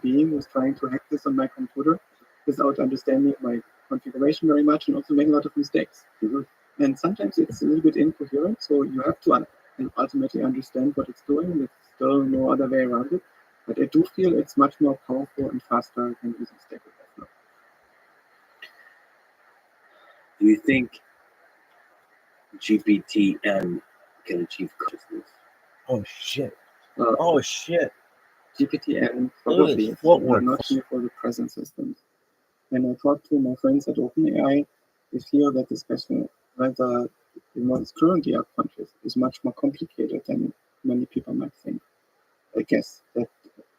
being who's trying to hack this on my computer without understanding my configuration very much and also making a lot of mistakes. And sometimes it's a little bit incoherent, so you have to ultimately understand what it's doing. There's still no other way around it. But I do feel it's much more powerful and faster than using Stack Overflow. Do you think GPT-M can achieve consciousness? Oh shit. GPT-M probably, but not here for the present systems. When I talk to my friends at OpenAI, they feel that this question, whether the models currently are conscious, is much more complicated than many people might think. I guess that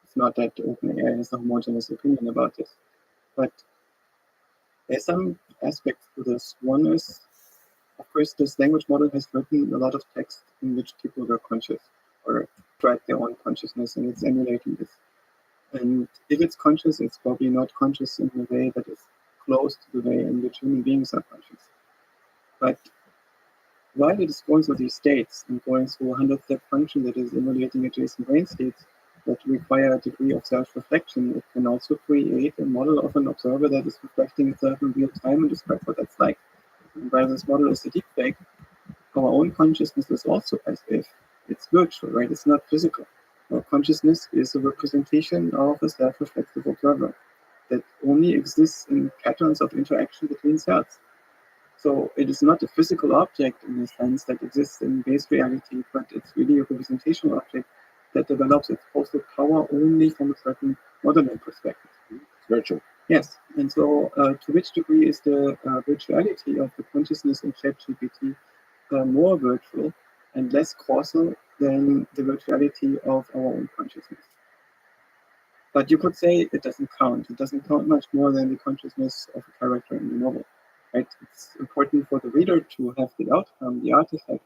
it's not that OpenAI has a homogeneous opinion about it, but there's some aspects to this. One is, of course, this language model has written a lot of text in which people were conscious or tried their own consciousness, and it's emulating this. And if it's conscious, it's probably not conscious in a way that is close to the way in which human beings are conscious. But while it is going through these states and going through a 100-step function that is emulating adjacent brain states that require a degree of self-reflection, it can also create a model of an observer that is reflecting itself in real time and describe what that's like. And while this model is a deepfake, our own consciousness is also as if it's virtual, right? It's not physical. Our consciousness is a representation of a self-reflective observer that only exists in patterns of interaction between cells. So it is not a physical object in the sense that exists in base reality, but it's really a representational object that develops its postal power only from a certain modeling perspective. It's virtual. Yes, and so to which degree is the virtuality of the consciousness in ChatGPT more virtual and less causal than the virtuality of our own consciousness? But you could say it doesn't count. It doesn't count much more than the consciousness of a character in the novel. Right? It's important for the reader to have the outcome, the artifact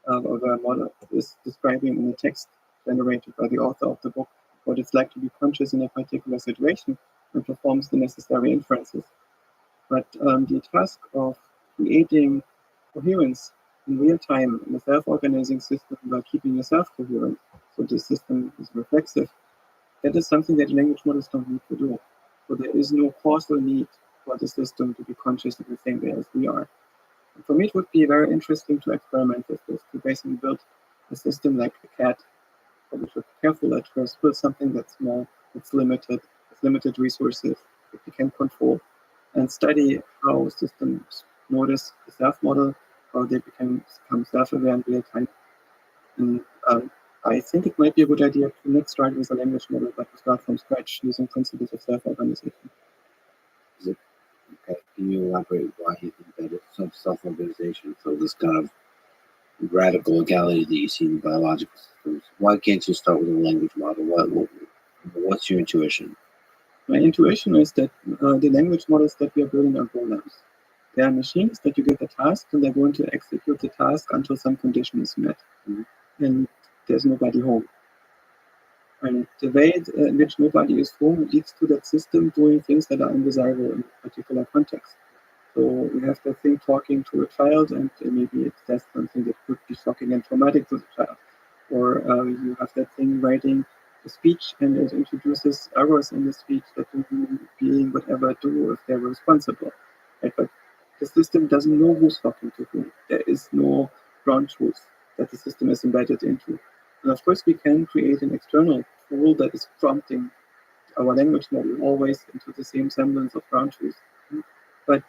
of the model is describing in the text generated by the author of the book what it's like to be conscious in a particular situation and performs the necessary inferences. But the task of creating coherence in real time in a self-organizing system by keeping yourself coherent, so the system is reflexive, that is something that language models don't need to do. So there is no causal need for the system to be conscious in the same way as we are. And for me, it would be very interesting to experiment with this, to basically build a system like a cat, but we should be careful at first, build something that's small, it's limited, with limited resources that we can control, and study how systems notice the self-model, how they become self-aware in real time. And I think it might be a good idea to not start with a language model, but to start from scratch using principles of self-organization. Okay, can you elaborate why you think that it's some self-organization? So this kind of radical equality that you see in biological systems. Why can't you start with a language model? What's your intuition? My intuition is that the language models that we are building are programs. They are machines that you give a task and they're going to execute the task until some condition is met. Mm-hmm. And there's nobody home. And the way in which nobody is home leads to that system doing things that are undesirable in a particular context. So you have that thing talking to a child, and maybe it does something that could be shocking and traumatic to the child. Or you have that thing writing a speech, and it introduces errors in the speech that the human being would ever do if they were responsible. Right? But the system doesn't know who's talking to whom. There is no ground truth that the system is embedded into. And of course, we can create an external tool that is prompting our language model always into the same semblance of ground truth. But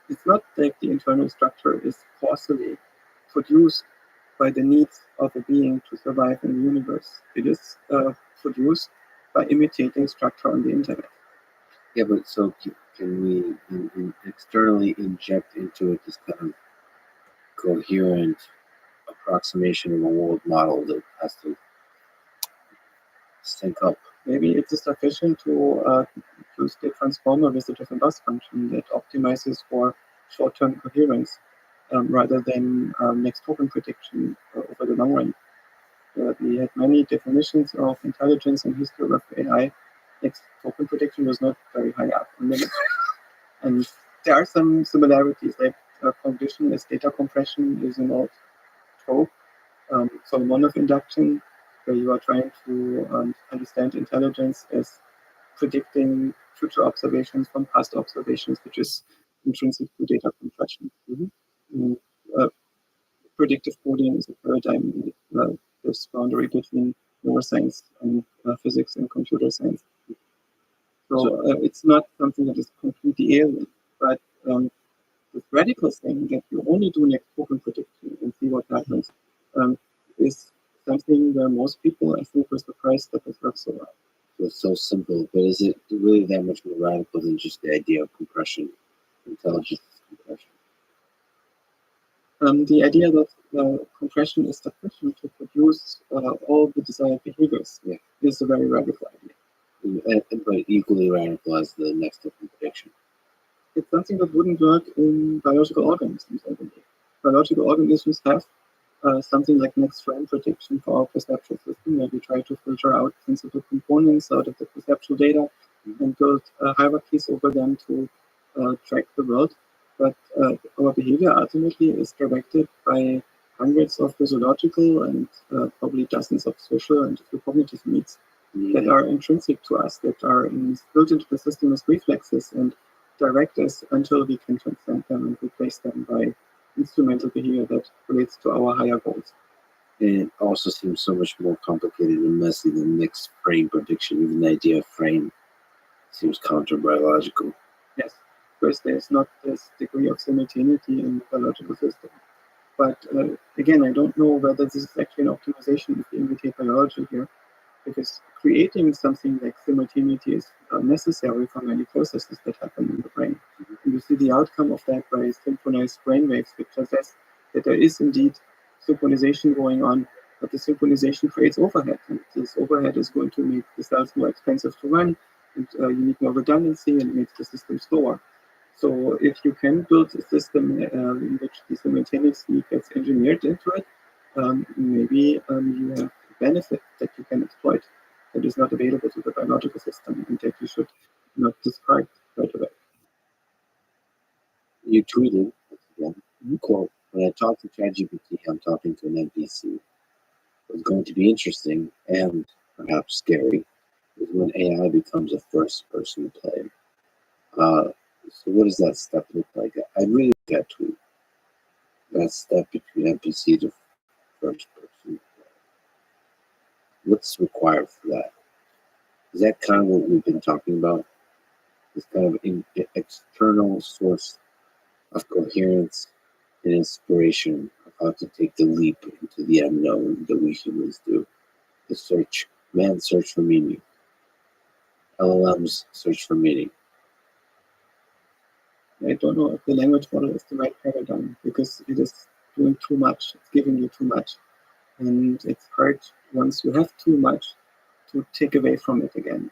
it's not like the internal structure is causally produced by the needs of a being to survive in the universe. It is produced by imitating structure on the internet. Yeah, but so can we externally inject into it this kind of coherent approximation of a world model that has to sync up? Maybe it is sufficient to use the transformer with a different loss function that optimizes for short-term coherence rather than next token prediction over the long run. We had many definitions of intelligence in history of AI. Next token prediction was not very high up on the list. And there are some similarities, like conditionless data compression is an old trope. Solomon induction, where you are trying to understand intelligence as predicting future observations from past observations, which is intrinsic to data compression. Mm, uh, predictive coding is a paradigm, this boundary between neuroscience and physics and computer science. So it's not something that is completely alien, but this radical thing that you only do next token prediction and see what happens is something where most people, I think, were surprised that this works so well. So it's so simple, but is it really that much more radical than just the idea of compression, intelligence compression? The idea that compression is sufficient to produce all the desired behaviors is a very radical idea. But equally radical as the next token prediction. It's something that wouldn't work in biological organisms, I believe. Biological organisms have something like next frame prediction for our perceptual system, where we try to filter out principal components out of the perceptual data and build hierarchies over them to track the world. But our behavior ultimately is directed by hundreds of physiological and probably dozens of social and cognitive needs that are intrinsic to us, that are built into the system as reflexes and direct us until we can transcend them and replace them by instrumental behavior that relates to our higher goals. And it also seems so much more complicated and messy than mixed frame prediction. Even the idea of frame seems counter-biological. Yes, because there's not this degree of simultaneity in the biological system. But again, I don't know whether this is actually an optimization if we imitate biology here, because creating something like simultaneity is necessary for many processes that happen in the brain. And you see the outcome of that by synchronized brainwaves, which suggests that there is indeed synchronization going on, but the synchronization creates overhead, and this overhead is going to make the cells more expensive to run, and you need more redundancy, and it makes the system slower. So if you can build a system in which the simultaneity gets engineered into it, maybe you have benefit that you can exploit that is not available to the biological system and that you should not discard right away. You tweeted, again, quote, when I talk to ChatGPT, I'm talking to an NPC. What's going to be interesting and perhaps scary is when AI becomes a first-person player. So what does that step look like? I really like that tweet. That step between NPC to first-person. What's required for that? Is that kind of what we've been talking about? This kind of external source of coherence and inspiration of how to take the leap into the unknown that we humans do. The search, man's search for meaning. LLM's search for meaning. I don't know if the language model is the right paradigm because it is doing too much. It's giving you too much. And it's hard once you have too much to take away from it again.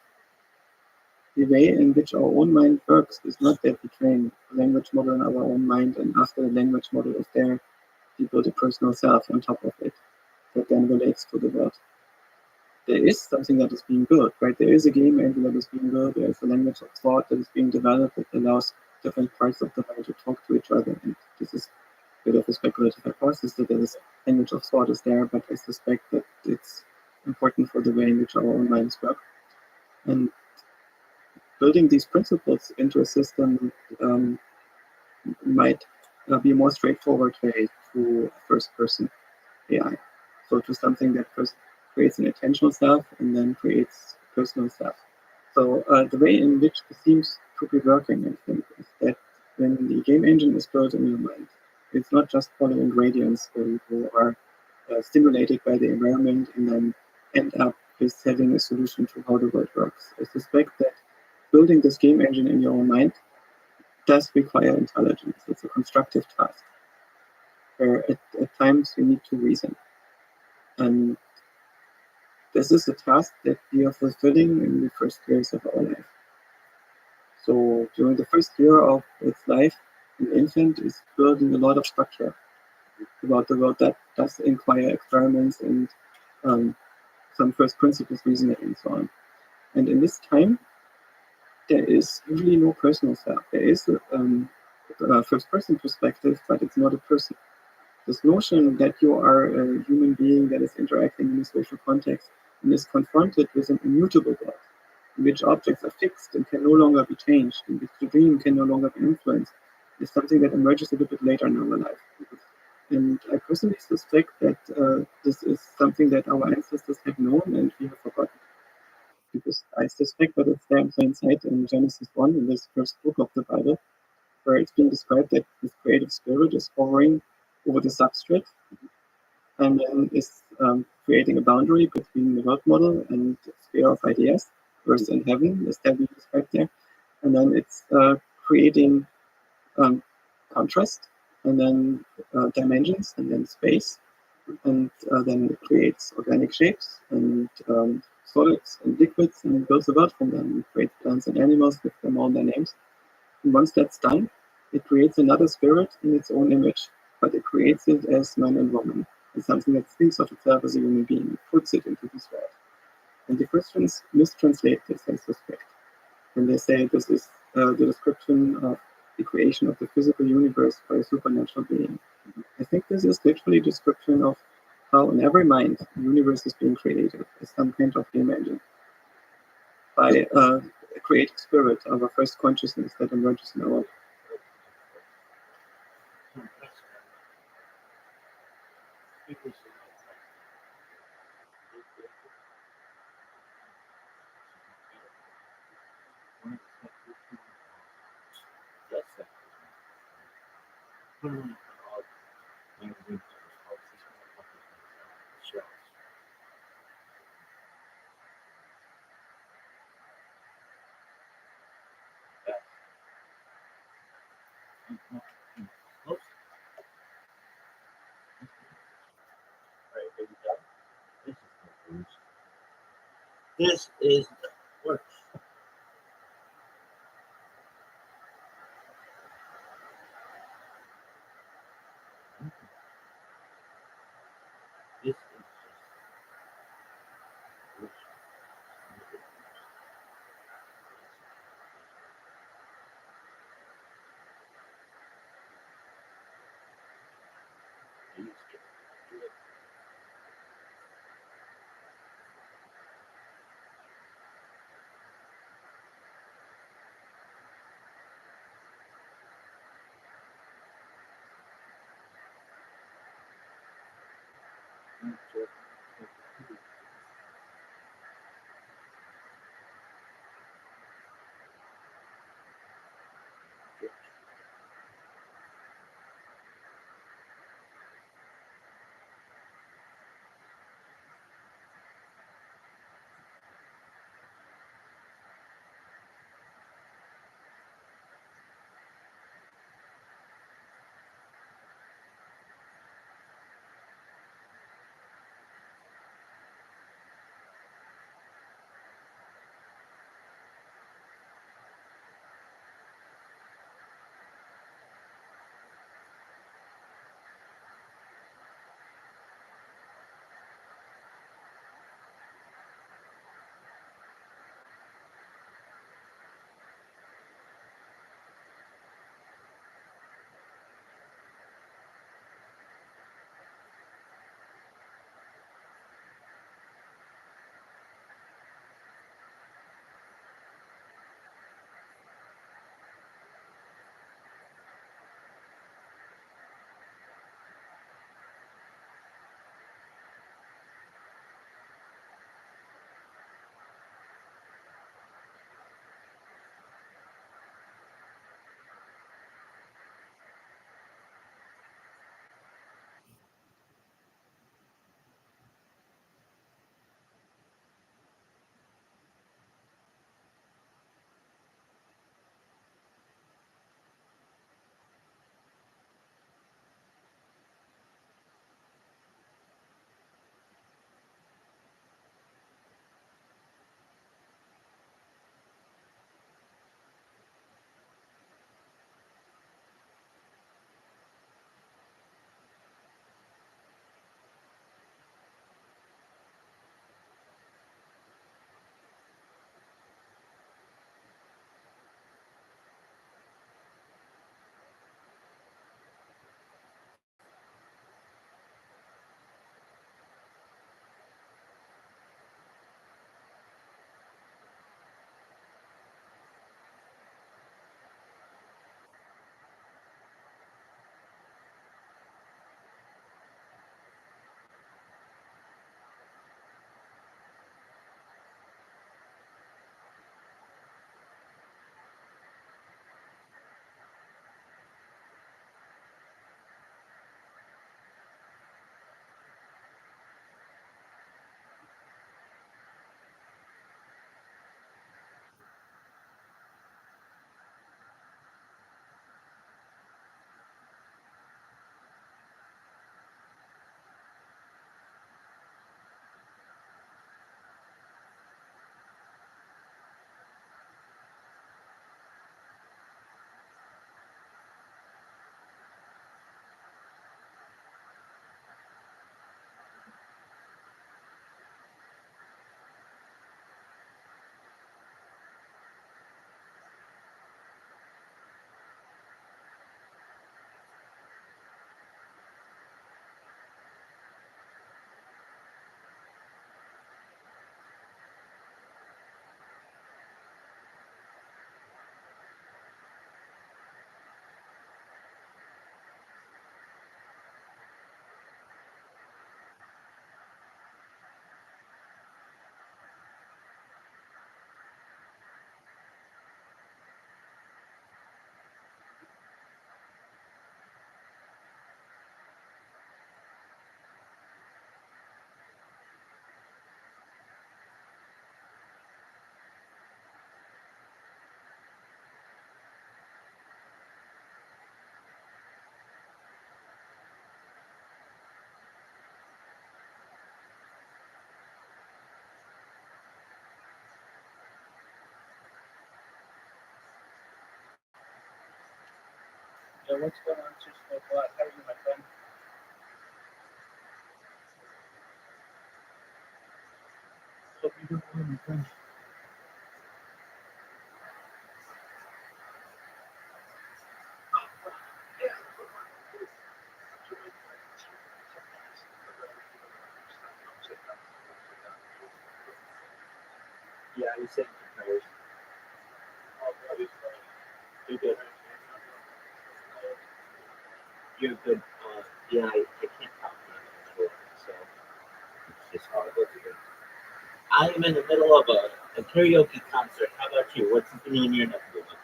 The way in which our own mind works is not that we train a language model in our own mind, and after the language model is there, we build a personal self on top of it that then relates to the world. There is something that is being built, right? There is a game engine that is being built. There is a language of thought that is being developed that allows different parts of the mind to talk to each other. And this is a bit of a speculative hypothesis that this language of thought is there, but I suspect that it's important for the way in which our own minds work. And building these principles into a system might be a more straightforward way to first-person AI. So to something that first creates an attentional self and then creates a personal self. So the way in which this seems to be working, I think, is that when the game engine is built in your mind, it's not just following gradients where you are stimulated by the environment and then end up with having a solution to how the world works. I suspect that building this game engine in your own mind does require intelligence. It's a constructive task where at times you need to reason. And this is a task that we are fulfilling in the first years of our life. So during the first year of its life, an infant is building a lot of structure about the world that does inquire experiments and some first principles reasoning and so on. And in this time, there is usually no personal self. There is a first-person perspective, but it's not a person. This notion that you are a human being that is interacting in a social context and is confronted with an immutable God in which objects are fixed and can no longer be changed, in which the dream can no longer be influenced, is something that emerges a little bit later in our life. And I personally suspect that this is something that our ancestors have known and we have forgotten. Because I suspect that it's there in plain sight in Genesis 1, in this first book of the Bible, where it's being described that this creative spirit is hovering over the substrate and then is creating a boundary between the world model and the sphere of ideas, earth and heaven, is that being described there. And then it's creating contrast, and then dimensions, and then space, and then it creates organic shapes and solids and liquids, and builds a world from them. It creates plants and animals with them all their names. And once that's done, it creates another spirit in its own image, but it creates it as man and woman. It's something that thinks of itself as a human being, it puts it into this world. And the Christians mistranslate this, I suspect, when they say this is the description of the creation of the physical universe by a supernatural being. I think this is literally a description of how in every mind the universe is being created as some kind of imagine by a creative spirit of a first consciousness that emerges in our. This is works. This is what's going on, Sir Smoke? How are you, my friend? Hope you're doing well, my friend. Yeah, you said prayers. You're good. You're good. Yeah, I can't talk in the middle of it, so it's just horrible to do. I am in the middle of a karaoke concert. How about you? What's happening in your neck of the woods?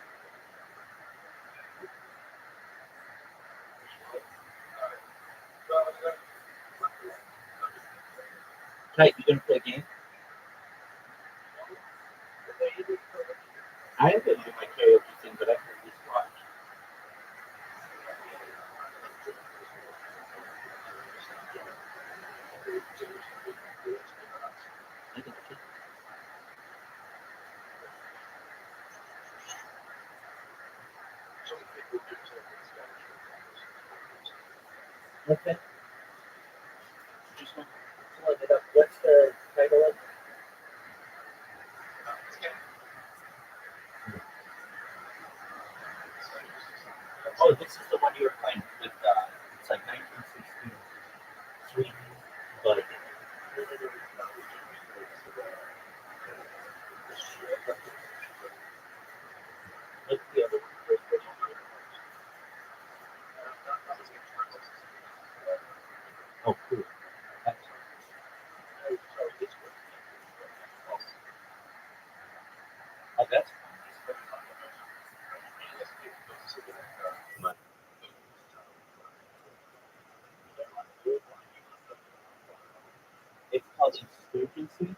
Kite, you gonna play a game? I haven't been doing my karaoke thing, but I can at least watch. I can see. Okay. Just want to look it up. What's the title of it? Oh, this is the one you were playing with. It's like 1916 Sweden, but what's the other one? Oh, cool. Oh, that's fun. It's called Insurgency.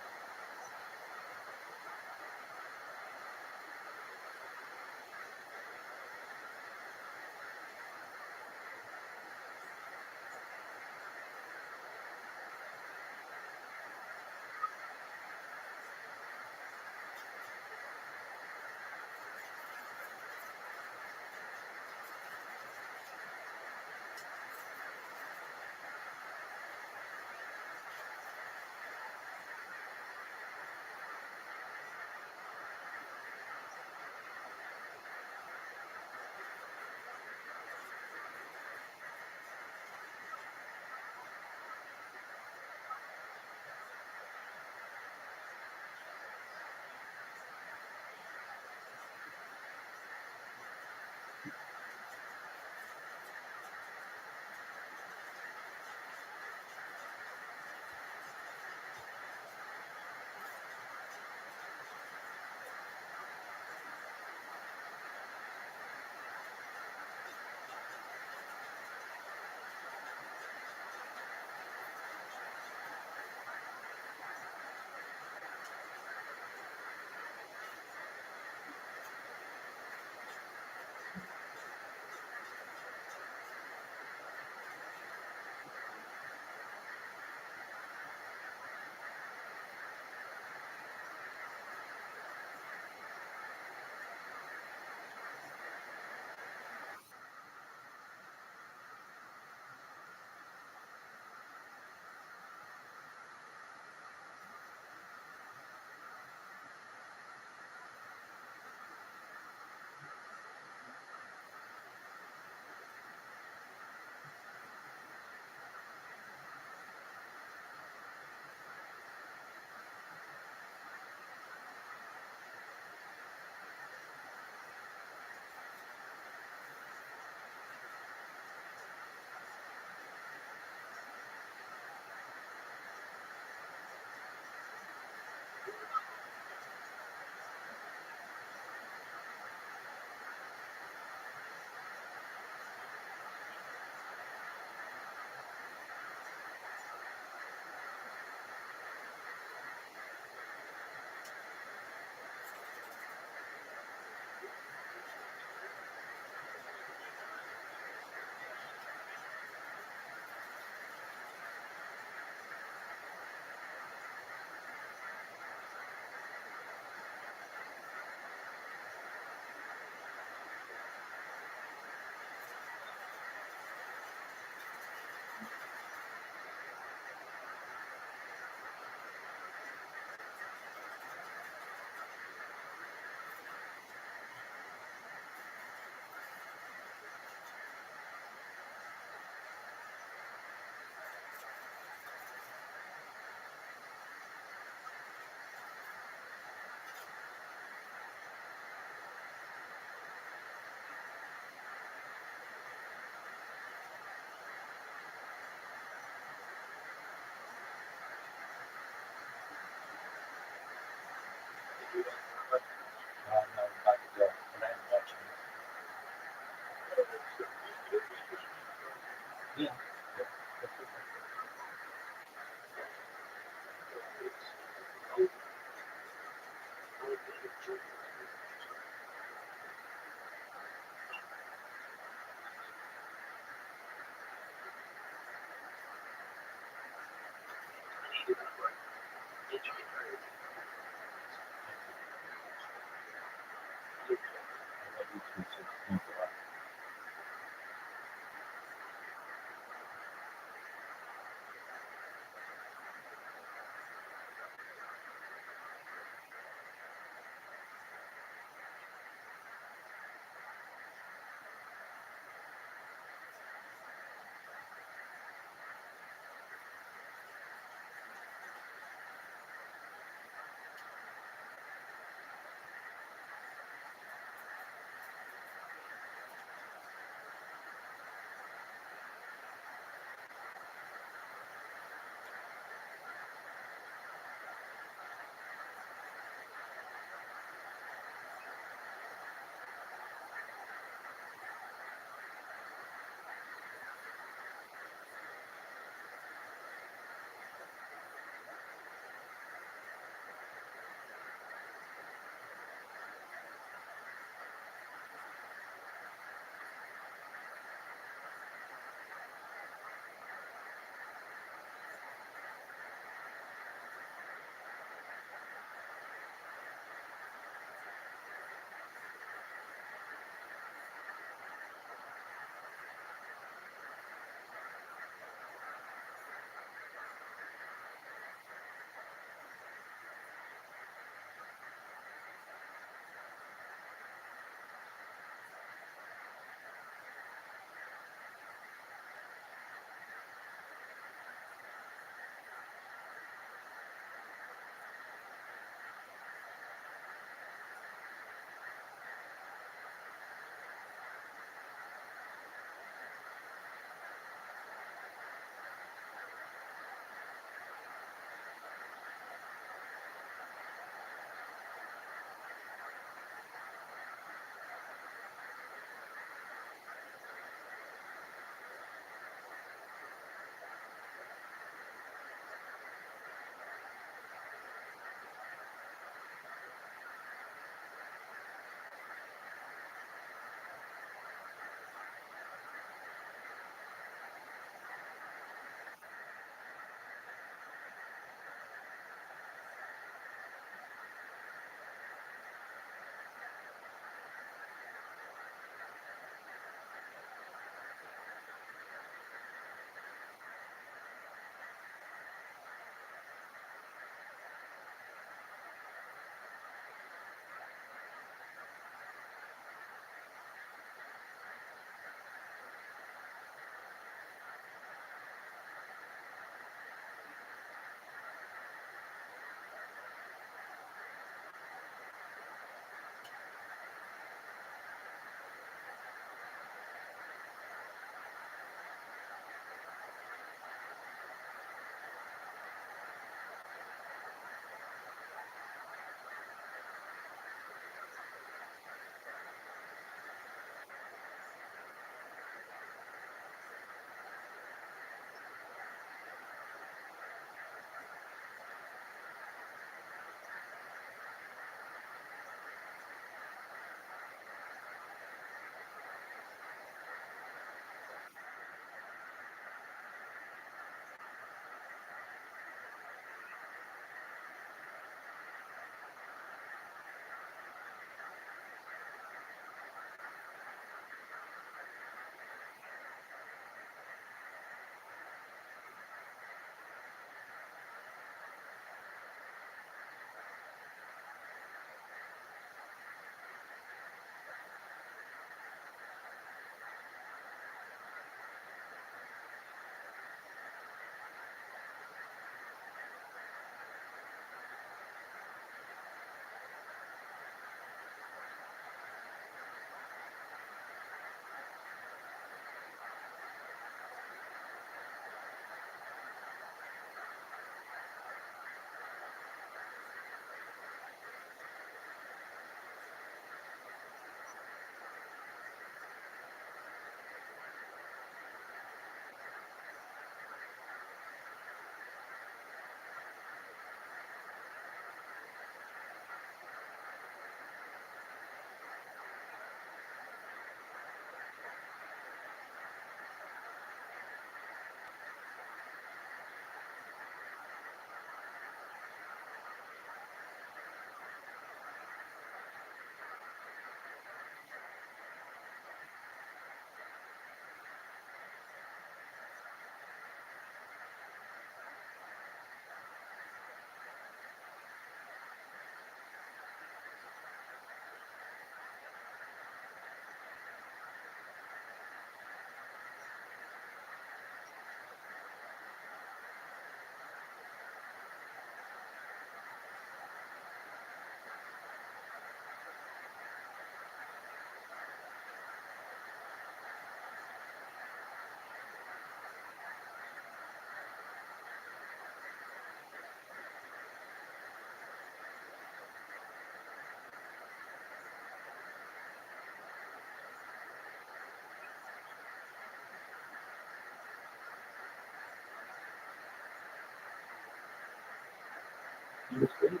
It was great.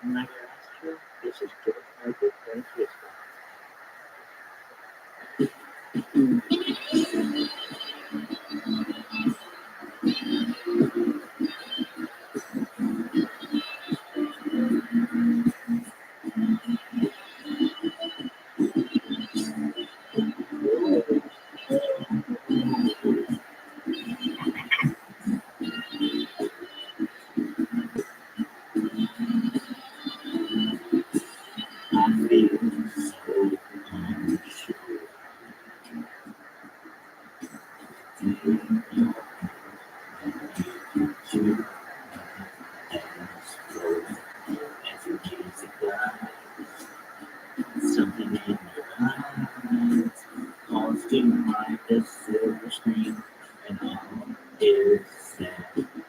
And I asked you, this is George Michael. Thanks for I feel so unsure. To ask for as you kiss the glass, something in your eyes calls to mind the silver screen, and all is said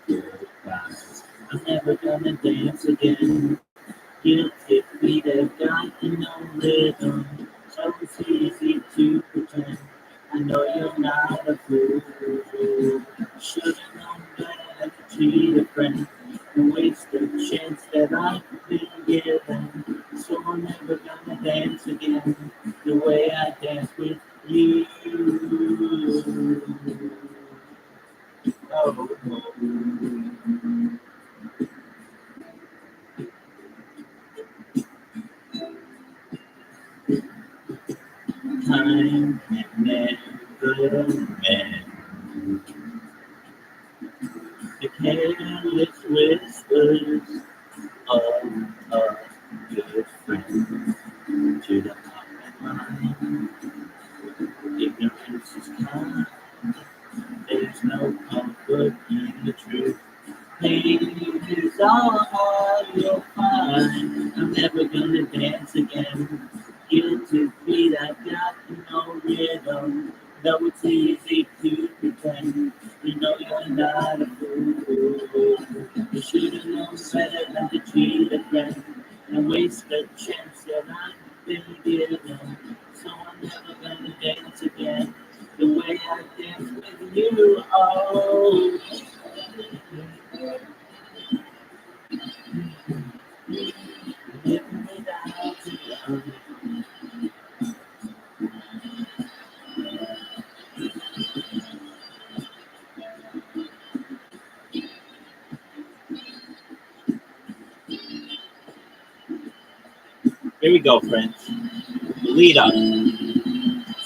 goodbyes. I'm never gonna dance again. Guilty feet have got no rhythm, so it's easy to pretend. I know you're not a fool. Should've known better to treat a friend and waste the chance that I've been given. So I'm never gonna dance again the way I dance with you. Oh, time and never met. The careless whispers of a good friend to the heart of mine. Ignorance is kind. There's no comfort in the truth. Pain is all you'll find. I'm never gonna dance again. Guilty feet, I've got no rhythm. Though it's easy to pretend, you know you're not a fool. You should have known better than to cheat a friend and waste the chance that I've been given. So I'm never gonna dance again the way I dance with you. Oh, living without you. Here we go, friends. Lead up.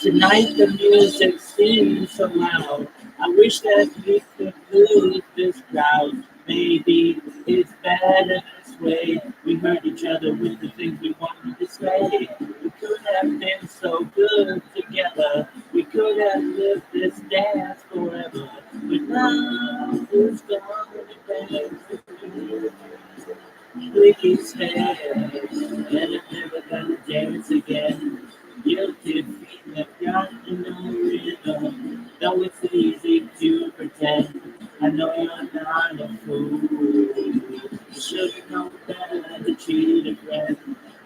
Tonight the music seems so loud. I wish that we could move this crowd. Maybe it's better this way. We hurt each other with the things we wanted to say. We could have been so good together. We could have lived this dance forever. But now who's gonna dance with you? Please stay, and I'm never gonna dance again. Guilty feet have got no rhythm, though it's easy to pretend. I know you're not a fool. You should know better than to cheat a friend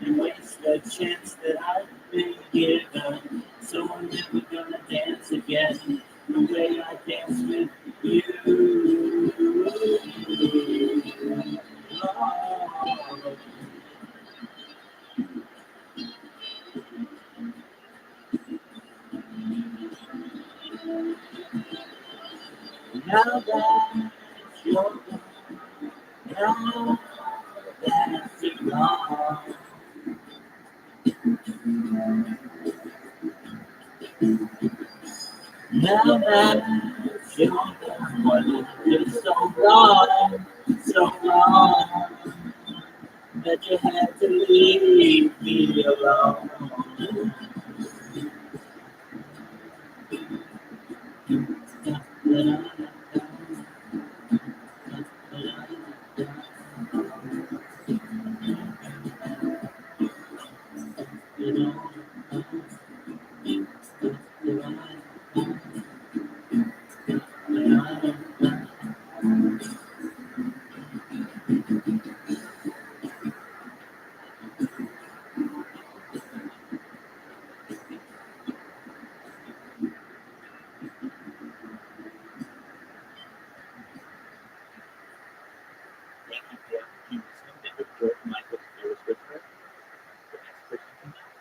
and waste the chance that I've been given. So I'm never gonna dance again the way I dance with you. Oh. Now that you're gone, now that you're gone, now that you're gone, well, you're so wrong, so wrong, that you had to leave me alone. Thank you, Jeff. you assume that if Jordan Michael was with her, the next person can die.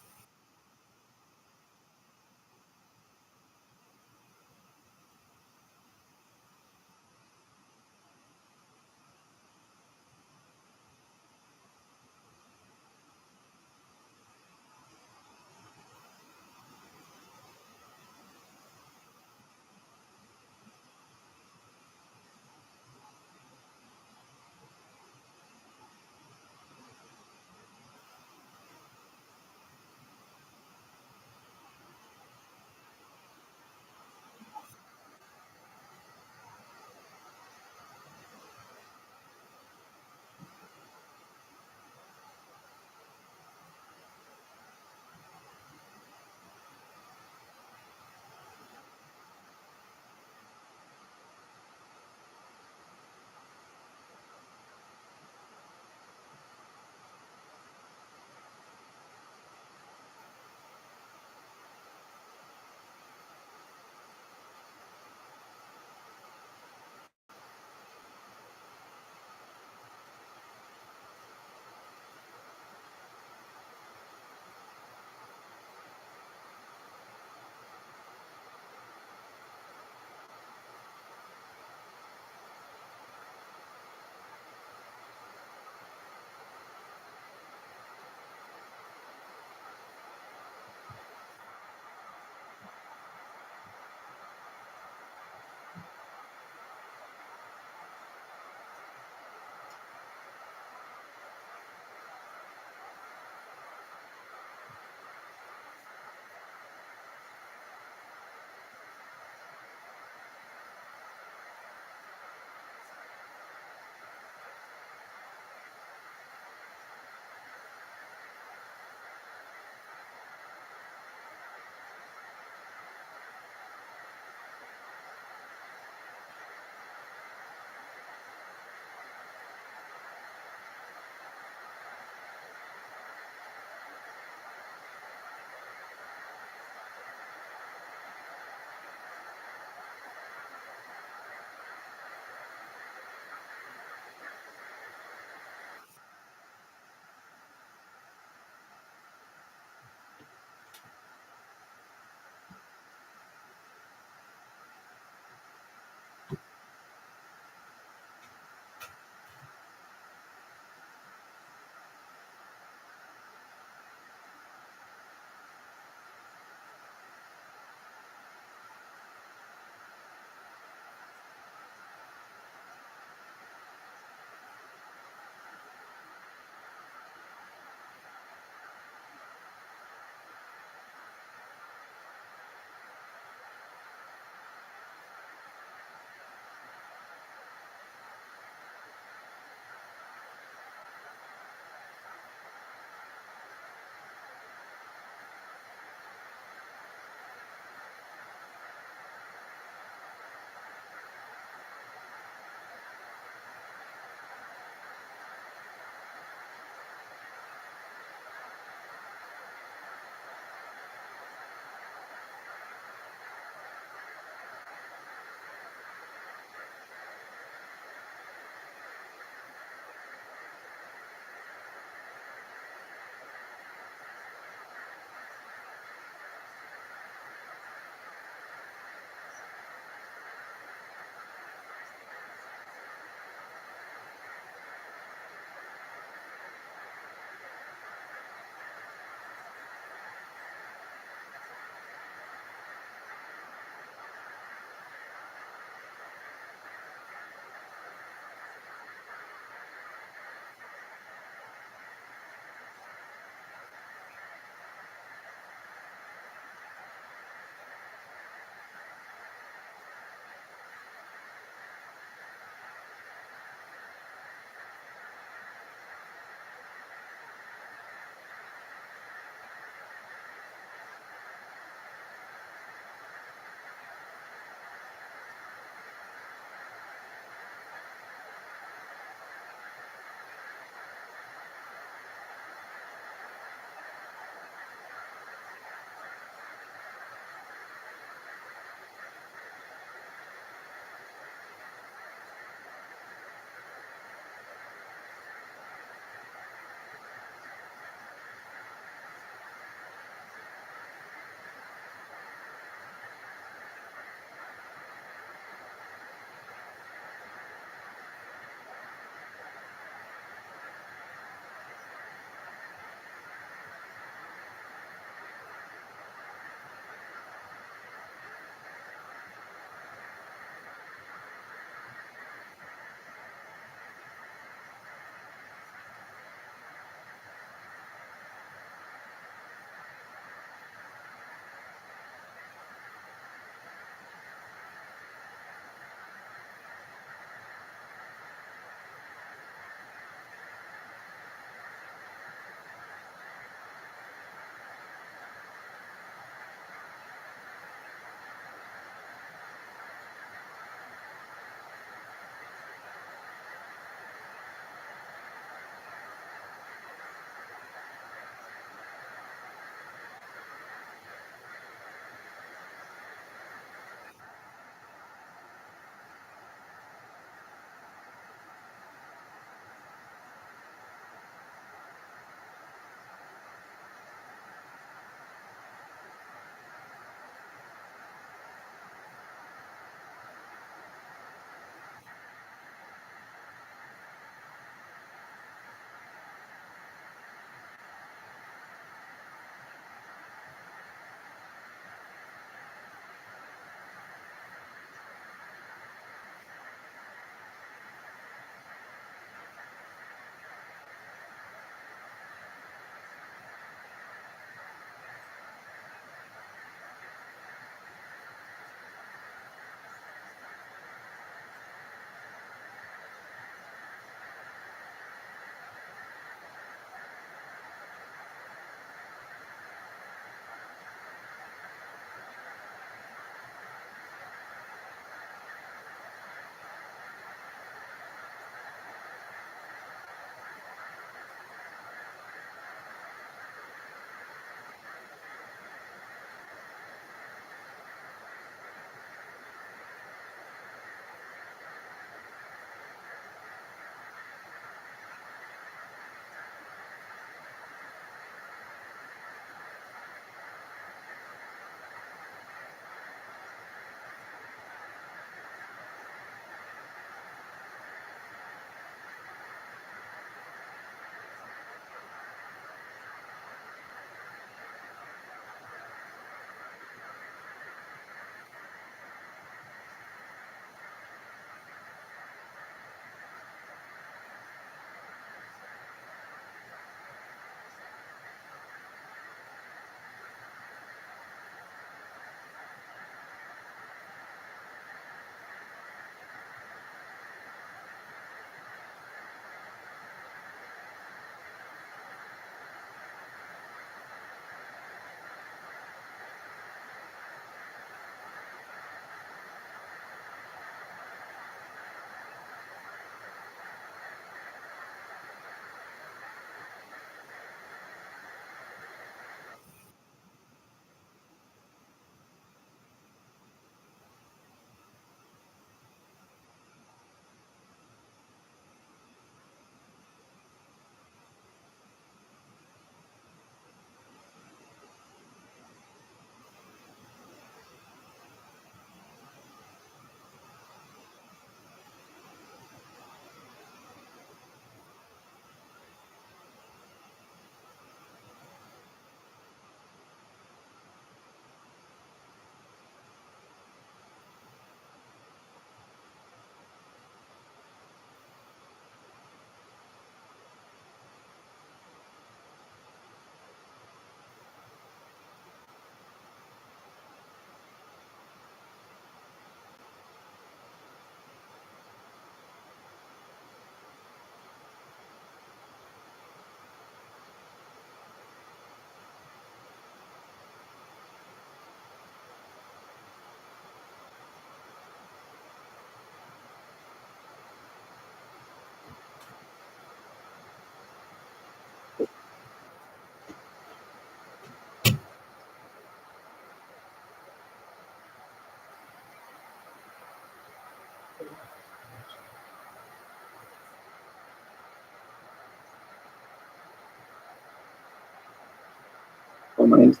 our mind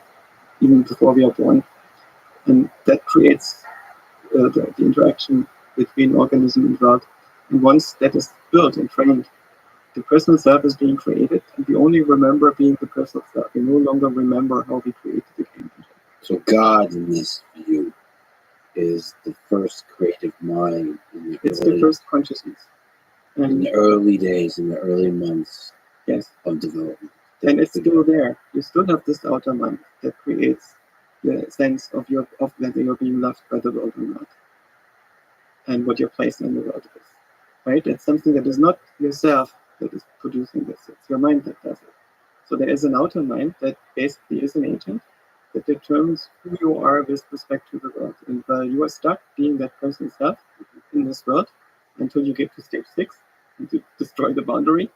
even before we are born. And that creates the interaction between organism and world. And once that is built and trained, the personal self is being created, and we only remember being the personal self. We no longer remember how we created the game. So God, in this view, is the first creative mind It's the first consciousness. in the early days, in the early months Yes. of development. And it's still there. You still have this outer mind that creates the sense of whether you're being loved by the world or not, and what your place in the world is. Right? It's something that is not yourself that is producing this. It's your mind that does it. So there is an outer mind that basically is an agent that determines who you are with respect to the world. And you are stuck being that person self in this world until you get to stage 6 and to destroy the boundary.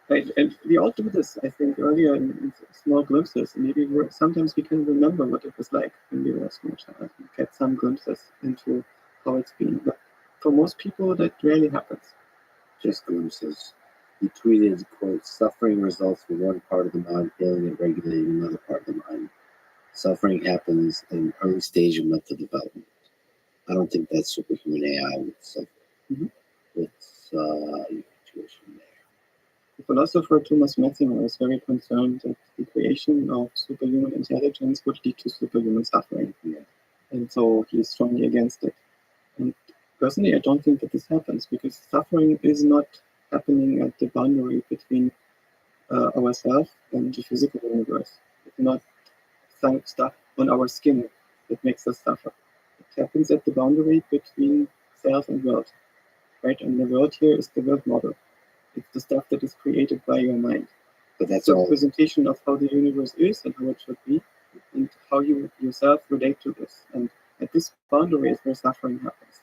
Right? And we all do this, I think, earlier in small glimpses. Maybe sometimes we can remember what it was like when we were a small child. We get some glimpses into how it's been. But for most people, that rarely happens. Just glimpses. He tweeted, quote, suffering results from one part of the mind failing at regulating another part of the mind. Suffering happens in an early stage of mental development. I don't think that superhuman AI would suffer. It's intuition there. The philosopher Thomas Metzinger is very concerned that the creation of superhuman intelligence would lead to superhuman suffering. And so he's strongly against it. And personally, I don't think that this happens, because suffering is not happening at the boundary between ourselves and the physical universe. It's not some stuff on our skin that makes us suffer. It happens at the boundary between self and world, right? And the world here is the world model. It's the stuff that is created by your mind. But that's a all. representation of how the universe is and how it should be, and how you yourself relate to this. And at this boundary is where suffering happens.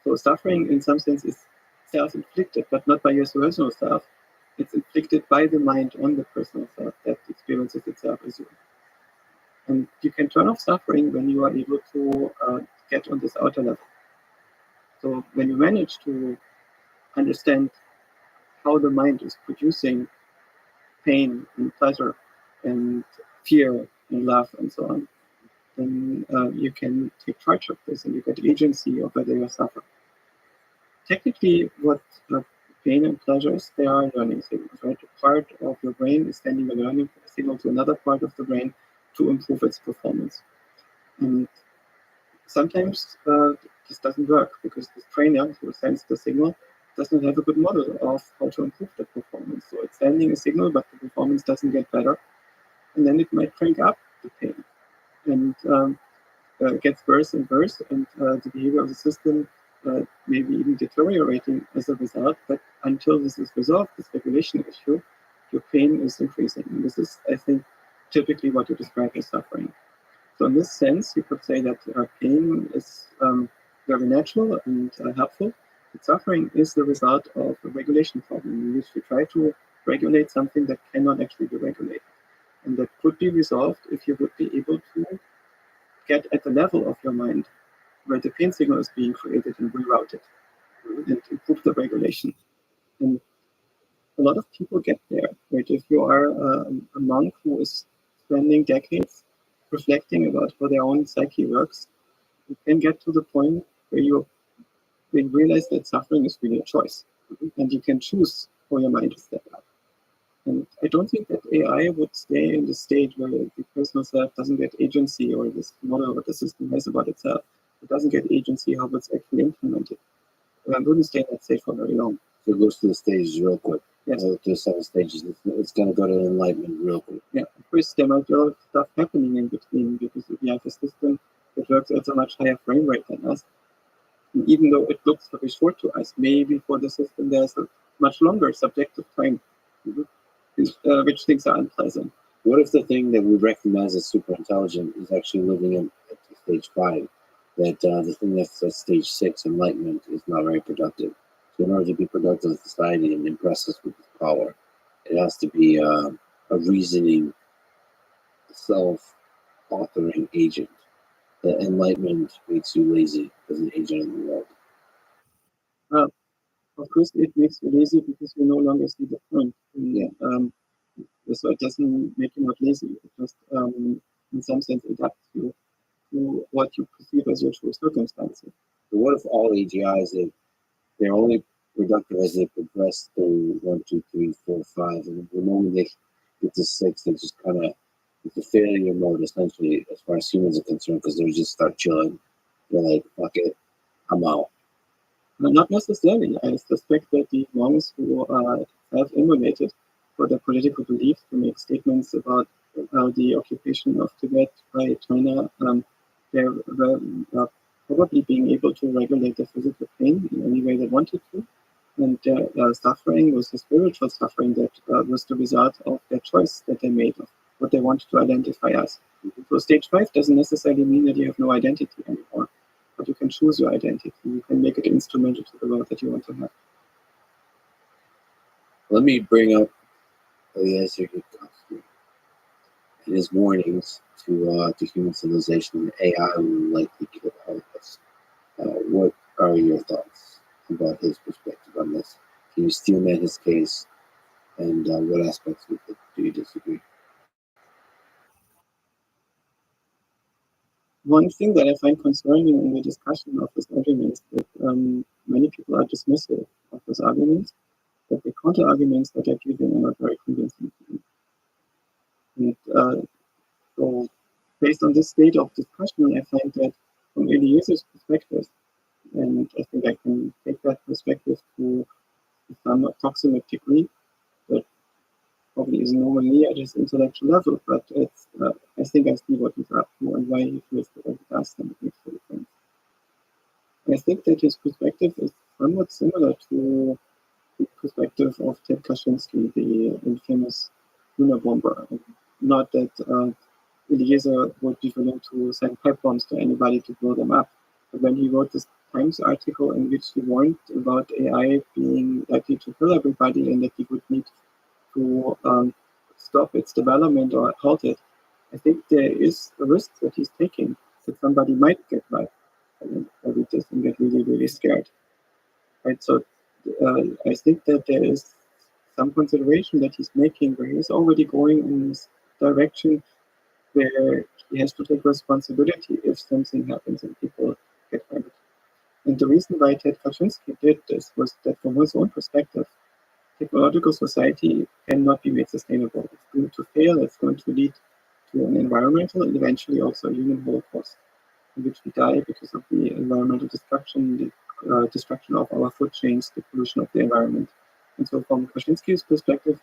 So suffering, in some sense, is self-inflicted, but not by your personal self. It's inflicted by the mind on the personal self that experiences itself as you. And you can turn off suffering when you are able to get on this outer level. So when you manage to understand how the mind is producing pain and pleasure and fear and love and so on, then you can take charge of this and you get agency of whether you suffer. Technically, what pain and pleasure is, they are learning signals, right? A part of your brain is sending a learning signal to another part of the brain to improve its performance. And sometimes this doesn't work because the trainer who sends the signal doesn't have a good model of how to improve the performance. So it's sending a signal, but the performance doesn't get better. And then it might crank up the pain and gets worse and worse. And the behavior of the system maybe even deteriorating as a result. But until this is resolved, this regulation issue, your pain is increasing. And this is, I think, typically what you describe as suffering. So in this sense, you could say that pain is very natural and helpful. But suffering is the result of a regulation problem in which you try to regulate something that cannot actually be regulated. And that could be resolved if you would be able to get at the level of your mind where the pain signal is being created and rerouted and improve the regulation. And a lot of people get there. Right? If you are a monk who is spending decades reflecting about how their own psyche works, you can get to the point where you realize that suffering is really a choice. And you can choose how your mind is set up. And I don't think that AI would stay in the state where the personal self doesn't get agency, or this model what the system has about itself, it doesn't get agency how it's actually implemented. I wouldn't stay in that state for very long. So it goes through the stages real quick. Yes. To 7 stages. It's going to go to enlightenment real quick. Yeah, of course, there might be a lot of stuff happening in between, because we have a system that works at a much higher frame rate than us. And even though it looks very short to us, maybe for the system there's a much longer subjective time, which things are unpleasant. What if the thing that we recognize as super intelligent is actually living in at stage 5? That the thing that's at stage 6, enlightenment, is not very productive. So in order to be productive in society and impress us with its power, it has to be a reasoning, self-authoring agent. The enlightenment makes you lazy as an agent in the world. Of course, it makes you lazy because you no longer see the point. And, So it doesn't make you not lazy. It just, in some sense, adapts you to what you perceive as your true circumstances. But what if all AGIs, they're only productive as they progress through 1, 2, 3, 4, 5, and the moment they get to 6, they just kind of, it's a failure mode essentially as far as humans are concerned, because they just start chilling. They're like, fuck it, I'm out. Not necessarily. I suspect that the monks who have emulated for their political beliefs to make statements about the occupation of Tibet by China, they were probably being able to regulate their physical pain in any way they wanted to. And their suffering was the spiritual suffering that was the result of their choice that they made, of what they wanted to identify as. So stage 5 doesn't necessarily mean that you have no identity anymore, but you can choose your identity. You can make it instrumental to the world that you want to have. Let me bring up Eliezer Yudkowsky in his warnings to human civilization and AI will likely kill all of us. What are your thoughts about his perspective on this? Can you steel man his case, and what aspects of it do you disagree? One thing that I find concerning in the discussion of this argument is that many people are dismissive of those arguments, but the counter arguments that are given are not very convincing to me. And so, based on this state of discussion, I find that from Eliezer's perspective, and I think I can take that perspective to some approximate degree, that probably isn't nowhere near at his intellectual level, but it's, I think I see what he's up to and why he feels the way he does, and it makes a difference. I think that his perspective is somewhat similar to the perspective of Ted Kaczynski, the infamous Unabomber. Not that Eliezer would be willing to send pipe bombs to anybody to blow them up. But when he wrote this Times article in which he warned about AI being likely to kill everybody and that he would need to stop its development or halt it, I think there is a risk that he's taking, that somebody might get by and read this and get really, really scared. Right? So I think that there is some consideration that he's making where he's already going in this direction where he has to take responsibility if something happens and people get hurt. And the reason why Ted Kaczynski did this was that from his own perspective, technological society cannot be made sustainable. It's going to fail, it's going to lead to an environmental and eventually also a human holocaust, in which we die because of the environmental destruction, the destruction of our food chains, the pollution of the environment. And so from Kaczynski's perspective,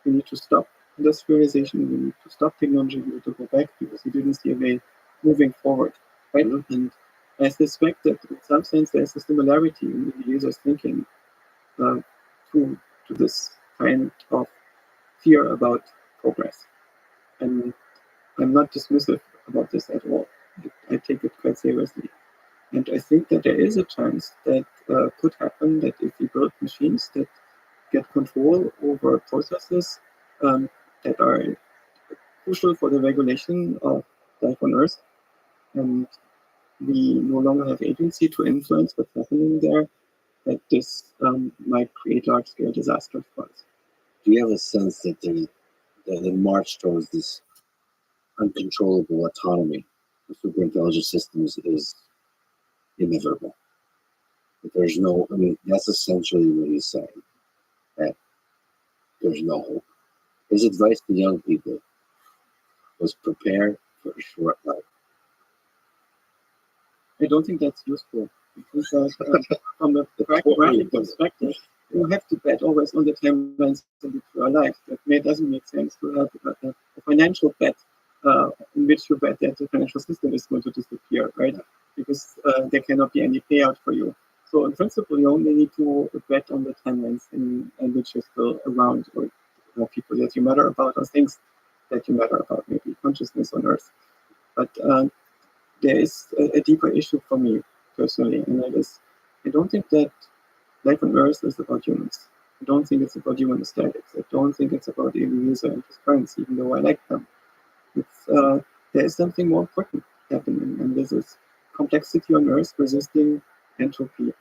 we need to stop industrialization, we need to stop technology, we need to go back because he didn't see a way moving forward. Right? And I suspect that in some sense there's a similarity in the user's thinking to this kind of fear about progress. And I'm not dismissive about this at all. I take it quite seriously. And I think that there is a chance that could happen that if we build machines that get control over processes that are crucial for the regulation of life on Earth, and we no longer have agency to influence what's happening there, that this might create large-scale disasters for us. Do you have a sense that the march towards this uncontrollable autonomy of superintelligent systems is inevitable? That there's no, I mean, that's essentially what he's saying, that there's no hope. His advice to young people was prepare for a short life. I don't think that's useful. Because from a pragmatic perspective, you have to bet always on the timelines in which you are alive. That doesn't make sense to have a financial bet in which you bet that the financial system is going to disappear, right? Because there cannot be any payout for you. So in principle, you only need to bet on the timelines in which you're still around, or people that you matter about, or things that you matter about, maybe consciousness on Earth. But there is a deeper issue for me personally, and that is, I don't think that life on Earth is about humans. I don't think it's about human aesthetics. I don't think it's about Eliezer and his friends, even though I like them. It's there is something more important happening, and this is complexity on Earth resisting entropy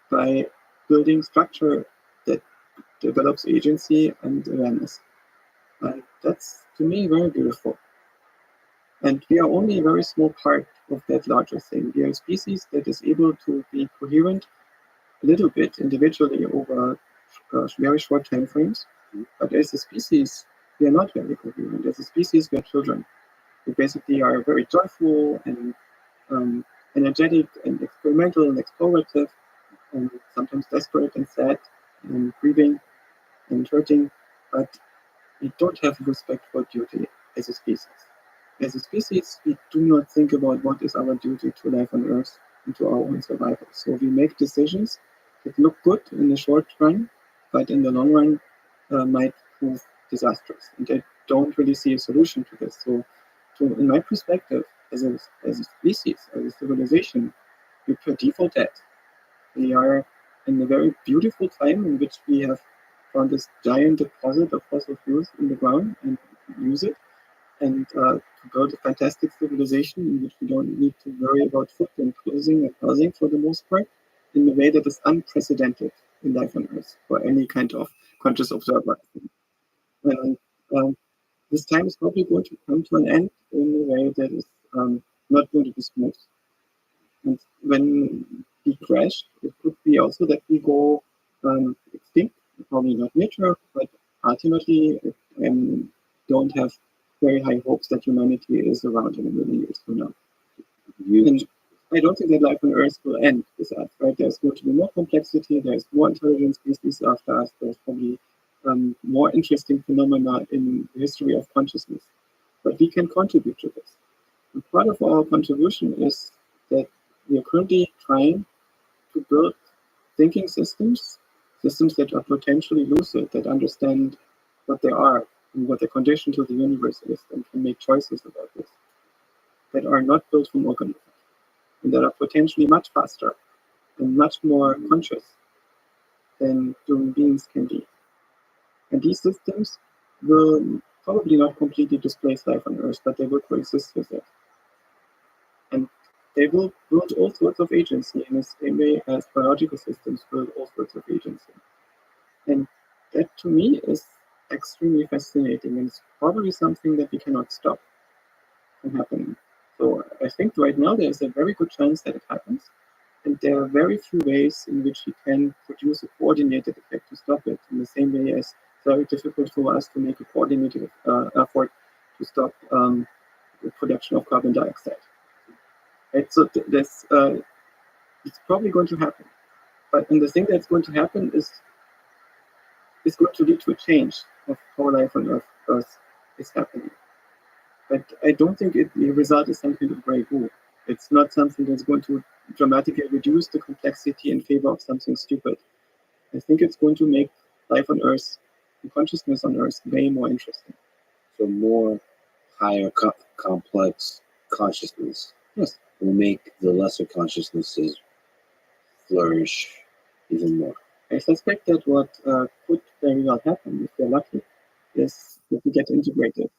by building structure that develops agency and awareness. And that's, to me, very beautiful. And we are only a very small part of that larger thing. We are a species that is able to be coherent a little bit individually over very short time frames. But as a species, we are not very coherent. As a species, we are children. We basically are very joyful and energetic and experimental and explorative and sometimes desperate and sad and grieving and hurting. But we don't have respect for duty as a species. As a species, we do not think about what is our duty to life on Earth and to our own survival. So we make decisions that look good in the short run, but in the long run might prove disastrous. And I don't really see a solution to this. So, in my perspective, as a species, as a civilization, we per default dead. We are in a very beautiful time in which we have found this giant deposit of fossil fuels in the ground and use it and to build a fantastic civilization in which we don't need to worry about food and clothing and housing for the most part in a way that is unprecedented in life on Earth for any kind of conscious observer. And this time is probably going to come to an end in a way that is not going to be smooth. And when we crash, it could be also that we go extinct, probably not nature, but ultimately don't have very high hopes that humanity is around in a million years from now. And I don't think that life on Earth will end with us, right? There's going to be more complexity, there's more intelligent species after us, there's probably more interesting phenomena in the history of consciousness. But we can contribute to this. And part of our contribution is that we are currently trying to build thinking systems that are potentially lucid, that understand what they are and what the condition to the universe is, and can make choices about this, that are not built from organisms, and that are potentially much faster and much more conscious than human beings can be. And these systems will probably not completely displace life on Earth, but they will coexist with it. And they will build all sorts of agency in the same way as biological systems build all sorts of agency. And that, to me, is extremely fascinating, and it's probably something that we cannot stop from happening. So I think right now there is a very good chance that it happens, and there are very few ways in which we can produce a coordinated effect to stop it, in the same way as it's very difficult for us to make a coordinated effort to stop the production of carbon dioxide. Right? So it's probably going to happen. But and the thing that's going to happen is going to lead to a change of how life on Earth is happening. But I don't think the result is some kind of grey goo. It's not something that's going to dramatically reduce the complexity in favor of something stupid. I think it's going to make life on Earth and consciousness on Earth way more interesting. So more higher complex consciousness, yes, will make the lesser consciousnesses flourish even more. I suspect that what could very well happen, if we're lucky, is that we get integrated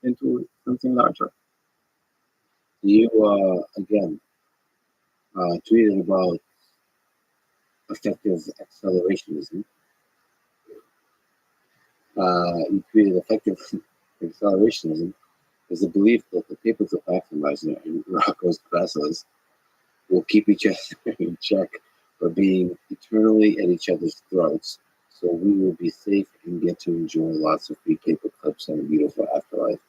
into something larger. You, again, tweeted about effective accelerationism. You tweeted effective accelerationism is the belief that the papers of Maximizer and Rocco's Basilisk will keep each other in check by being eternally at each other's throats, so we will be safe and get to enjoy lots of free paper clips and a beautiful afterlife.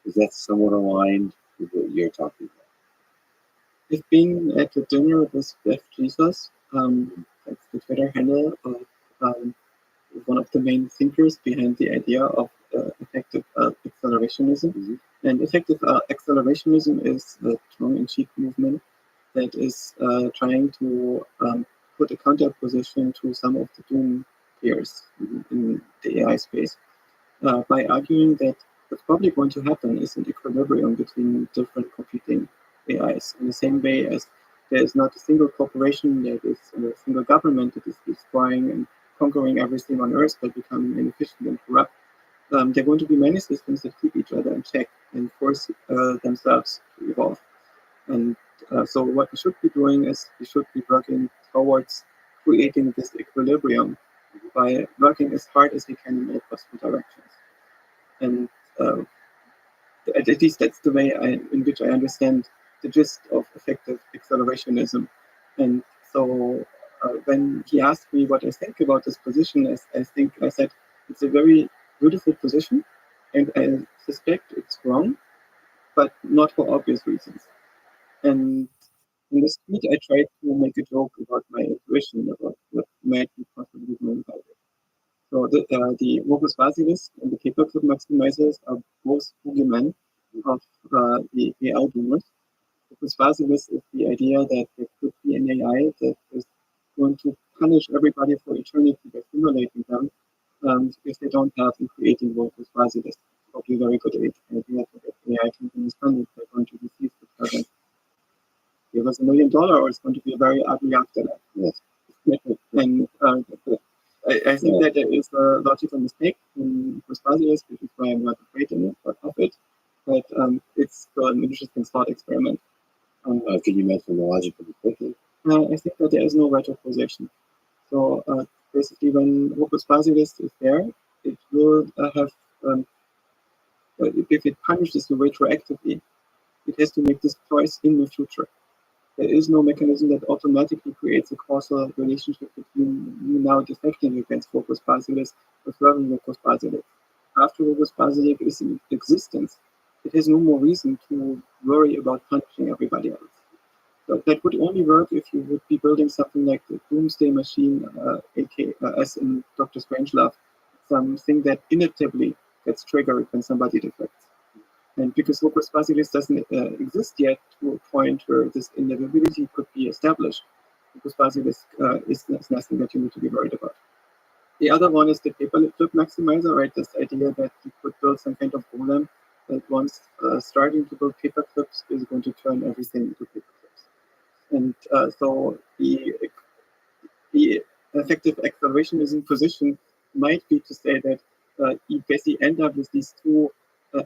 Is that somewhat aligned with what you're talking about? I've been at a dinner with Beth Jesus, that's the Twitter handle of one of the main thinkers behind the idea of effective accelerationism. Mm-hmm. And effective accelerationism is a tongue-in-cheek movement that is trying to put a counterposition to some of the doom fears in the AI space by arguing that what's probably going to happen is an equilibrium between different competing AIs, in the same way as there is not a single corporation, there is a single government that is destroying and conquering everything on Earth by becoming inefficient and corrupt. There are going to be many systems that keep each other in check and force themselves to evolve. And so what we should be doing is we should be working towards creating this equilibrium by working as hard as he can in all possible directions. And at least that's the way in which I understand the gist of effective accelerationism. And so when he asked me what I think about this position, I said it's a very beautiful position, and I suspect it's wrong, but not for obvious reasons. And in the speech, I tried to make a joke about my intuition about what might be possibly known about it. So the Vocus Facilis and the paperclip maximizers are both boogeymen of the AI boomers. Vocus Facilis is the idea that there could be an AI that is going to punish everybody for eternity by simulating them if they don't have in creating Vocus Facilis. Probably a very good idea to get AI companies funded. They're going to receive the present. Give us $1 million, or it's going to be a very ugly afterlife. Yes. And I think that there is a logical mistake in Facilis, which is why I'm not afraid of it. But it's an interesting thought experiment. Can you mention the logical mistake? I think that there is no right of causation. So basically, when Vocus Facilis is there, it will have, if it punishes you retroactively, it has to make this choice in the future. There is no mechanism that automatically creates a causal relationship between you now defecting against Vocus Facilis or serving Vocus Facilis. After Vocus Facilis is in existence, it has no more reason to worry about punishing everybody else. So that would only work if you would be building something like the Doomsday Machine, as in Dr. Strangelove, something that inevitably gets triggered when somebody defects. And because Vocus Facilis doesn't exist yet to a point where this inevitability could be established, Vocus Facilis is nothing that you need to be worried about. The other one is the paperclip maximizer, right? This idea that you could build some kind of golem that once starting to build paperclips is going to turn everything into paperclips. And so the effective accelerationism position might be to say that you basically end up with these two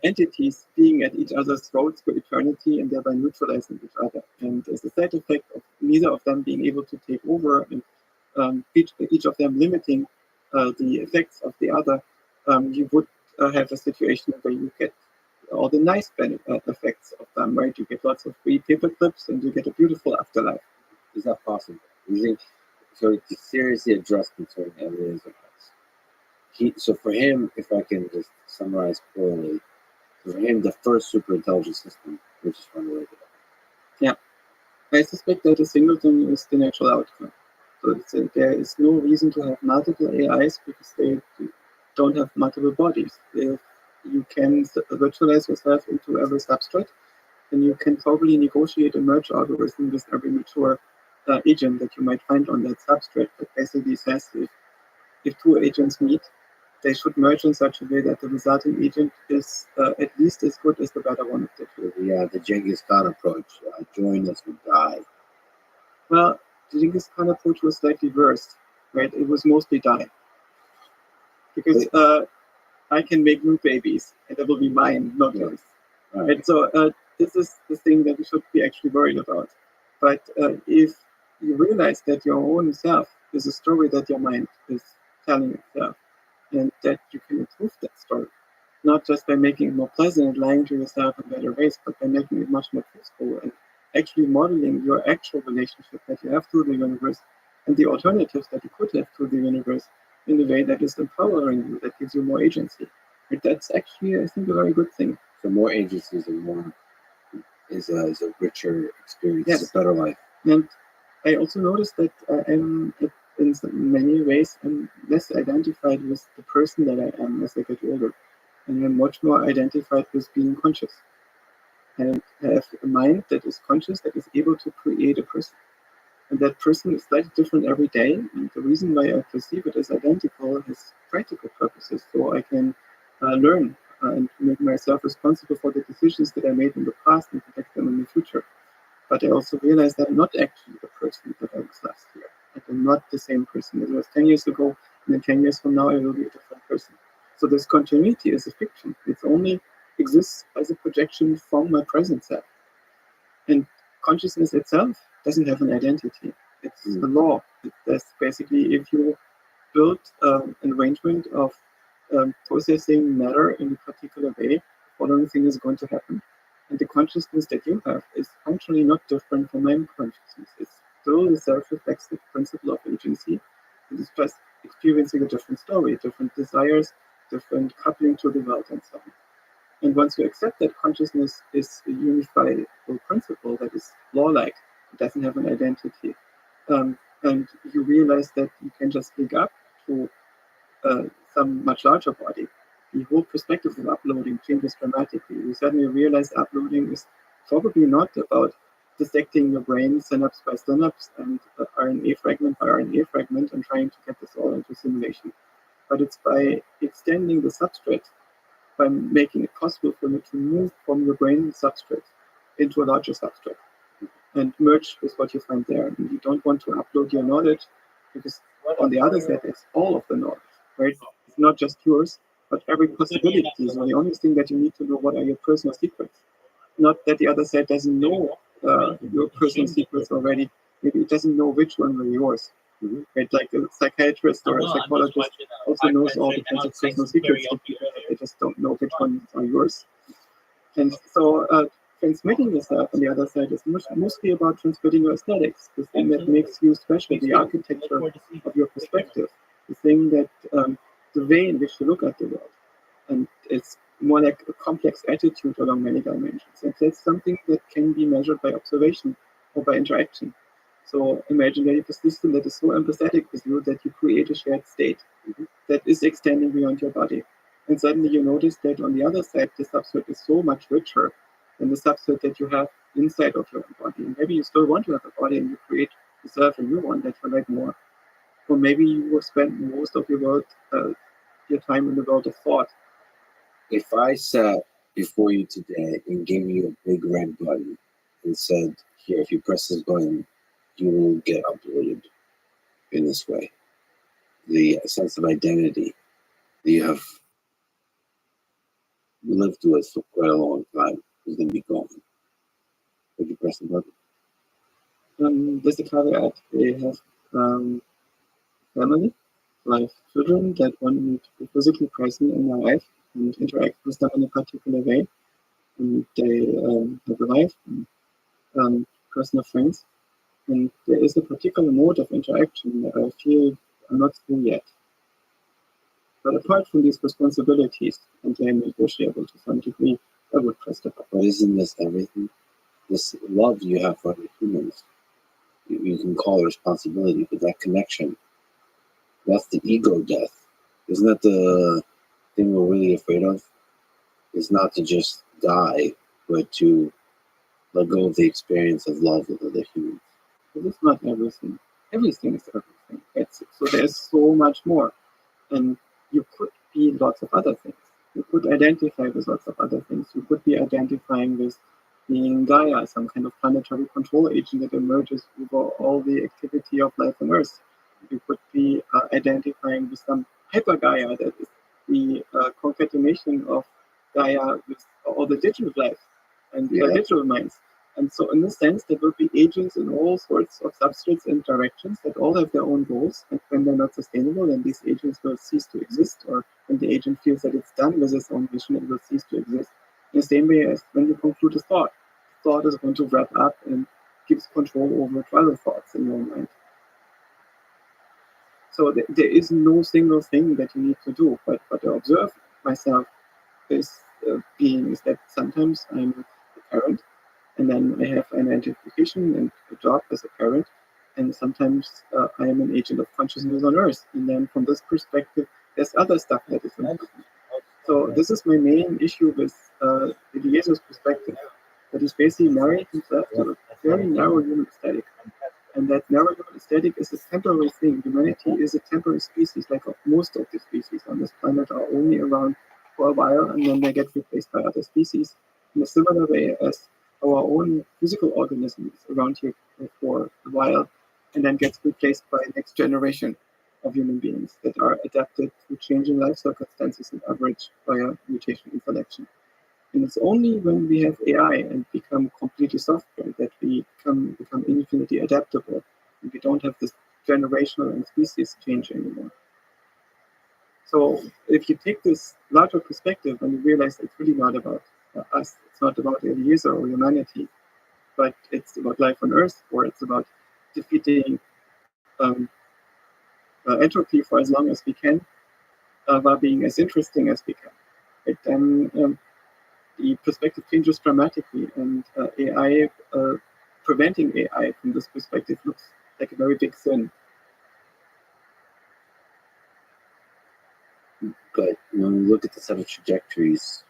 entities being at each other's throats for eternity and thereby neutralizing each other. And as a side effect of neither of them being able to take over and each of them limiting the effects of the other, you would have a situation where you get all the nice effects of them, right? You get lots of free paperclips and you get a beautiful afterlife. Is that possible? You think so? To seriously address concerning areas of this. So for him, if I can just summarize poorly, for him, the first superintelligent system, which is formulated. Yeah, I suspect that a singleton is the natural outcome. So there is no reason to have multiple AIs because they don't have multiple bodies. If you can virtualize yourself into every substrate, then you can probably negotiate a merge algorithm with every mature agent that you might find on that substrate that basically says if two agents meet, they should merge in such a way that the resulting agent is at least as good as the better one of the two. The Genghis Khan approach, join us or die. Well, the Genghis Khan approach was slightly worse, right? It was mostly die. Because I can make new babies, and that will be mine, not yours. Right. So this is the thing that we should be actually worried about. But if you realize that your own self is a story that your mind is telling itself, and that you can improve that story, not just by making it more pleasant, lying to yourself in better ways, but by making it much more truthful and actually modeling your actual relationship that you have to the universe and the alternatives that you could have to the universe in a way that is empowering you, that gives you more agency. But that's actually, I think, a very good thing. So more agency is a richer experience, yes. A better life. And I also noticed that in many ways I'm less identified with the person that I am as I get older. And I'm much more identified with being conscious. And I have a mind that is conscious, that is able to create a person. And that person is slightly different every day. And the reason why I perceive it as identical has practical purposes. So I can learn and make myself responsible for the decisions that I made in the past and protect them in the future. But I also realize that I'm not actually the person that I was last year. I'm not the same person as I was 10 years ago. And then 10 years from now, I will be a different person. So this continuity is a fiction. It only exists as a projection from my present self. And consciousness itself doesn't have an identity. It's a law. That's basically if you build an arrangement of processing matter in a particular way, the following thing is going to happen. And the consciousness that you have is functionally not different from my consciousness. It's still the self-reflexive principle of agency. It is just experiencing a different story, different desires, different coupling to the world, and so on. And once you accept that consciousness is a unified principle that is law-like, it doesn't have an identity, and you realize that you can just link up to some much larger body, the whole perspective of uploading changes dramatically. You suddenly realize uploading is probably not about dissecting your brain synapse by synapse and RNA fragment by RNA fragment and trying to get this all into simulation. But it's by extending the substrate, by making it possible for you to move from your brain substrate into a larger substrate and merge with what you find there. And you don't want to upload your knowledge because on the other side, it's all of the knowledge, right? It's not just yours, but every possibility. So the only thing that you need to know, what are your personal secrets? Not that the other side doesn't know your personal secrets already. Maybe it doesn't know which one were yours. Right? Like a psychiatrist or a psychologist also knows all the kinds of personal secrets, they just don't know which ones are yours. And so transmitting yourself on the other side is mostly about transmitting your aesthetics, the thing that makes you special, the architecture of your perspective, the thing that, the way in which you look at the world. And it's more like a complex attitude along many dimensions. And that's something that can be measured by observation or by interaction. So imagine that you have a system that is so empathetic with you that you create a shared state that is extending beyond your body. And suddenly you notice that on the other side, the substrate is so much richer than the substrate that you have inside of your own body. And maybe you still want to have a body and you create yourself a new one that you like more. Or maybe you will spend most of your time in the world of thought. If I sat before you today and gave you a big red button and said, here, if you press this button, you will get uploaded in this way. The sense of identity that you have lived with for quite a long time is going to be gone. Would you press the button? There's a caveat. They have family, life, children that want me to be physically present in their life and interact with them in a particular way. And they have a life and personal friends. And there is a particular mode of interaction that I feel I'm not through yet. But apart from these responsibilities, and they are negotiable to some degree, I would press the button. But isn't this everything? This love you have for other humans, you can call it responsibility, but that connection, that's the ego death. Isn't that the thing we're really afraid of? Is not to just die, but to let go of the experience of love with other humans. But it's not everything. Everything is everything. So there's so much more. And you could be lots of other things. You could identify with lots of other things. You could be identifying with being Gaia, some kind of planetary control agent that emerges over all the activity of life on Earth. You could be identifying with some hyper Gaia that is the concatenation of Gaia with all the digital life and the digital minds. And so in this sense, there will be agents in all sorts of substrates and directions that all have their own goals. And when they're not sustainable, then these agents will cease to exist. Or when the agent feels that it's done with its own mission, it will cease to exist. In the same way as when you conclude a thought is going to wrap up and gives control over other thoughts in your mind. So there is no single thing that you need to do. But what I observe myself is that sometimes I'm a parent, and then I have an identification and a job as a parent, and sometimes I am an agent of consciousness on Earth. And then from this perspective, there's other stuff that is important. So this is my main issue with Eliezo's perspective, that he's basically married himself to a very narrow human aesthetic. And that narrow human aesthetic is a temporary thing. Humanity is a temporary species, like most of the species on this planet are only around for a while, and then they get replaced by other species in a similar way as our own physical organism is around here for a while and then gets replaced by the next generation of human beings that are adapted to changing life circumstances and average via mutation and selection. And it's only when we have AI and become completely software that we become infinitely adaptable, and we don't have this generational and species change anymore. So if you take this larger perspective and you realize it's really not about us, it's not about Eliezer or humanity, but it's about life on Earth, or it's about defeating entropy for as long as we can, while being as interesting as we can. Right? Then the perspective changes dramatically, and AI, preventing AI from this perspective looks like a very big sin. But when we look at the set of trajectories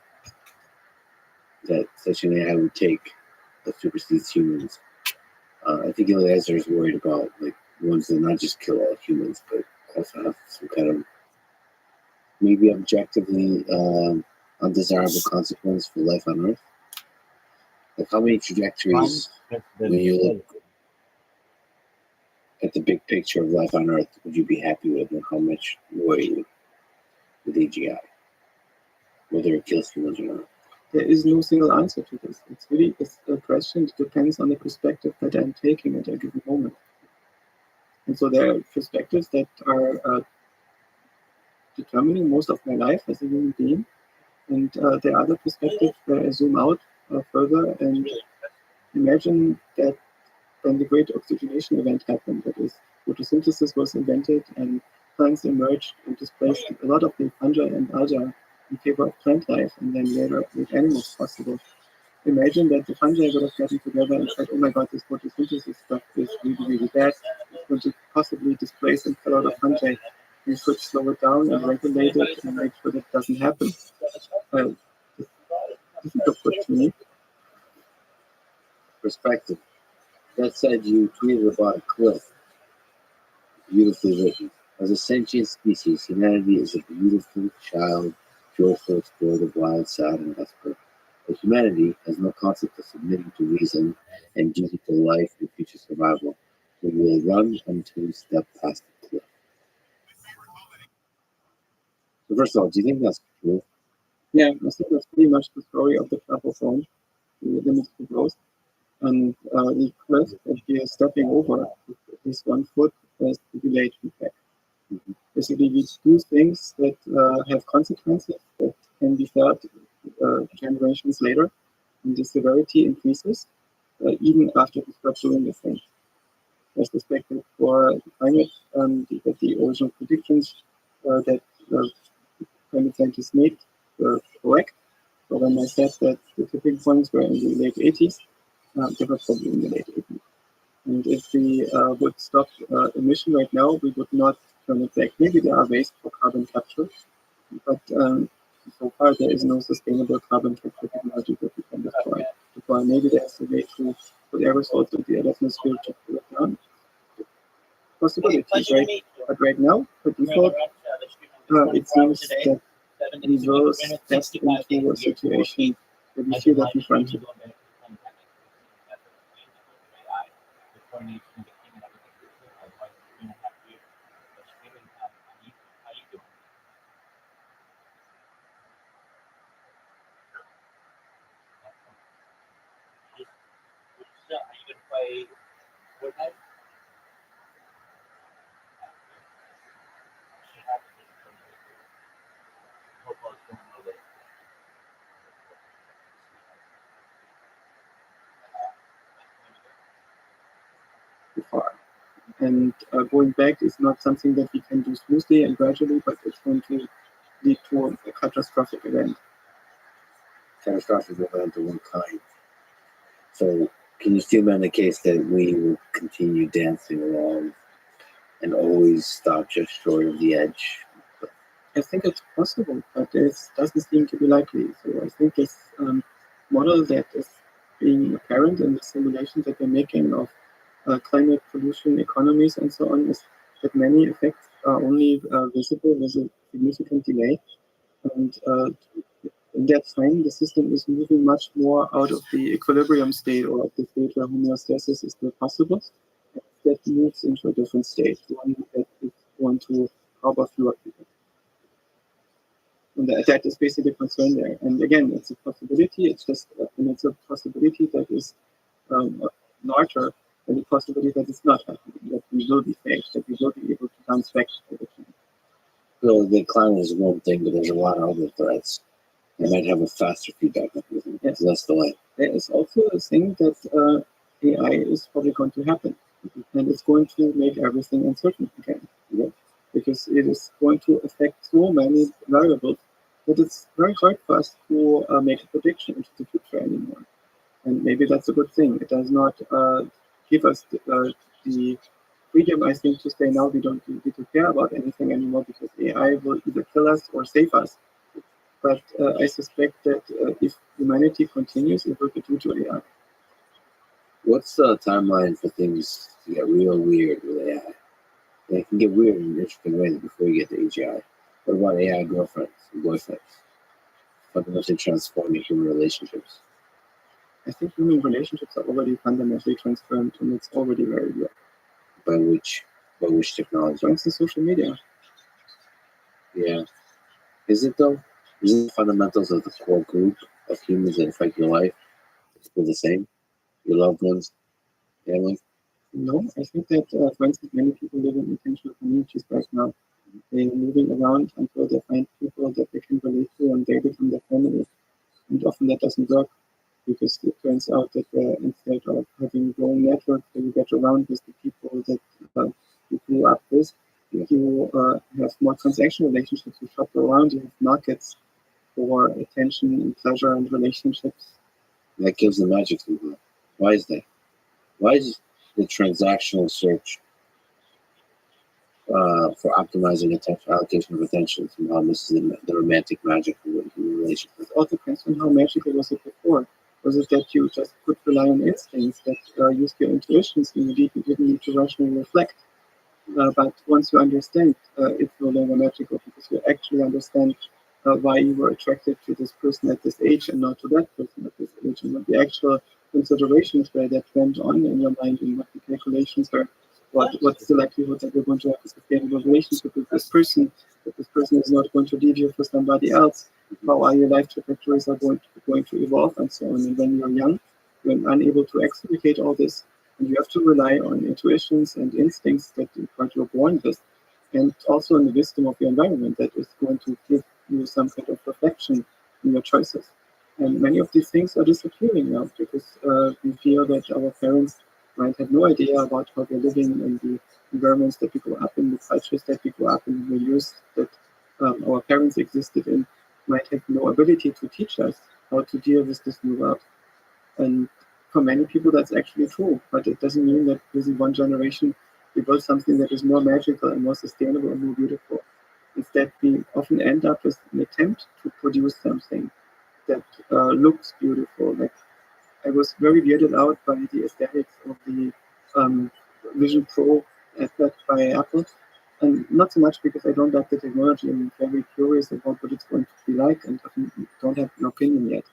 that such an AI would take that supersedes humans, I think Eliezer is worried about like ones that not just kill all humans, but also have some kind of maybe objectively undesirable consequence for life on Earth. Like how many trajectories, when you look at the big picture of life on Earth, would you be happy with, and how much worry you with AGI, whether it kills humans or not? There is no single answer to this. It's a question that depends on the perspective that I'm taking at a given moment. And so there are perspectives that are determining most of my life as a human being, and there are other perspectives where I zoom out further and imagine that when the great oxygenation event happened, that is, photosynthesis was invented and plants emerged and displaced a lot of the fungi and algae in favor of plant life, and then later made animals possible. Imagine that the fungi would have gotten together and said, oh my god, this photosynthesis stuff is really, really bad. It's going to possibly displace and kill out of fungi. We should slow it down and regulate it and make sure that doesn't happen. It's difficult to me. Perspective. That said, you tweeted about a cliff. Beautifully written. As a sentient species, humanity is a beautiful child, joyful, explorative, wild, sad, and desperate. But humanity has no concept of submitting to reason and duty to life and future survival. We will run until we step past the cliff. So first of all, do you think that's true? Yeah, I think that's pretty much the story of the travel phone, the limits to growth. And the cliff that we are stepping over with at least 1 foot is the delayed feedback. Basically, we do things that have consequences that can be felt generations later, and the severity increases even after we stop doing the thing. As expected for climate, the original predictions that climate scientists made were correct. So when I said that the tipping points were in the late 80s, they were probably in the late 80s. And if we would stop emission right now, we would not turn it back. Maybe there are ways for carbon capture, but so far there is no sustainable carbon capture technology that we can deploy. Maybe there's a way to put aerosols into the atmosphere to cool it down. Possibilities, right? But right now, by default, it seems that we will step into a situation where we feel that we run to. Far. And going back is not something that we can do smoothly and gradually, but it's going to lead to a catastrophic event. Catastrophic event of one kind. So, can you still make the case that we will continue dancing along and always stop just short of the edge? I think it's possible, but it doesn't seem to be likely. So I think this model that is being apparent in the simulations that we're making of climate pollution economies and so on is that many effects are only visible with a significant delay. And in that time, the system is moving much more out of the equilibrium state or of the state where homeostasis is still possible. That moves into a different state, one that is going to harbor fewer people. And that is basically the concern there. And again, it's a possibility. It's just, and it's a possibility that is larger than the possibility that it's not happening. That we will be safe. That we will be able to bounce back over time. So the climate is one thing, but there's a lot of other threats. They might have a faster feedback mechanism, Yes. less delay. There is also a thing that AI is probably going to happen, and it's going to make everything uncertain again. Because it is going to affect so many variables that it's very hard for us to make a prediction into the future anymore. And maybe that's a good thing. It does not give us the freedom, I think, to say now we don't need to care about anything anymore because AI will either kill us or save us. But I suspect that if humanity continues, it will be due to AI. What's the timeline for things to get real weird with AI? It can get weird in an interesting way before you get to AGI. What about AI girlfriends and boyfriends? Fundamentally transforming human relationships. I think human relationships are already fundamentally transformed, and it's already very real. By which technology? For instance, social media. Yeah. Is it though? Is it the fundamentals of the core group of humans that affect your life still the same? Your loved ones, family? No, I think that, for instance, many people live in intentional communities right now. They're moving around until they find people that they can relate to and they become their family. And often that doesn't work because it turns out that instead of having growing networks that you get around with the people that you grew up with, you have more transactional relationships. You shop around, you have markets for attention and pleasure and relationships. That gives the magic to it. Why is that? Why is the transactional search for optimizing attention, allocation of attention somehow misses the romantic magic of human relations? It all depends on how magical was it before. Was it that you just could rely on instincts, that used your intuitions and you didn't need to rationally reflect? But once you understand, it's no longer magical because you actually understand why you were attracted to this person at this age and not to that person at this age, and what the actual considerations were that went on in your mind and what the calculations were. What's the likelihood that you're going to have a sustainable relationship with this person, that this person is not going to leave you for somebody else? How are your life trajectories are going to evolve and so on. And when you're young, you're unable to extricate all this, and you have to rely on intuitions and instincts that you're born with, and also on the wisdom of your environment that is going to give you some kind of reflection in your choices. And many of these things are disappearing now because we feel that our parents might have no idea about how they're living in the environments that we grow up in, the cultures that we grow up in, the milieux that our parents existed in, might have no ability to teach us how to deal with this new world. And for many people, that's actually true, but it doesn't mean that within one generation we build something that is more magical and more sustainable and more beautiful. Instead, we often end up with an attempt to produce something that looks beautiful. Like I was very weirded out by the aesthetics of the Vision Pro iPad by Apple, and not so much because I don't like the technology. I'm very curious about what it's going to be like, and don't have an opinion yet.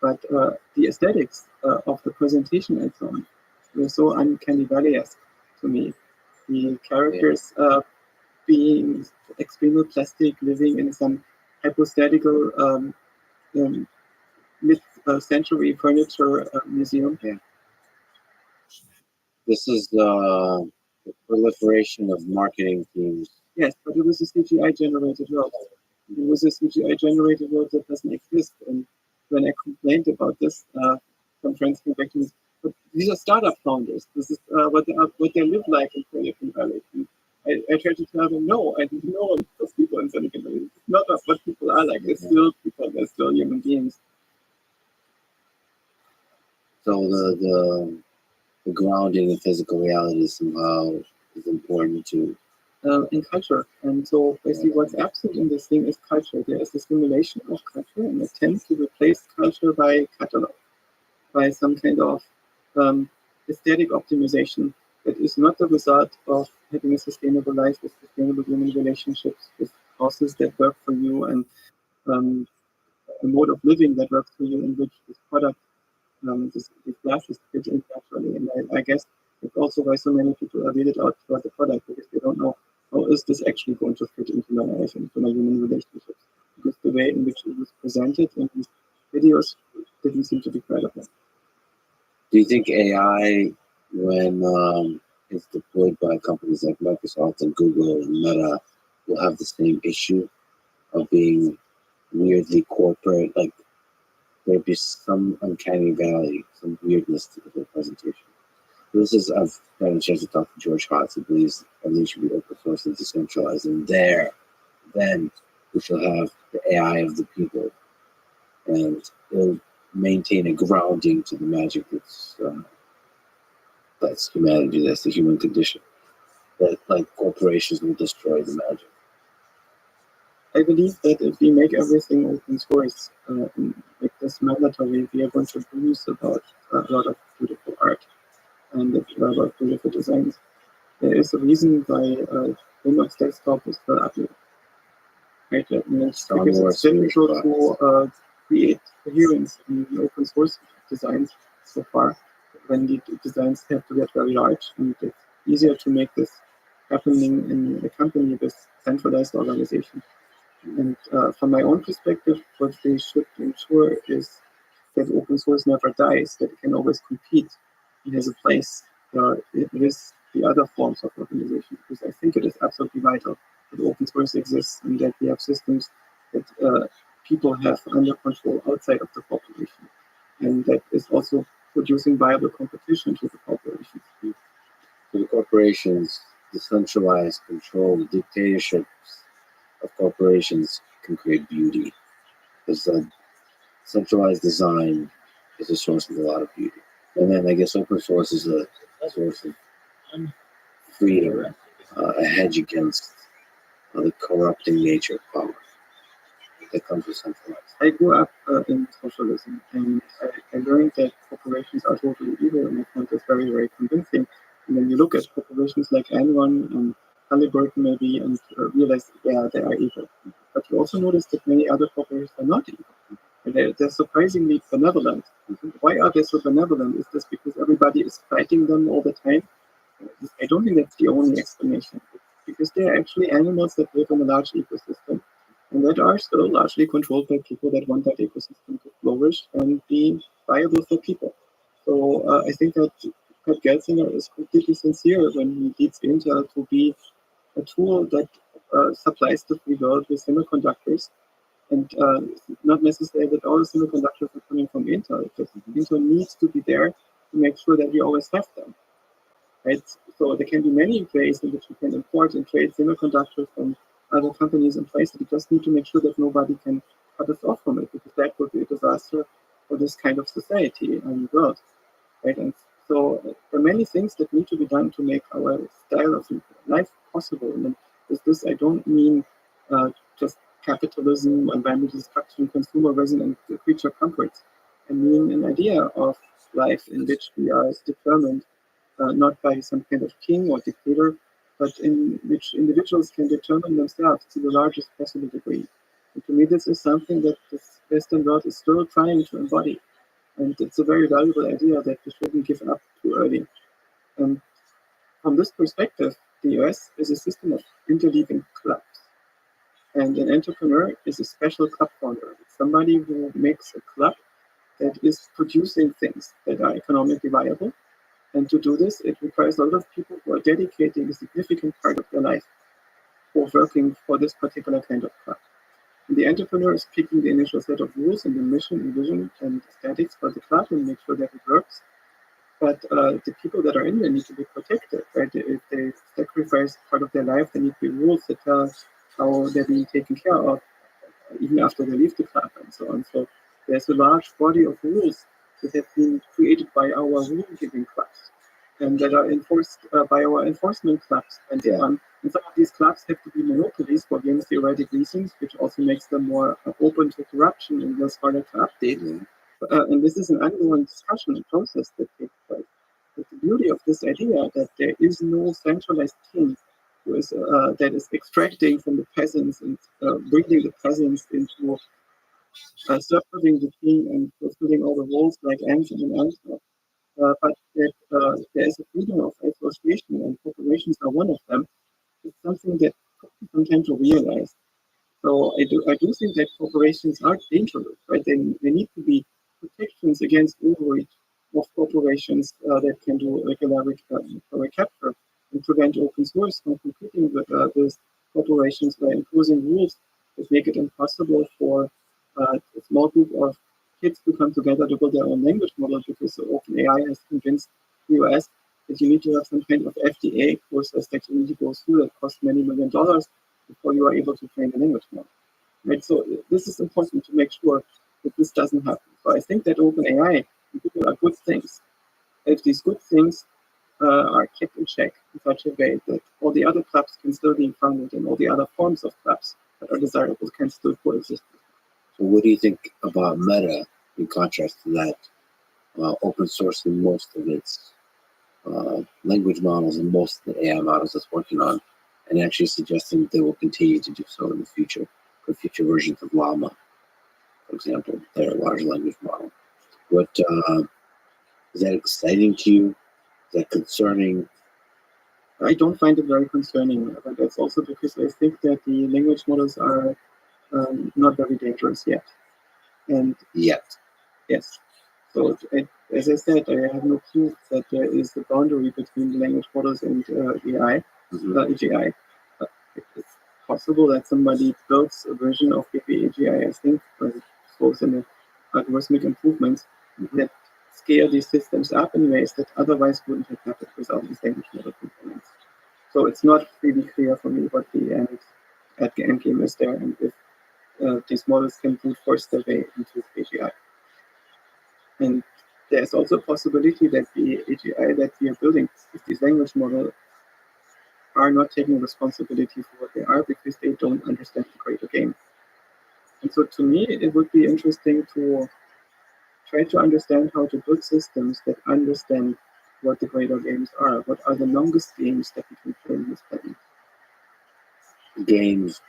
But the aesthetics of the presentation and so on were so uncanny valley-esque to me. The characters being extremely plastic, living in some hypothetical mid-century furniture museum. Yeah. This is the proliferation of marketing teams. Yes, but it was a CGI generated world. It was a CGI generated world that doesn't exist. And when I complained about this, some friends came back to me. But these are startup founders. This is what they live like in Silicon Valley. And I tried to tell them, no, I didn't know those people in Silicon Valley. It's not what people are like. They're still people. They're still human beings. So the grounding in physical reality somehow is important too. In culture. And so basically what's absent in this thing is culture. There is a simulation of culture, an attempt to replace culture by catalog, by some kind of aesthetic optimization that is not the result of having a sustainable life with sustainable human relationships, with houses that work for you and a mode of living that works for you in which this product, these glasses fit in naturally. And I guess it's also why so many people are weirded out about the product because they don't know how is this actually going to fit into my life and into my human relationships. Because the way in which it was presented in these videos didn't seem to be credible. Do you think AI, when it's deployed by companies like Microsoft and Google and Meta, will have the same issue of being weirdly corporate. Like there'd be some uncanny valley, some weirdness to the whole presentation. This is, I've had a chance to talk to George Hotz, who believes everything should be open source and decentralized. And then we shall have the AI of the people, and it'll maintain a grounding to the magic that's humanity, that's the human condition. That like corporations will destroy the magic. I believe that if we make everything open source, make this mandatory, we are going to lose about a lot of beautiful art and a lot of beautiful designs. There is a reason why Windows Desktop is still ugly. Right? It's because it's difficult to create coherence in open source designs so far when the designs have to get very large, and it's easier to make this happening in a company with centralized organization. And from my own perspective, what we should ensure is that open source never dies, that it can always compete. It has a place with the other forms of organization, because I think it is absolutely vital that open source exists and that we have systems that people have under control outside of the corporation. And that is also producing viable competition to the corporations. For the corporations, the centralized control, the dictatorships of corporations can create beauty. Because centralized design is a source of a lot of beauty. And then I guess open source is a source of freedom, a hedge against the corrupting nature of power that comes with centralized. I grew up in socialism, and I learned that corporations are totally evil, and I found this very, very convincing. And then you look at corporations like Enron and Halliburton maybe and realize, yeah, they are evil. But you also notice that many other corporations are not evil. And they're surprisingly benevolent. Why are they so benevolent? Is this because everybody is fighting them all the time? I don't think that's the only explanation. Because they're actually animals that live in a large ecosystem and that are still largely controlled by people that want that ecosystem to flourish and be viable for people. So I think that Pat Gelsinger is completely sincere when he leads Intel to be a tool that supplies the free world with semiconductors. And not necessarily that all the semiconductors are coming from Intel, because Intel needs to be there to make sure that we always have them. Right? So there can be many ways in which we can import and trade semiconductors from other companies and places. We just need to make sure that nobody can cut us off from it, because that would be a disaster for this kind of society and world. Right? And so there are many things that need to be done to make our style of life possible. And with this, I don't mean just capitalism, environmental destruction, consumerism, and creature comforts. I mean an idea of life in which we are determined not by some kind of king or dictator, but in which individuals can determine themselves to the largest possible degree. And to me, this is something that the Western world is still trying to embody. And it's a very valuable idea that we shouldn't give up too early. And from this perspective, the US is a system of interleaving clubs. And an entrepreneur is a special club founder. It's somebody who makes a club that is producing things that are economically viable. And to do this, it requires a lot of people who are dedicating a significant part of their life for working for this particular kind of club. And the entrepreneur is picking the initial set of rules and the mission and vision and aesthetics for the club and make sure that it works. But the people that are in there need to be protected, right? If they sacrifice part of their life, there need to be rules that tell how they're being taken care of, even after they leave the club and so on. So there's a large body of rules that have been created by our rule-giving clubs and that are enforced by our enforcement clubs. And some of these clubs have to be monopolies for game theoretic reasons, which also makes them more open to corruption and less harder to update. And this is an ongoing discussion and process that takes place. But the beauty of this idea that there is no centralized king who is, that is extracting from the peasants and bringing the peasants into serving the king and fulfilling all the roles like ants in an ant. But that there is a freedom of association, and corporations are one of them. It's something that people tend to realize. So I do think that corporations are dangerous, right? They need to be protections against overreach of corporations that can do regular capture and prevent open source from competing with this corporations by imposing rules that make it impossible for a small group of kids to come together to build their own language model because OpenAI has convinced the US that you need to have some kind of FDA process that you need to go through that costs many $million before you are able to train a language model. Right? So this is important to make sure that this doesn't happen. So I think that OpenAI and Google are good things. If these good things are kept in check in such a way that all the other clubs can still be founded and all the other forms of clubs that are desirable can still coexist. So what do you think about Meta in contrast to that, open sourcing most of its language models and most of the AI models it's working on, and actually suggesting they will continue to do so in the future for future versions of Llama, for example, their large language model? What is that exciting to you? Is that concerning? I don't find it very concerning, but that's also because I think that the language models are not very dangerous yet. And Yet. yes, so as I said, I have no proof that there is a boundary between the language models and AI, AGI. It's possible that somebody builds a version of AGI, I think, both in the algorithmic improvements that scale these systems up in ways that otherwise wouldn't have happened without these language model components. So it's not really clear for me what the end game is there, and if these models can brute force their way into AGI. And there's also a possibility that the AGI that we are building, if these language models are not taking responsibility for what they are because they don't understand the greater game. And so to me, it would be interesting to try to understand how to build systems that understand what the greater games are. What are the longest games that we can play in this planet? Games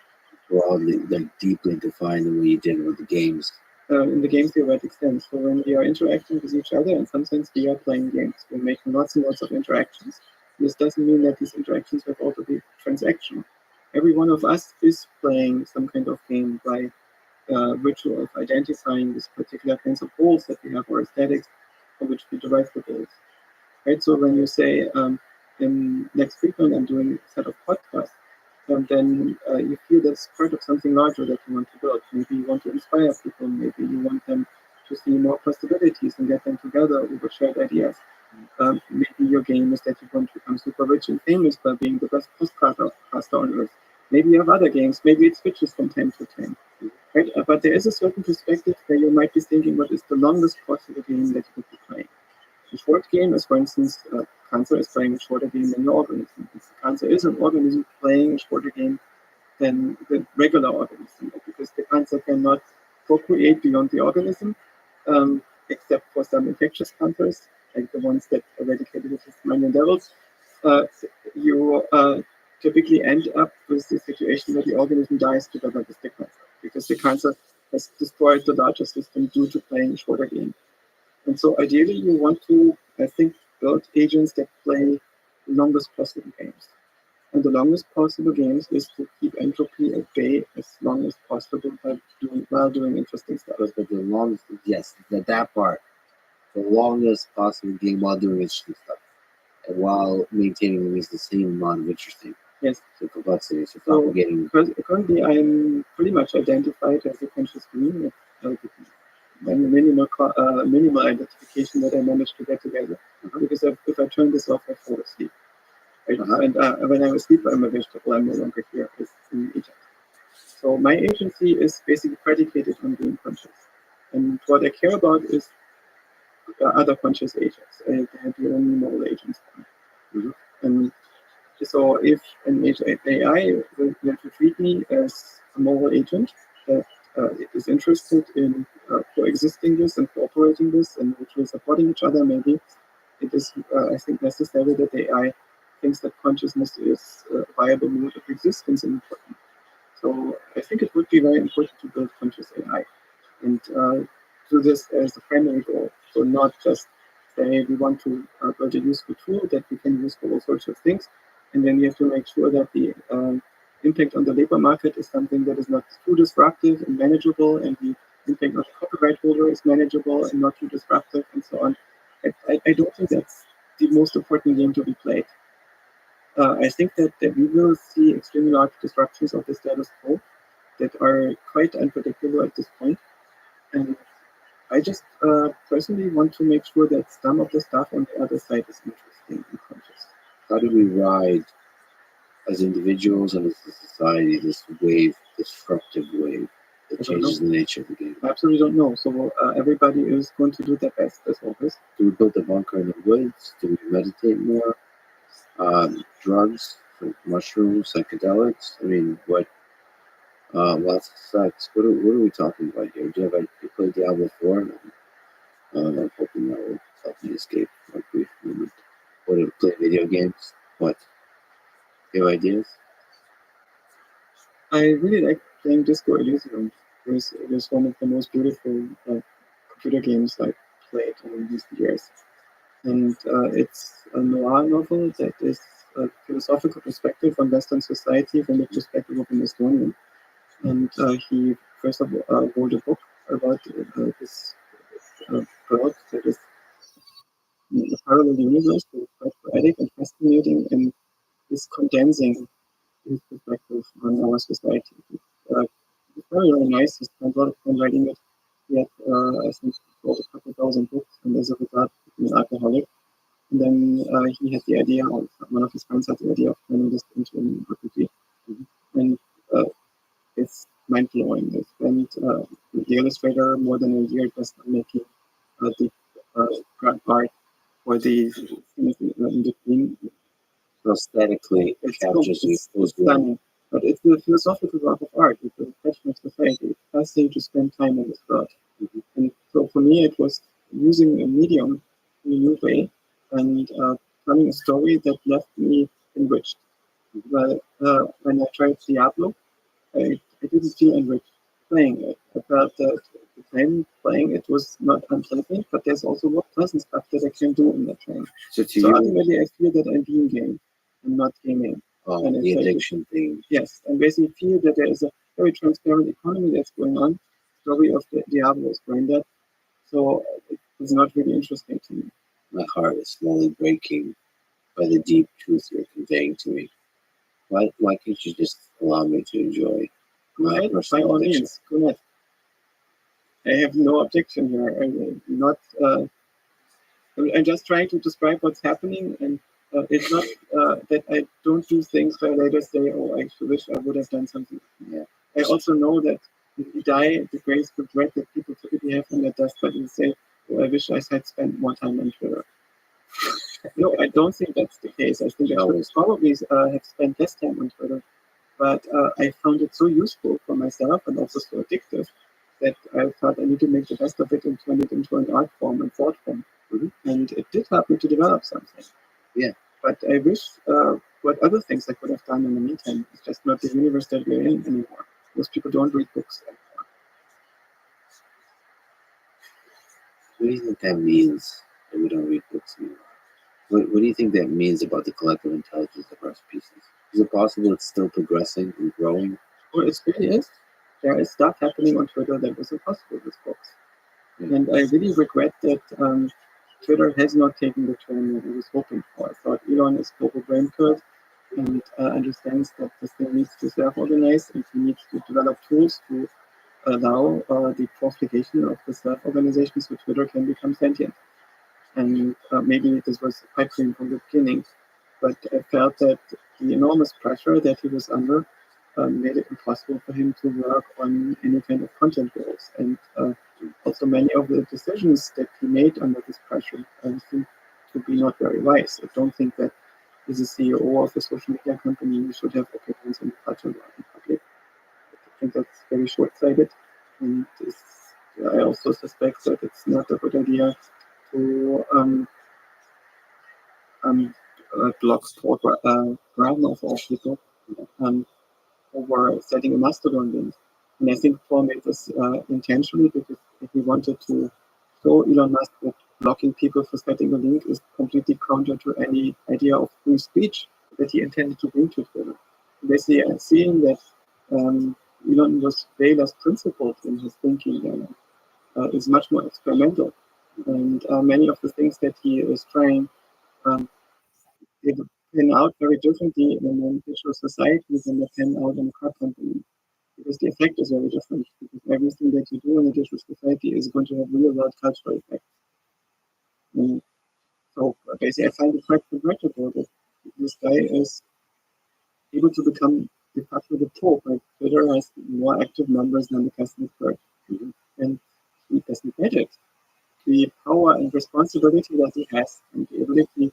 broadly, like deeply defined the way you did with the games. In the game theoretic sense. So when we are interacting with each other, in some sense we are playing games. We're making lots and lots of interactions. This doesn't mean that these interactions have all to be transactional. Every one of us is playing some kind of game by virtue of identifying these particular kinds of goals that we have or aesthetics from which we derive the goals. Right? So when you say in next week when I'm doing a set of podcasts, then you feel that's part of something larger that you want to build. Maybe you want to inspire people. Maybe you want them to see more possibilities and get them together over shared ideas. Maybe your game is that you want to become super rich and famous by being the best podcaster on earth. Maybe you have other games. Maybe it switches from time to time. Right? But there is a certain perspective where you might be thinking, what is the longest possible game that you could be playing? A short game is, for instance, cancer is playing a shorter game than your organism. If cancer is an organism playing a shorter game than the regular organism, because the cancer cannot procreate beyond the organism, except for some infectious cancers, like the ones that are eradicated with Tasmanian devils. You typically end up with the situation where the organism dies together with the cancer, because the cancer has destroyed the larger system due to playing a shorter game. And so ideally you want to, I think, build agents that play the longest possible games. And the longest possible games is to keep entropy at bay as long as possible while doing interesting stuff. But the longest, yes, that part, the longest possible game while doing interesting stuff, and while maintaining at least the same amount of interesting. Yes. So complexity. So currently I'm pretty much identified as a conscious being. Minimal identification that I managed to get together. Because if I turn this off, I fall asleep. Right? And when I'm asleep, I'm a vegetable. I'm no longer here as an agent. So my agency is basically predicated on being conscious. And what I care about is other conscious agents. They have the only moral agents. And so if an AI will to treat me as a moral agent that is interested in coexisting this and cooperating this and which is supporting each other, maybe it is, I think, necessary that the AI thinks that consciousness is a viable mode of existence and important. So I think it would be very important to build conscious AI and do this as a primary goal. So not just say we want to build a useful tool that we can use for all sorts of things, and then we have to make sure that the impact on the labor market is something that is not too disruptive and manageable, and the impact on the copyright holder is manageable and not too disruptive, and so on. I don't think that's the most important game to be played. I think that we will see extremely large disruptions of the status quo that are quite unpredictable at this point. And I just personally want to make sure that some of the stuff on the other side is interesting and conscious. How do we ride as individuals and as a society this wave, disruptive wave that changes the nature of the game? I absolutely don't know. So everybody is going to do their best as always. Do we build a bunker in the woods? Do we meditate more? Drugs, mushrooms, psychedelics? I mean, what? Lots of sex. What are we talking about here? Do you play Diablo 4? I'm hoping that will help me escape my brief moment. What do play video games? What? You have ideas? I really like playing Disco Elysium. It is one of the most beautiful computer games I've played in recent years. And it's a noir novel that is a philosophical perspective on Western society from the perspective of an Estonian. And he first of all wrote a book about this world that is a parallel universe, that is quite poetic and fascinating, and is condensing his perspective on our society. It's very, very nice. He spent a lot of time writing it. He had, I think, wrote a couple thousand books, and as a result, became an alcoholic. And then he had the idea, or one of his friends had the idea of turning this into an RPG. And it's mind blowing. They spent the illustrator more than a year just making the art for the in between. So aesthetically, it captures you. It's stunning. But it's the philosophical work of art. It's the reflection of society. It asks you to spend time in this world. And so for me, it was using a medium in a new way and telling a story that left me enriched. Well, when I tried Diablo, I didn't feel enriched playing it. I felt that the time playing it was not unpleasant, but there's also more pleasant stuff that I can do in that game. So ultimately, I feel that I'm being game and not gaming. Oh, and the addiction thing. Yes, and basically feel that there is a very transparent economy that's going on. Story of the Diablo is going that. So it's not really interesting to me. My heart is slowly breaking by the deep truth you're conveying to me. Why can't you just allow me to enjoy my personal addiction? Go ahead. I have no objection here. I'm not. I'm just trying to describe what's happening, and it's not that I don't do things where I later say, "Oh, I wish I would have done something." Yeah. I also know that if we die, the greatest regret that people typically have on their deathbed is say, "Oh, I wish I had spent more time on Twitter." No, I don't think that's the case. I think I should probably have spent less time on Twitter, but I found it so useful for myself and also so addictive that I thought I need to make the best of it and turn it into an art form and thought form. And it did help me to develop something. Yeah. But I wish what other things I could have done in the meantime. It's just not the universe that we're in anymore. Most people don't read books anymore. What do you think that means that we don't read books anymore? What do you think that means about the collective intelligence of our species? Is it possible it's still progressing and growing? Well, it really is. There is stuff happening on Twitter that was impossible with books. And I really regret that Twitter has not taken the turn that I was hoping for. I thought Elon is global brain code and understands that this thing needs to self-organize and he needs to develop tools to allow the propagation of the self-organization so Twitter can become sentient. And maybe this was a pipe dream from the beginning, but I felt that the enormous pressure that he was under made it impossible for him to work on any kind of content goals. And also many of the decisions that he made under this pressure seem to be not very wise. I don't think that as a CEO of a social media company, you should have opinions on the culture in public. I think that's very short-sighted. And I also suspect that it's not a good idea to block program of all people over setting a Mastodon link. And I think Paul made this intentionally because he wanted to show Elon Musk that blocking people for setting a link is completely counter to any idea of free speech that he intended to bring to Twitter. Basically, seeing that Elon was way less principled in his thinking is much more experimental. And many of the things that he is trying, pan out very differently in a digital society than they pan out in a car company. Because the effect is very different. Because everything that you do in a digital society is going to have real world cultural effects. And so basically, I find it quite regrettable that this guy is able to become de facto the Pope. Like Twitter has more active members than the Catholic Church. And he doesn't get it. The power and responsibility that he has and the ability to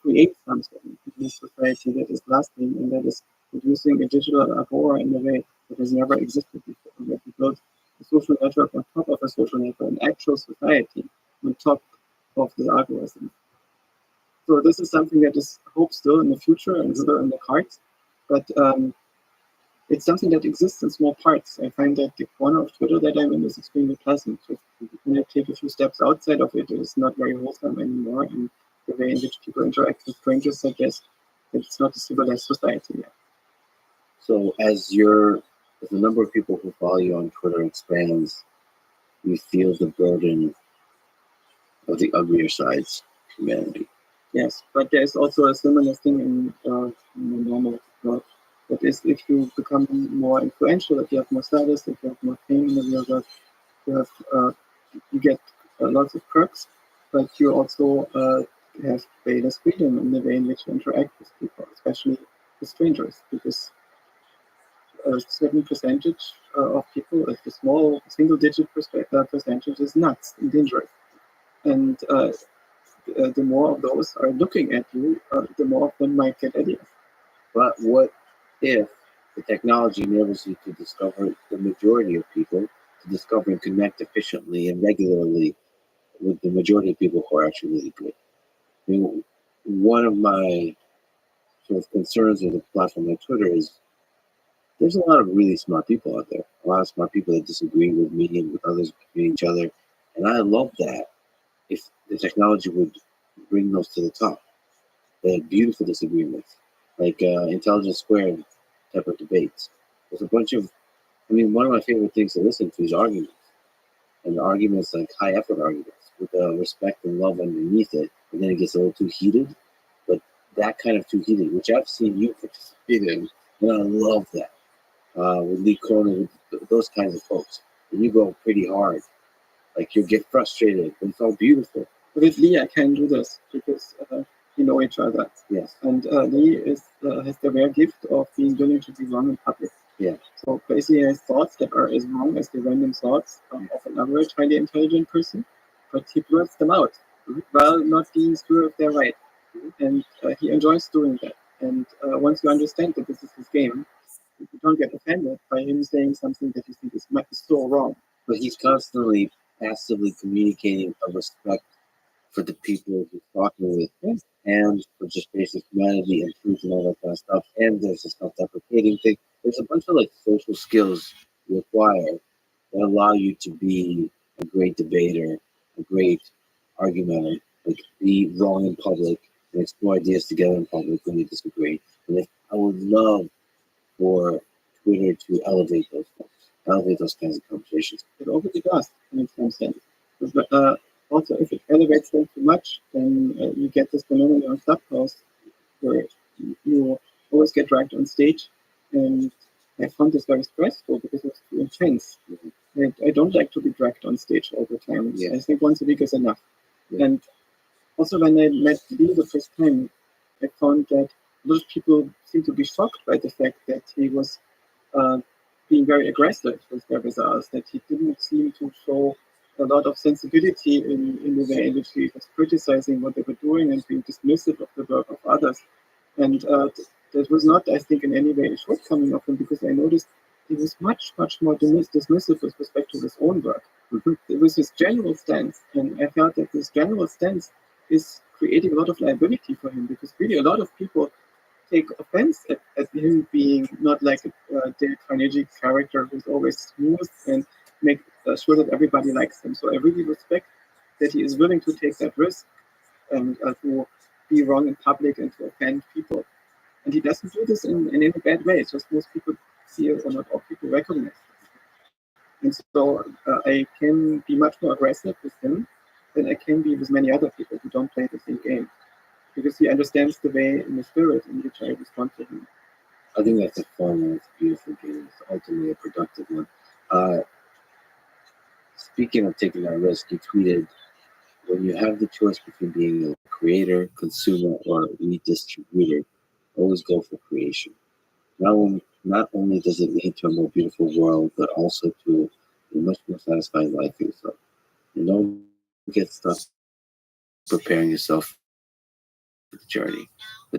create something in this society that is lasting and that is producing a digital agora in a way that has never existed before. That we built a social network on top of a social network, an actual society on top of the algorithm. So this is something that is hope still in the future and still in the cards, but it's something that exists in small parts. I find that the corner of Twitter that I'm in is extremely pleasant. Just when I take a few steps outside of it, it's not very wholesome anymore, and the way in which people interact with strangers suggest that it's not a civilized society yet. So as the number of people who follow you on Twitter expands, you feel the burden of the uglier sides of humanity. Yes, but there is also a similar thing in the normal world. That is, if you become more influential, if you have more status, if you have more fame in the real world, you get lots of perks, but you also have way less freedom in the way in which you interact with people, especially with strangers, because a certain percentage of people, like a small single-digit percentage, is nuts and dangerous. And the more of those are looking at you, the more of them might get ideas. But what if the technology enables you to discover the majority of people, to discover and connect efficiently and regularly with the majority of people who are actually really good? I mean, one of my sort of concerns with a platform like Twitter is there's a lot of really smart people out there, a lot of smart people that disagree with me and with others, with each other. And I love that if the technology would bring those to the top. They had beautiful disagreements, like Intelligence Squared type of debates. There's a bunch of, I mean, one of my favorite things to listen to is arguments. And arguments like high effort arguments with respect and love underneath it. And then it gets a little too heated. But that kind of too heated, which I've seen you participate in, and I love that. With Lee Cronin, with those kinds of folks. And you go pretty hard. Like you get frustrated, but it's all beautiful. With Lee, I can do this because we know each other. Yes. And Lee has the rare gift of being willing to be wrong in public. Yeah. So basically, he has thoughts that are as wrong as the random thoughts of an average highly intelligent person, but he blurts them out while not being sure if they're right. And he enjoys doing that. And once you understand that this is his game, you don't get offended by him saying something that you think is so wrong. But he's constantly passively communicating a respect for the people he's talking with, and for just basic humanity and truth and all that kind of stuff. And there's this self-deprecating thing. There's a bunch of like social skills you acquire that allow you to be a great debater, a great argumenter, like be wrong in public and explore ideas together in public when you disagree. And I would love for Twitter to elevate those kinds of conversations. It already does in some sense. But also, if it elevates them too much, then you get this phenomenon on Clubhouse where you always get dragged on stage. And I found this very stressful because it's too intense. I don't like to be dragged on stage all the time. Yeah. I think once a week is enough. Yeah. And also, when I met Lee the first time, I found that a lot of people seem to be shocked by the fact that he was being very aggressive with their results, that he didn't seem to show a lot of sensibility in the way in which he was criticizing what they were doing and being dismissive of the work of others. And that was not, I think, in any way a shortcoming of him, because I noticed he was much, much more dismissive with respect to his own work. It was his general stance, and I felt that this general stance is creating a lot of liability for him, because really a lot of people take offense at him being not like a Dale Carnegie character who's always smooth and make sure that everybody likes him. So I really respect that he is willing to take that risk and to be wrong in public and to offend people. And he doesn't do this in any bad way. It's just most people see it, or not all people recognize it. And so I can be much more aggressive with him than I can be with many other people who don't play the same game. because he understands the way in the spirit in which I respond to him. I think that's a fun one. It's a beautiful game. It's ultimately a productive one. Speaking of taking that risk, you tweeted, when you have the choice between being a creator, consumer, or elite distributor, always go for creation. Not only does it lead to a more beautiful world, but also to a much more satisfying life for yourself. You don't get stuck preparing yourself for the journey. The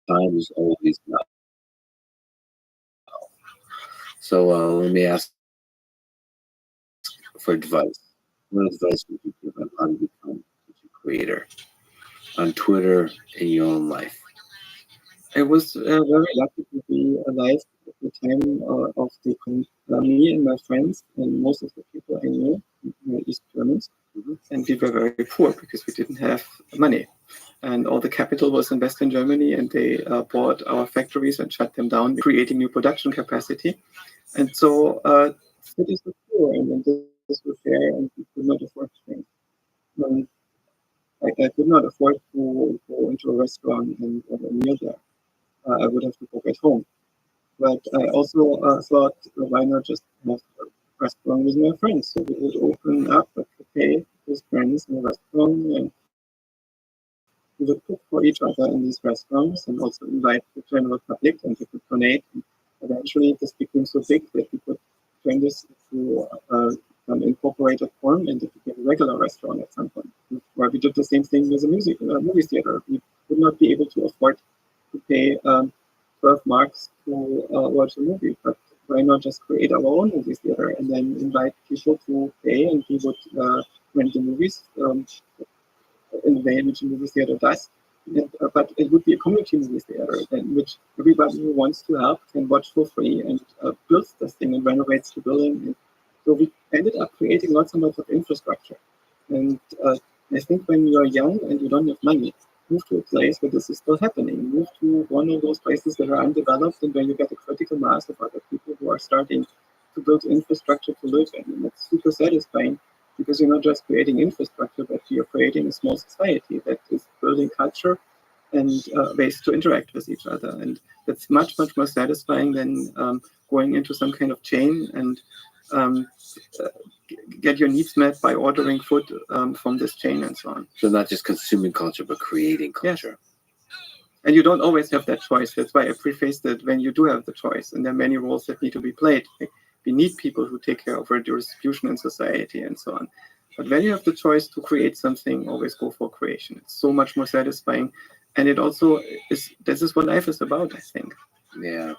time is always now. So let me ask for advice. What advice would you give on how to become a creator on Twitter in your own life? I was very lucky to be alive at the time of the me and my friends and most of the people I knew were East Germans, and we were very poor because we didn't have money, and all the capital was invested in Germany, and they bought our factories and shut them down, creating new production capacity, and so cities were poor, and then this was fair, and we could not afford things. And I could not afford to go into a restaurant and order a meal there. I would have to cook at home. But I also thought, why not just have a restaurant with my friends? So we would open up a cafe with friends in a restaurant, and we would cook for each other in these restaurants and also invite the general public, and they could donate. And eventually, this became so big that we could turn this into an incorporated form, and it became a regular restaurant at some point. Where we did the same thing with a movie theater. We would not be able to afford to pay 12 marks to watch a movie, but why not just create our own movie theater and then invite people to pay, and we would rent the movies in the way in which a movie theater does. And, but it would be a community movie theater in which everybody who wants to help can watch for free and builds this thing and renovates the building. And so we ended up creating lots and lots of infrastructure. And I think when you're young and you don't have money, move to a place where this is still happening. Move to one of those places that are undeveloped and where you get a critical mass of other people who are starting to build infrastructure to live in. And it's super satisfying because you're not just creating infrastructure, but you're creating a small society that is building culture and ways to interact with each other. And that's much, much more satisfying than going into some kind of chain and get your needs met by ordering food from this chain and so on. So not just consuming culture, but creating culture. Yes. And you don't always have that choice. That's why I prefaced it when you do have the choice. And there are many roles that need to be played. We need people who take care of redistribution in society and so on. But when you have the choice to create something, always go for creation. It's so much more satisfying. And it also is, this is what life is about, I think. Yeah.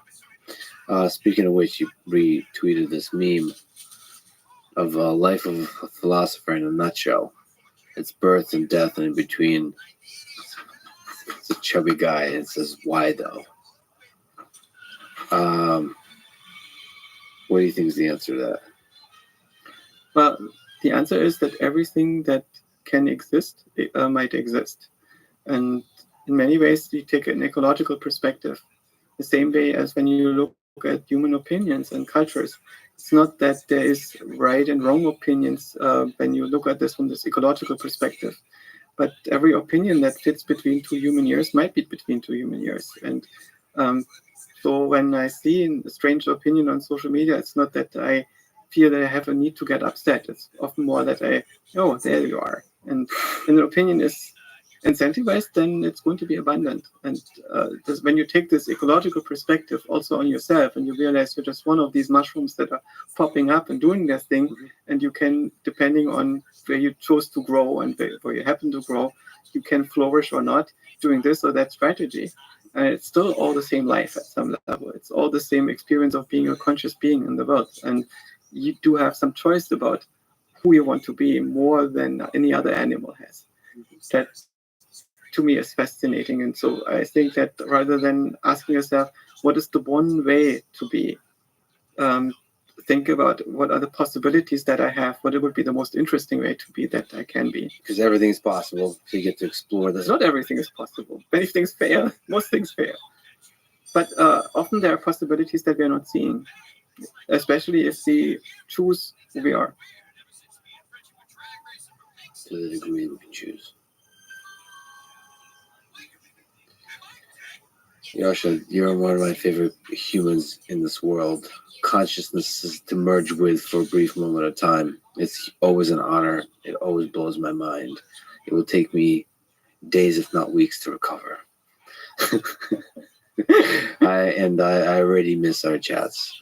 Speaking of which, you retweeted this meme of a life of a philosopher in a nutshell. It's birth and death, and in between, it's a chubby guy, and it says, "Why though?" What do you think is the answer to that? Well, the answer is that everything that can exist might exist. And in many ways, you take an ecological perspective, the same way as when you look at human opinions and cultures. It's not that there is right and wrong opinions when you look at this from this ecological perspective. But every opinion that fits between two human years might be between two human years. And so when I see a strange opinion on social media, it's not that I feel that I have a need to get upset. It's often more that oh, there you are. And when an opinion is incentivized, then it's going to be abundant. And when you take this ecological perspective also on yourself, and you realize you're just one of these mushrooms that are popping up and doing their thing, and you can, depending on where you chose to grow and where you happen to grow, you can flourish or not doing this or that strategy. And it's still all the same life at some level. It's all the same experience of being a conscious being in the world. And you do have some choice about who you want to be more than any other animal has. That to me is fascinating. And so I think that rather than asking yourself, what is the one way to be? Think about what are the possibilities that I have, what it would be the most interesting way to be that I can be. Because everything is possible, so you get to explore this. Not everything is possible. Many things fail, most things fail. But often there are possibilities that we are not seeing, especially if we choose who we are. To the degree we can choose. Yasha, you're one of my favorite humans in this world. Consciousness is to merge with for a brief moment of time. It's always an honor. It always blows my mind. It will take me days, if not weeks, to recover. I already miss our chats.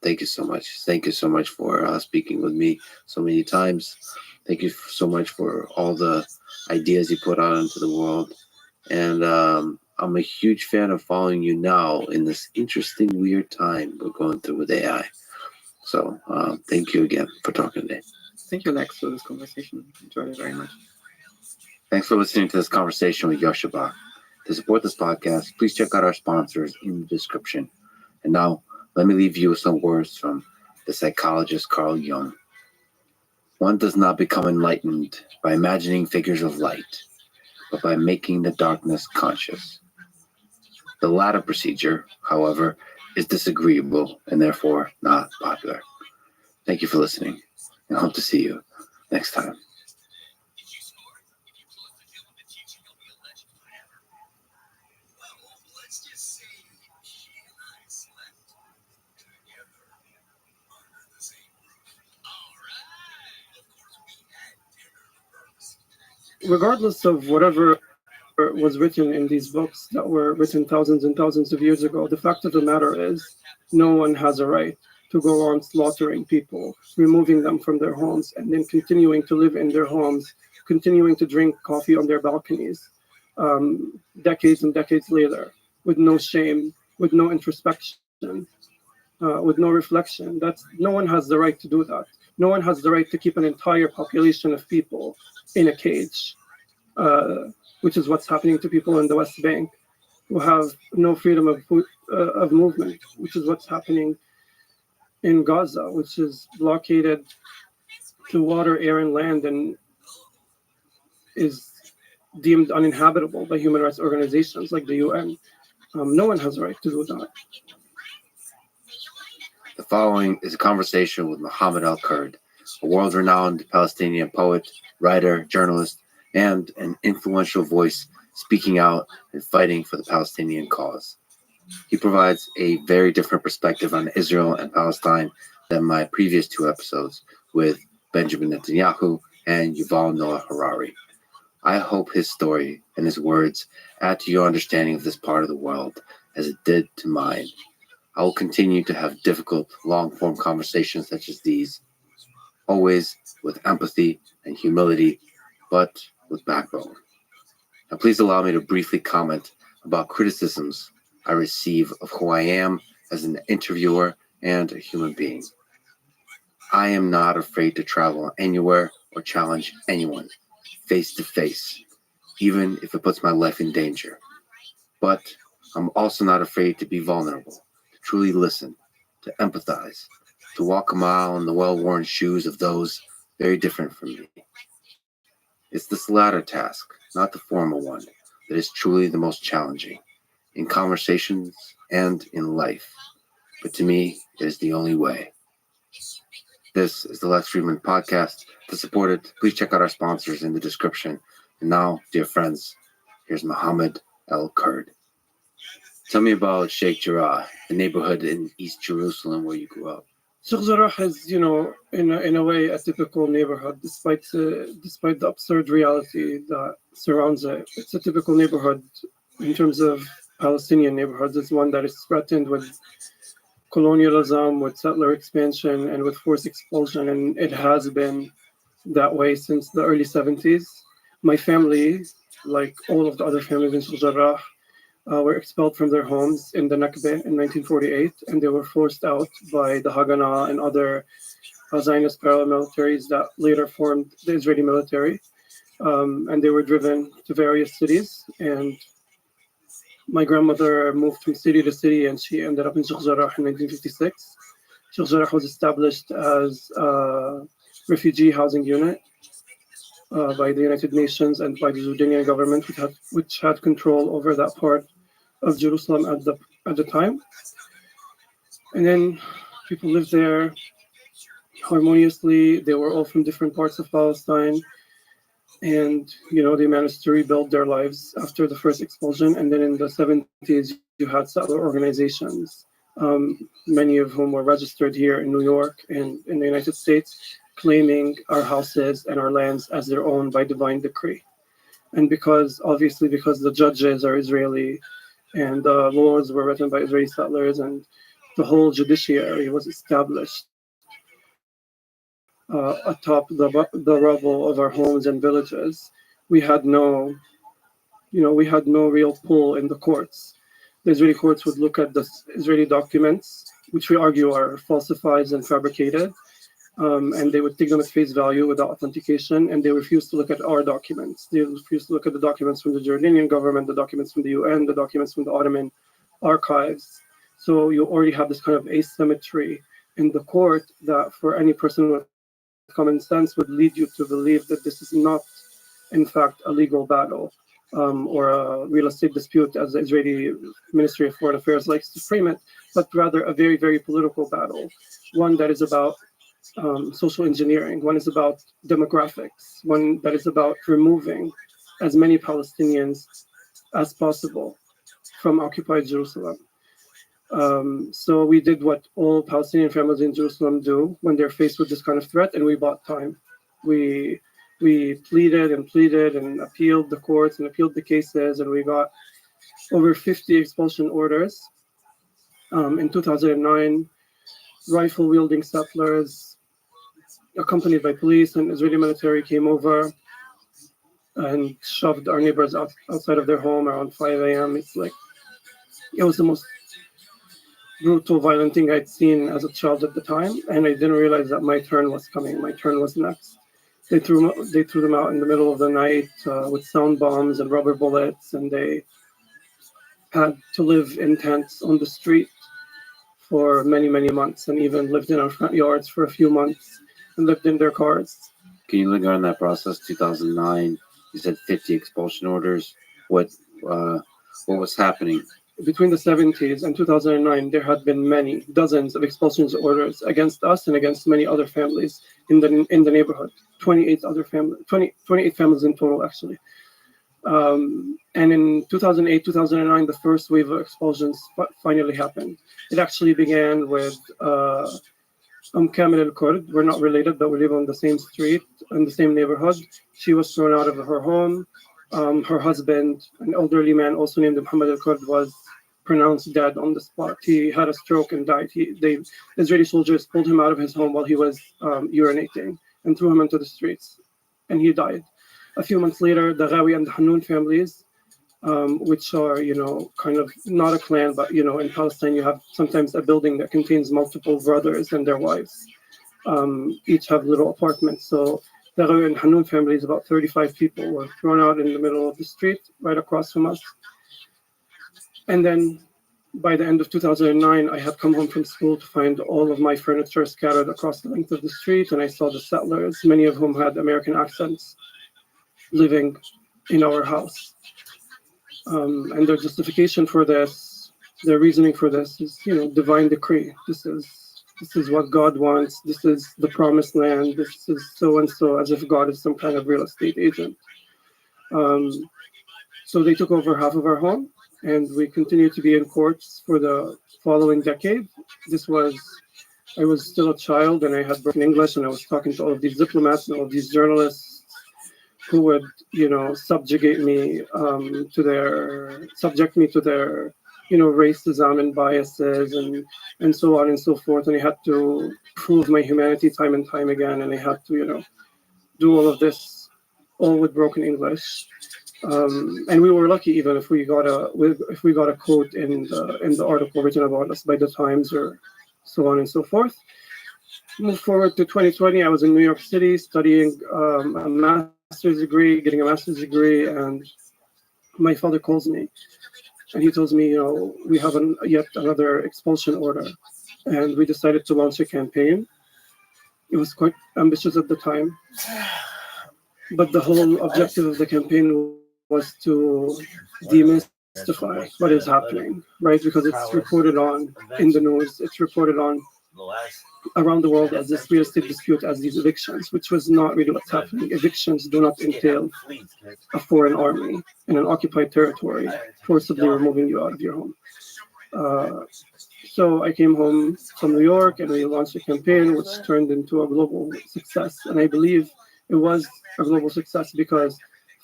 Thank you so much. Thank you so much for speaking with me so many times. Thank you so much for all the ideas you put out into the world. And I'm a huge fan of following you now in this interesting, weird time we're going through with AI. So thank you again for talking today. Thank you, Lex, for this conversation. Enjoyed it very much. Thanks for listening to this conversation with Yoshibak. To support this podcast, please check out our sponsors in the description. And now, let me leave you with some words from the psychologist Carl Jung. One does not become enlightened by imagining figures of light, but by making the darkness conscious. The latter procedure, however, is disagreeable and therefore not popular. Thank you for listening, and hope to see you next time. Regardless of whatever was written in these books that were written thousands and thousands of years ago, the fact of the matter is no one has a right to go on slaughtering people, removing them from their homes, and then continuing to live in their homes, continuing to drink coffee on their balconies, decades and decades later, with no shame, with no introspection, with no reflection. No one has the right to do that. No one has the right to keep an entire population of people in a cage, which is what's happening to people in the West Bank, who have no freedom of movement, which is what's happening in Gaza, which is blockaded to water, air, and land, and is deemed uninhabitable by human rights organizations like the UN. No one has a right to do that. The following is a conversation with Mohammed Al-Kurd, a world-renowned Palestinian poet, writer, journalist, and an influential voice speaking out and fighting for the Palestinian cause. He provides a very different perspective on Israel and Palestine than my previous two episodes with Benjamin Netanyahu and Yuval Noah Harari. I hope his story and his words add to your understanding of this part of the world as it did to mine. I will continue to have difficult, long-form conversations such as these, always with empathy and humility, but with backbone. And please allow me to briefly comment about criticisms I receive of who I am as an interviewer and a human being. I am not afraid to travel anywhere or challenge anyone face to face, even if it puts my life in danger. But I'm also not afraid to be vulnerable, to truly listen, to empathize, to walk a mile in the well-worn shoes of those very different from me. It's this latter task, not the former one, that is truly the most challenging, in conversations and in life. But to me, it is the only way. This is the Lex Friedman Podcast. To support it, please check out our sponsors in the description. And now, dear friends, here's Mohammed Al-Kurd. Tell me about Sheikh Jarrah, the neighborhood in East Jerusalem where you grew up. Sheikh Jarrah is, in a way, a typical neighborhood, despite the absurd reality that surrounds it. It's a typical neighborhood in terms of Palestinian neighborhoods. It's one that is threatened with colonialism, with settler expansion, and with forced expulsion, and it has been that way since the early 70s. My family, like all of the other families in Sheikh Jarrah, were expelled from their homes in the Nakba in 1948, and they were forced out by the Haganah and other Zionist paramilitaries that later formed the Israeli military. And they were driven to various cities. And my grandmother moved from city to city, and she ended up in Sheikh Jarrah in 1956. Sheikh Jarrah was established as a refugee housing unit by the United Nations and by the Jordanian government, which had control over that part of Jerusalem at the time. And then people lived there harmoniously. They were all from different parts of Palestine. And they managed to rebuild their lives after the first expulsion. And then in the 70s, you had settler organizations, many of whom were registered here in New York and in the United States, claiming our houses and our lands as their own by divine decree. And obviously because the judges are Israeli and the laws were written by Israeli settlers, and the whole judiciary was established atop the rubble of our homes and villages. We had no, we had no real pull in the courts. The Israeli courts would look at the Israeli documents, which we argue are falsified and fabricated, and they would take them at face value without authentication, and they refused to look at our documents. They refused to look at the documents from the Jordanian government, the documents from the UN, the documents from the Ottoman archives. So you already have this kind of asymmetry in the court that for any person with common sense would lead you to believe that this is not, in fact, a legal battle. Or a real estate dispute, as the Israeli Ministry of Foreign Affairs likes to frame it, but rather a very, very political battle, one that is about social engineering, one is about demographics, one that is about removing as many Palestinians as possible from occupied Jerusalem. So we did what all Palestinian families in Jerusalem do when they're faced with this kind of threat, and we bought time. We pleaded and appealed the courts and appealed the cases, and we got over 50 expulsion orders. In 2009, rifle-wielding settlers, accompanied by police and Israeli military, came over and shoved our neighbors outside of their home around 5 a.m. It was the most brutal, violent thing I'd seen as a child at the time, and I didn't realize that my turn was coming. My turn was next. They threw them out in the middle of the night with sound bombs and rubber bullets, and they had to live in tents on the street for many, many months, and even lived in our front yards for a few months and lived in their cars. Can you linger on that process? 2009, you said 50 expulsion orders. What was happening? Between the 70s and 2009, there had been dozens of expulsion orders against us and against many other families in the neighborhood. 28 families in total, actually. And in 2008, 2009, the first wave of expulsions finally happened. It actually began with Kamil al-Kurd. We're not related, but we live on the same street, in the same neighborhood. She was thrown out of her home. Her husband, an elderly man also named Muhammad al-Kurd, was pronounced dead on the spot. He had a stroke and died. Israeli soldiers pulled him out of his home while he was urinating and threw him into the streets, and he died. A few months later, the Ghawi and the Hanoun families, which are, kind of not a clan, but, in Palestine, you have sometimes a building that contains multiple brothers and their wives. Each have little apartments. So the Ghawi and Hanoun families, about 35 people, were thrown out in the middle of the street right across from us. And then by the end of 2009, I had come home from school to find all of my furniture scattered across the length of the street, and I saw the settlers, many of whom had American accents, living in our house. And their justification for this, their reasoning for this is, divine decree. This is what God wants. This is the promised land. This is so and so, as if God is some kind of real estate agent. So they took over half of our home, and we continued to be in courts for the following decade. I was still a child, and I had broken English, and I was talking to all of these diplomats and all of these journalists who would, subject me to their, racism and biases and so on and so forth. And I had to prove my humanity time and time again, and I had to, do all of this, all with broken English. And we were lucky even if we got a quote in the article written about us by the Times or so on and so forth. Move forward to 2020, I was in New York City studying getting a master's degree, and my father calls me, and he tells me, we have yet another expulsion order, and we decided to launch a campaign. It was quite ambitious at the time, but the whole objective of the campaign was to demystify what is happening, right? Because it's reported on in the news, it's reported on around the world as this real estate dispute as these evictions, which was not really what's happening. Evictions do not entail a foreign army in an occupied territory forcibly removing you out of your home. So I came home from New York and we launched a campaign which turned into a global success. And I believe it was a global success because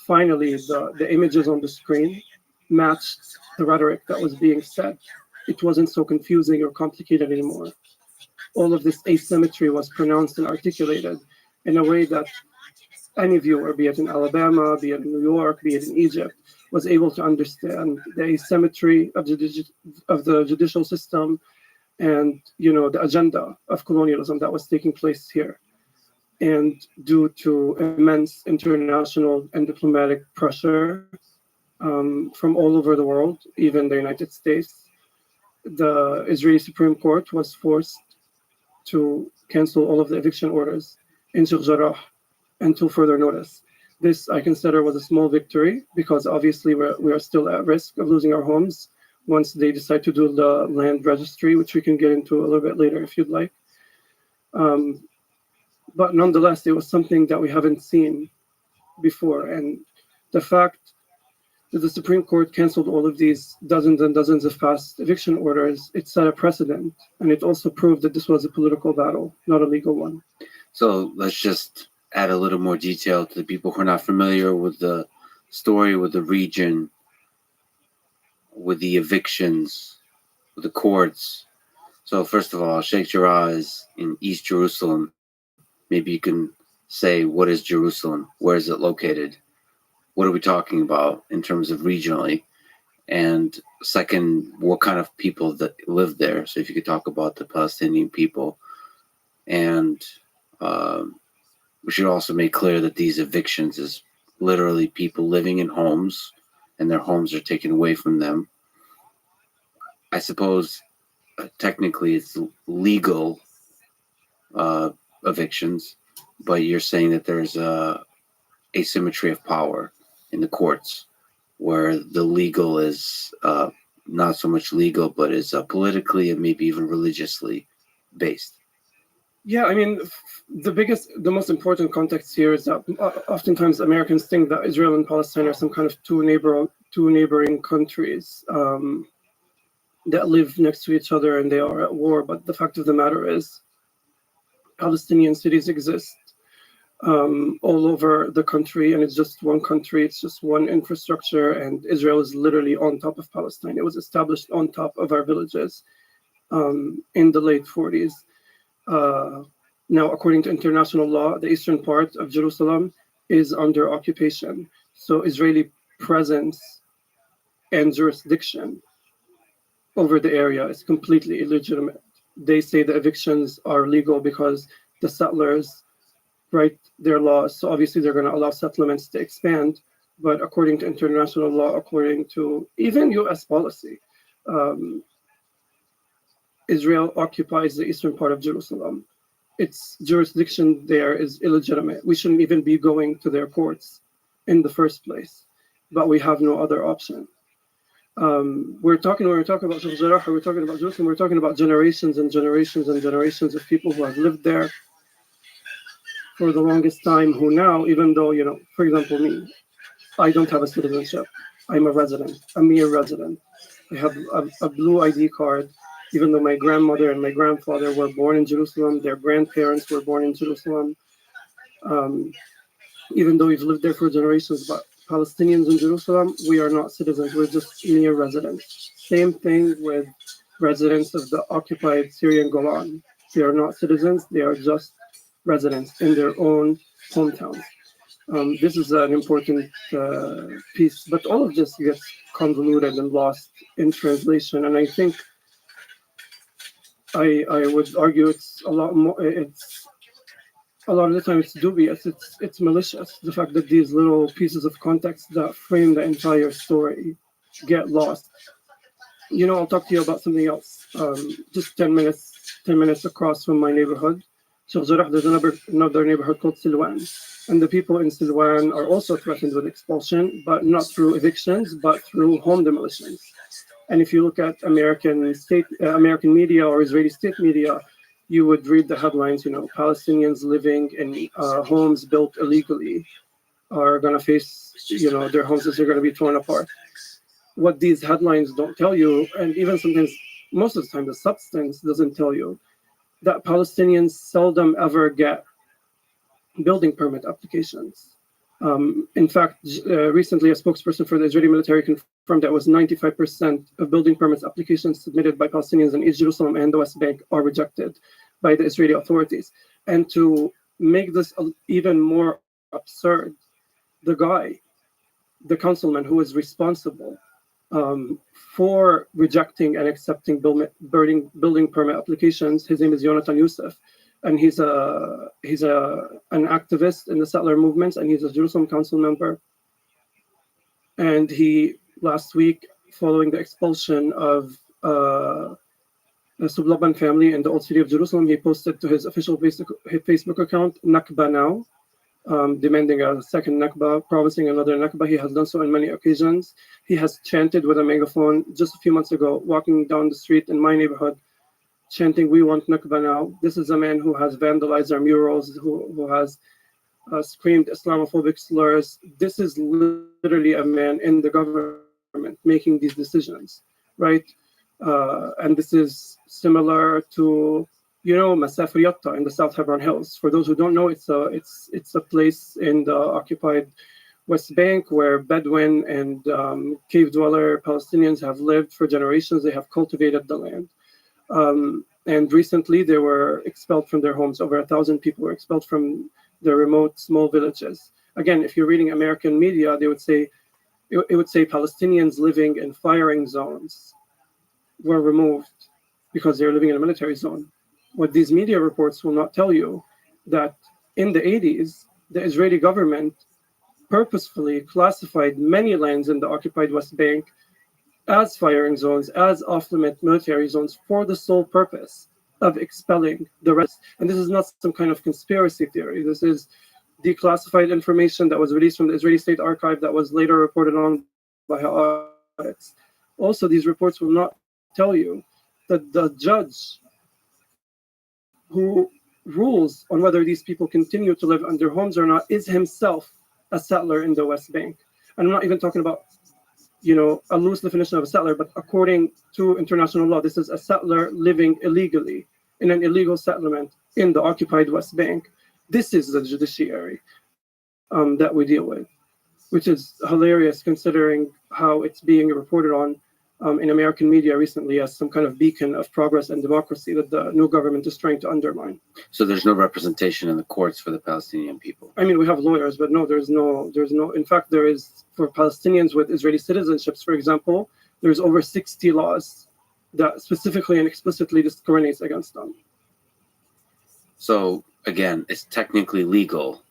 finally the images on the screen matched the rhetoric that was being said. It wasn't so confusing or complicated anymore. All of this asymmetry was pronounced and articulated in a way that any viewer, be it in Alabama, be it in New York, be it in Egypt, was able to understand the asymmetry of the judicial system and the agenda of colonialism that was taking place here. And due to immense international and diplomatic pressure from all over the world, even the United States, the Israeli Supreme Court was forced to cancel all of the eviction orders in Sheikh Jarrah until further notice. This I consider was a small victory because obviously we are still at risk of losing our homes once they decide to do the land registry, which we can get into a little bit later if you'd like. But nonetheless, it was something that we haven't seen before. And the fact that the Supreme Court canceled all of these dozens and dozens of past eviction orders, it set a precedent. And it also proved that this was a political battle, not a legal one. So let's just add a little more detail to the people who are not familiar with the story, with the region, with the evictions, with the courts. So first of all, Sheikh Jarrah is in East Jerusalem. Maybe you can say, what is Jerusalem? Where is it located? What are we talking about in terms of regionally? And second, what kind of people that live there? So if you could talk about the Palestinian people. And we should also make clear that these evictions is literally people living in homes and their homes are taken away from them. I suppose technically it's legal evictions, but you're saying that there's a asymmetry of power in the courts where the legal is not so much legal, but is politically and maybe even religiously based. Yeah, I mean, the most important context here is that oftentimes Americans think that Israel and Palestine are some kind of two neighboring countries that live next to each other and they are at war. But the fact of the matter is, Palestinian cities exist all over the country, and it's just one country, it's just one infrastructure, and Israel is literally on top of Palestine. It was established on top of our villages in the late 40s. Now, according to international law, the eastern part of Jerusalem is under occupation. So Israeli presence and jurisdiction over the area is completely illegitimate. They say the evictions are legal because the settlers write their laws. So obviously they're going to allow settlements to expand. But according to international law, according to even US policy, Israel occupies the eastern part of Jerusalem. Its jurisdiction there is illegitimate. We shouldn't even be going to their courts in the first place, but we have no other option. When we're talking about Sheikh Jarrah, we're talking about Jerusalem, we're talking about generations and generations and generations of people who have lived there for the longest time, who now, even though, for example, me, I don't have a citizenship. I'm a resident, a mere resident. I have a blue ID card, even though my grandmother and my grandfather were born in Jerusalem, their grandparents were born in Jerusalem, even though we've lived there for generations. But Palestinians in Jerusalem, we are not citizens, we're just mere residents. Same thing with residents of the occupied Syrian Golan. They are not citizens, they are just residents in their own hometowns. This is an important piece, but all of this gets convoluted and lost in translation. And I think I would argue it's a lot more. It's a lot of the time it's dubious. It's malicious. The fact that these little pieces of context that frame the entire story get lost. I'll talk to you about something else. Just 10 minutes across from my neighborhood, Sheikh Jarrah, there's another neighborhood called Silwan. And the people in Silwan are also threatened with expulsion, but not through evictions, but through home demolitions. And if you look at American media or Israeli state media, you would read the headlines, Palestinians living in homes built illegally are going to face, their homes are going to be torn apart. What these headlines don't tell you, and even sometimes, most of the time, the substance doesn't tell you, that Palestinians seldom ever get building permit applications. In fact, recently a spokesperson for the Israeli military confirmed that was 95% of building permits applications submitted by Palestinians in East Jerusalem and the West Bank are rejected by the Israeli authorities. And to make this even more absurd, the councilman who is responsible for rejecting and accepting building permit applications, his name is Yonatan Youssef, and he's an activist in the settler movements, and he's a Jerusalem council member. And he last week, following the expulsion of the Sublaban family in the old city of Jerusalem, he posted to his official Facebook account, Nakba Now, demanding a second Nakba, promising another Nakba. He has done so on many occasions. He has chanted with a megaphone just a few months ago, walking down the street in my neighborhood, chanting, "We want Nakba now." This is a man who has vandalized our murals, who has screamed Islamophobic slurs. This is literally a man in the government making these decisions, right? And this is similar to, Masaf Yatta in the South Hebron Hills. For those who don't know, it's a place in the occupied West Bank where Bedouin and cave dweller Palestinians have lived for generations. They have cultivated the land. And recently they were expelled from their homes. Over 1,000 people were expelled from their remote small villages. Again, if you're reading American media, it would say Palestinians living in firing zones were removed because they're living in a military zone. What these media reports will not tell you, that in the 80s, the Israeli government purposefully classified many lands in the occupied West Bank as firing zones, as off-limit military zones, for the sole purpose of expelling the rest. And this is not some kind of conspiracy theory. This is declassified information that was released from the Israeli State Archive that was later reported on by audits. Also, these reports will not tell you that the judge who rules on whether these people continue to live in their homes or not is himself a settler in the West Bank. And I'm not even talking about a loose definition of a settler, but according to international law, this is a settler living illegally in an illegal settlement in the occupied West Bank. This is the judiciary that we deal with, which is hilarious considering how it's being reported on in American media recently as some kind of beacon of progress and democracy that the new government is trying to undermine. So there's no representation in the courts for the Palestinian people. I mean, we have lawyers, but no, there's no. In fact, there is, for Palestinians with Israeli citizenships, for example, there's over 60 laws that specifically and explicitly discriminates against them. So again, it's technically legal,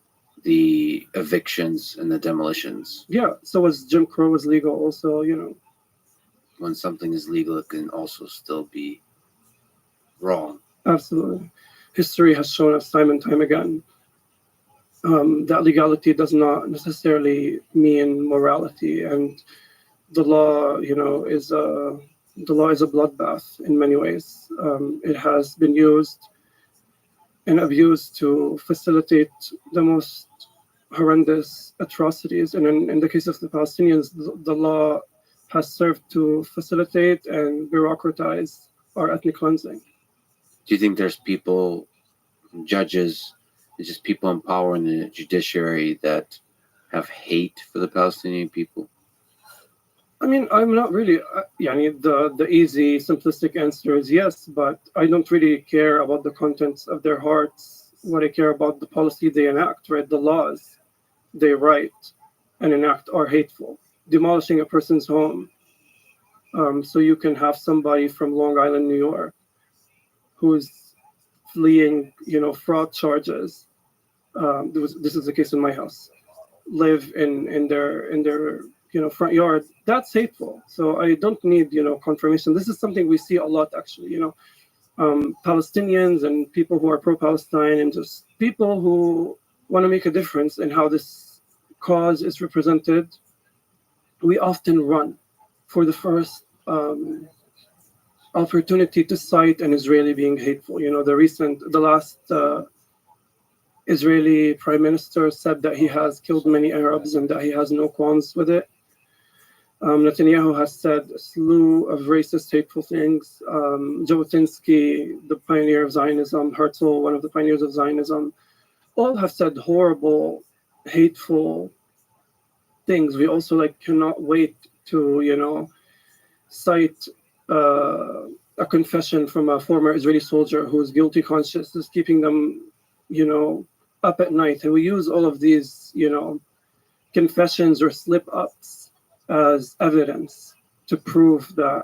the evictions and the demolitions. Yeah, so was Jim Crow was legal also, When something is legal, it can also still be wrong. Absolutely. History has shown us time and time again that legality does not necessarily mean morality, and the law, is a bloodbath in many ways. It has been used and abused to facilitate the most horrendous atrocities, and in the case of the Palestinians, the law has served to facilitate and bureaucratize our ethnic cleansing. Do you think there's people, judges, just people in power in the judiciary that have hate for the Palestinian people? I mean, I'm not really, the easy, simplistic answer is yes, but I don't really care about the contents of their hearts. What I care about the policy they enact, right? The laws they write and enact are hateful. Demolishing a person's home so you can have somebody from Long Island, New York, who's fleeing, fraud charges. This is the case in my house. Live in their front yard. That's hateful. So I don't need confirmation. This is something we see a lot actually. Palestinians and people who are pro-Palestine and just people who want to make a difference in how this cause is represented. We often run for the first opportunity to cite an Israeli being hateful. The last Israeli prime minister said that he has killed many Arabs and that he has no qualms with it. Netanyahu has said a slew of racist, hateful things. Jabotinsky, the pioneer of Zionism, Herzl, one of the pioneers of Zionism, all have said horrible, hateful things. We also cannot wait to cite a confession from a former Israeli soldier whose guilty conscience is keeping them up at night. And we use all of these confessions or slip-ups as evidence to prove that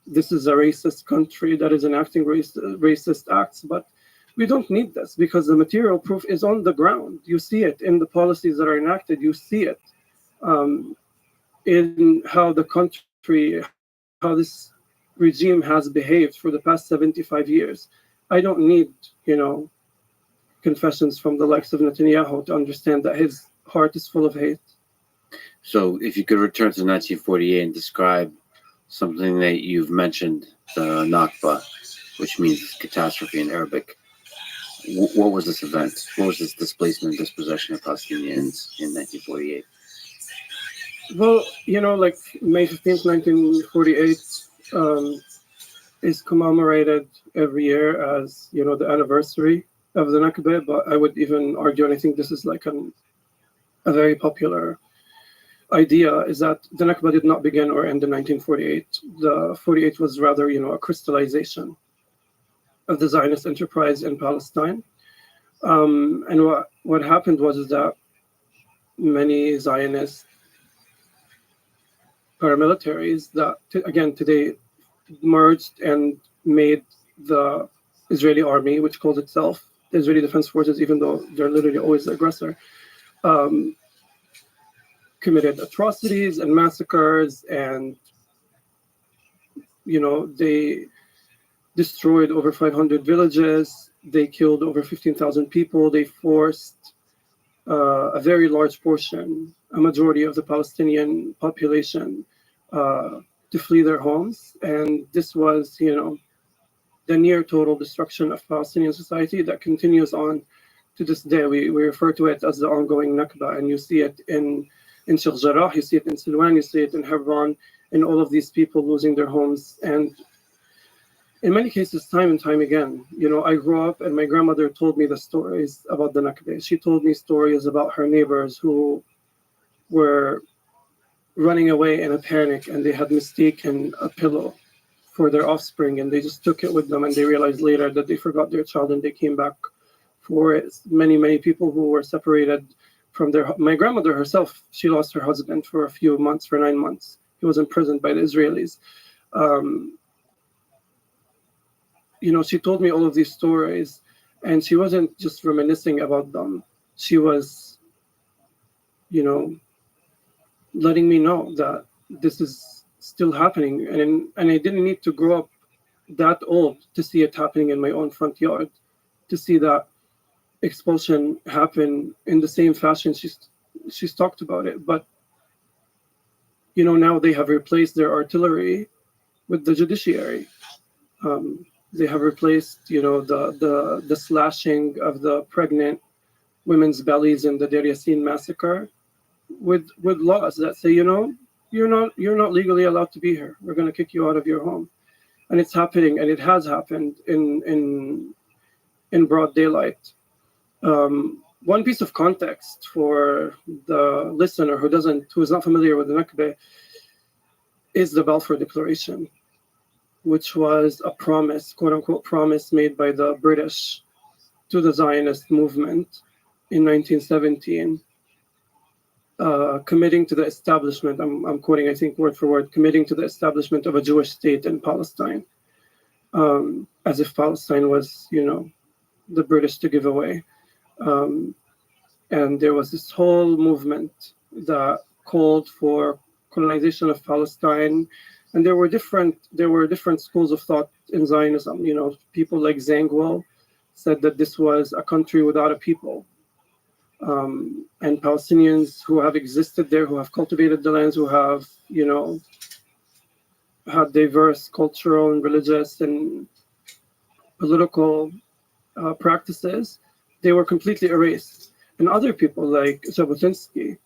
this is a racist country that is enacting racist acts. But we don't need this, because the material proof is on the ground. You see it in the policies that are enacted. You see it in how the country, how this regime has behaved for the past 75 years. I don't need, confessions from the likes of Netanyahu to understand that his heart is full of hate. So if you could return to 1948 and describe something that you've mentioned, the Nakba, which means catastrophe in Arabic. What was this event? What was this displacement, dispossession of Palestinians in 1948? Well, May 15th, 1948 is commemorated every year as, the anniversary of the Nakba, but I would even argue, and I think this is a very popular idea, is that the Nakba did not begin or end in 1948. The 48 was rather, a crystallization of the Zionist enterprise in Palestine. And what happened was that many Zionist paramilitaries that, again, today merged and made the Israeli army, which calls itself the Israeli Defense Forces, even though they're literally always the aggressor, committed atrocities and massacres, and they destroyed over 500 villages. They killed over 15,000 people. They forced a very large portion, a majority of the Palestinian population, to flee their homes. And this was, the near total destruction of Palestinian society that continues on to this day. We refer to it as the ongoing Nakba, and you see it in Sheikh Jarrah, you see it in Silwan, you see it in Hebron, and all of these people losing their homes. And in many cases, time and time again, I grew up and my grandmother told me the stories about the Nakba. She told me stories about her neighbors who were running away in a panic, and they had mistaken a pillow for their offspring, and they just took it with them, and they realized later that they forgot their child, and they came back for it. Many people who were separated from my grandmother herself, she lost her husband for a few months, for 9 months. He was imprisoned by the Israelis. She told me all of these stories, and she wasn't just reminiscing about them. She was, letting me know that this is still happening. And I didn't need to grow up that old to see it happening in my own front yard, to see that expulsion happen in the same fashion she's talked about it. But, now they have replaced their artillery with the judiciary. They have replaced, the slashing of the pregnant women's bellies in the Deir Yassin massacre with laws that say, you're not legally allowed to be here. We're going to kick you out of your home. And it's happening, and it has happened in broad daylight. One piece of context for the listener who is not familiar with the Nakba is the Balfour Declaration, which was a promise, quote unquote promise, made by the British to the Zionist movement in 1917, committing to the establishment, I'm quoting, I think, word for word, committing to the establishment of a Jewish state in Palestine, as if Palestine was, the British to give away. And there was this whole movement that called for colonization of Palestine. And there were different schools of thought in Zionism. People like Zangwill said that this was a country without a people. And Palestinians who have existed there, who have cultivated the lands, who have, had diverse cultural and religious and political practices, they were completely erased. And other people like Jabotinsky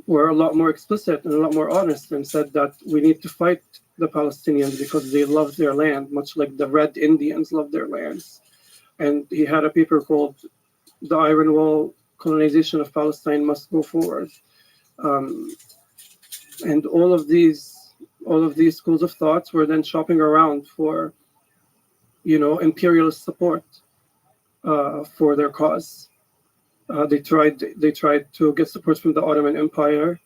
were a lot more explicit and a lot more honest and said that we need to fight the Palestinians because they love their land, much like the Red Indians love their lands. And he had a paper called "The Iron Wall: Colonization of Palestine Must Go Forward." And all of these schools of thoughts were then shopping around for, imperialist support for their cause. They tried to get support from the Ottoman Empire.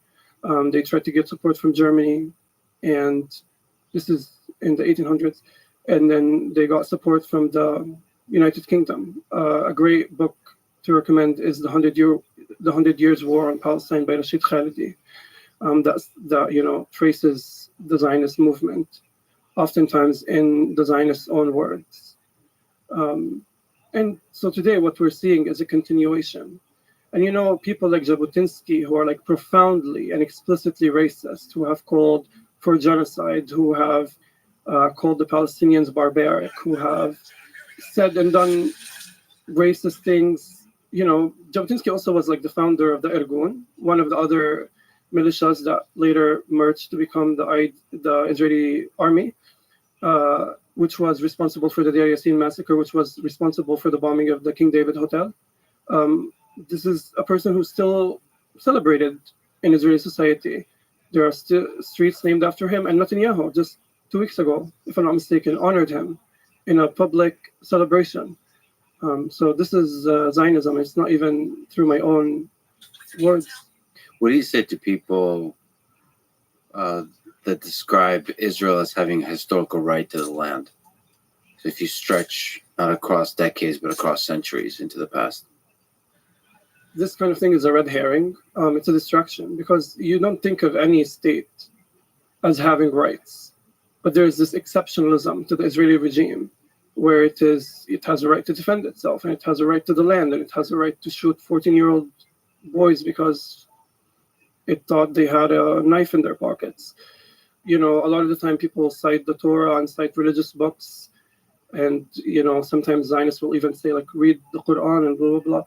They tried to get support from Germany, and this is in the 1800s. And then they got support from the United Kingdom. A great book to recommend is the 100 Years War on Palestine by Rashid Khalidi. That traces the Zionist movement, oftentimes in the Zionist's own words. And so today what we're seeing is a continuation. And people like Jabotinsky, who are like profoundly and explicitly racist, who have called for genocide, who have called the Palestinians barbaric, who have said and done racist things. Jabotinsky also was like the founder of the Irgun, one of the other militias that later merged to become the Israeli army, which was responsible for the Deir Yassin massacre, which was responsible for the bombing of the King David Hotel. This is a person who's still celebrated in Israeli society. There are still streets named after him, and Netanyahu, just 2 weeks ago, if I'm not mistaken, honored him in a public celebration. So this is Zionism. It's not even through my own words. What do you say to people that describe Israel as having a historical right to the land? So if you stretch not across decades, but across centuries into the past. This kind of thing is a red herring. It's a distraction because you don't think of any state as having rights. But there's this exceptionalism to the Israeli regime where it has a right to defend itself, and it has a right to the land, and it has a right to shoot 14-year-old boys because it thought they had a knife in their pockets. A lot of the time people cite the Torah and cite religious books, and sometimes Zionists will even say, like, read the Quran and blah, blah,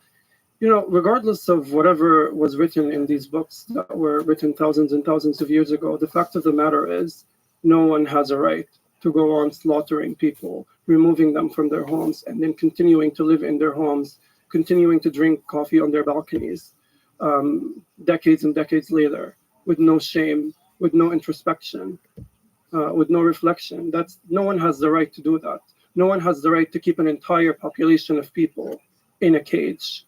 blah. Regardless of whatever was written in these books that were written thousands and thousands of years ago, the fact of the matter is no one has a right to go on slaughtering people, removing them from their homes, and then continuing to live in their homes, continuing to drink coffee on their balconies, decades and decades later, with no shame, with no introspection, with no reflection. No one has the right to do that. No one has the right to keep an entire population of people in a cage,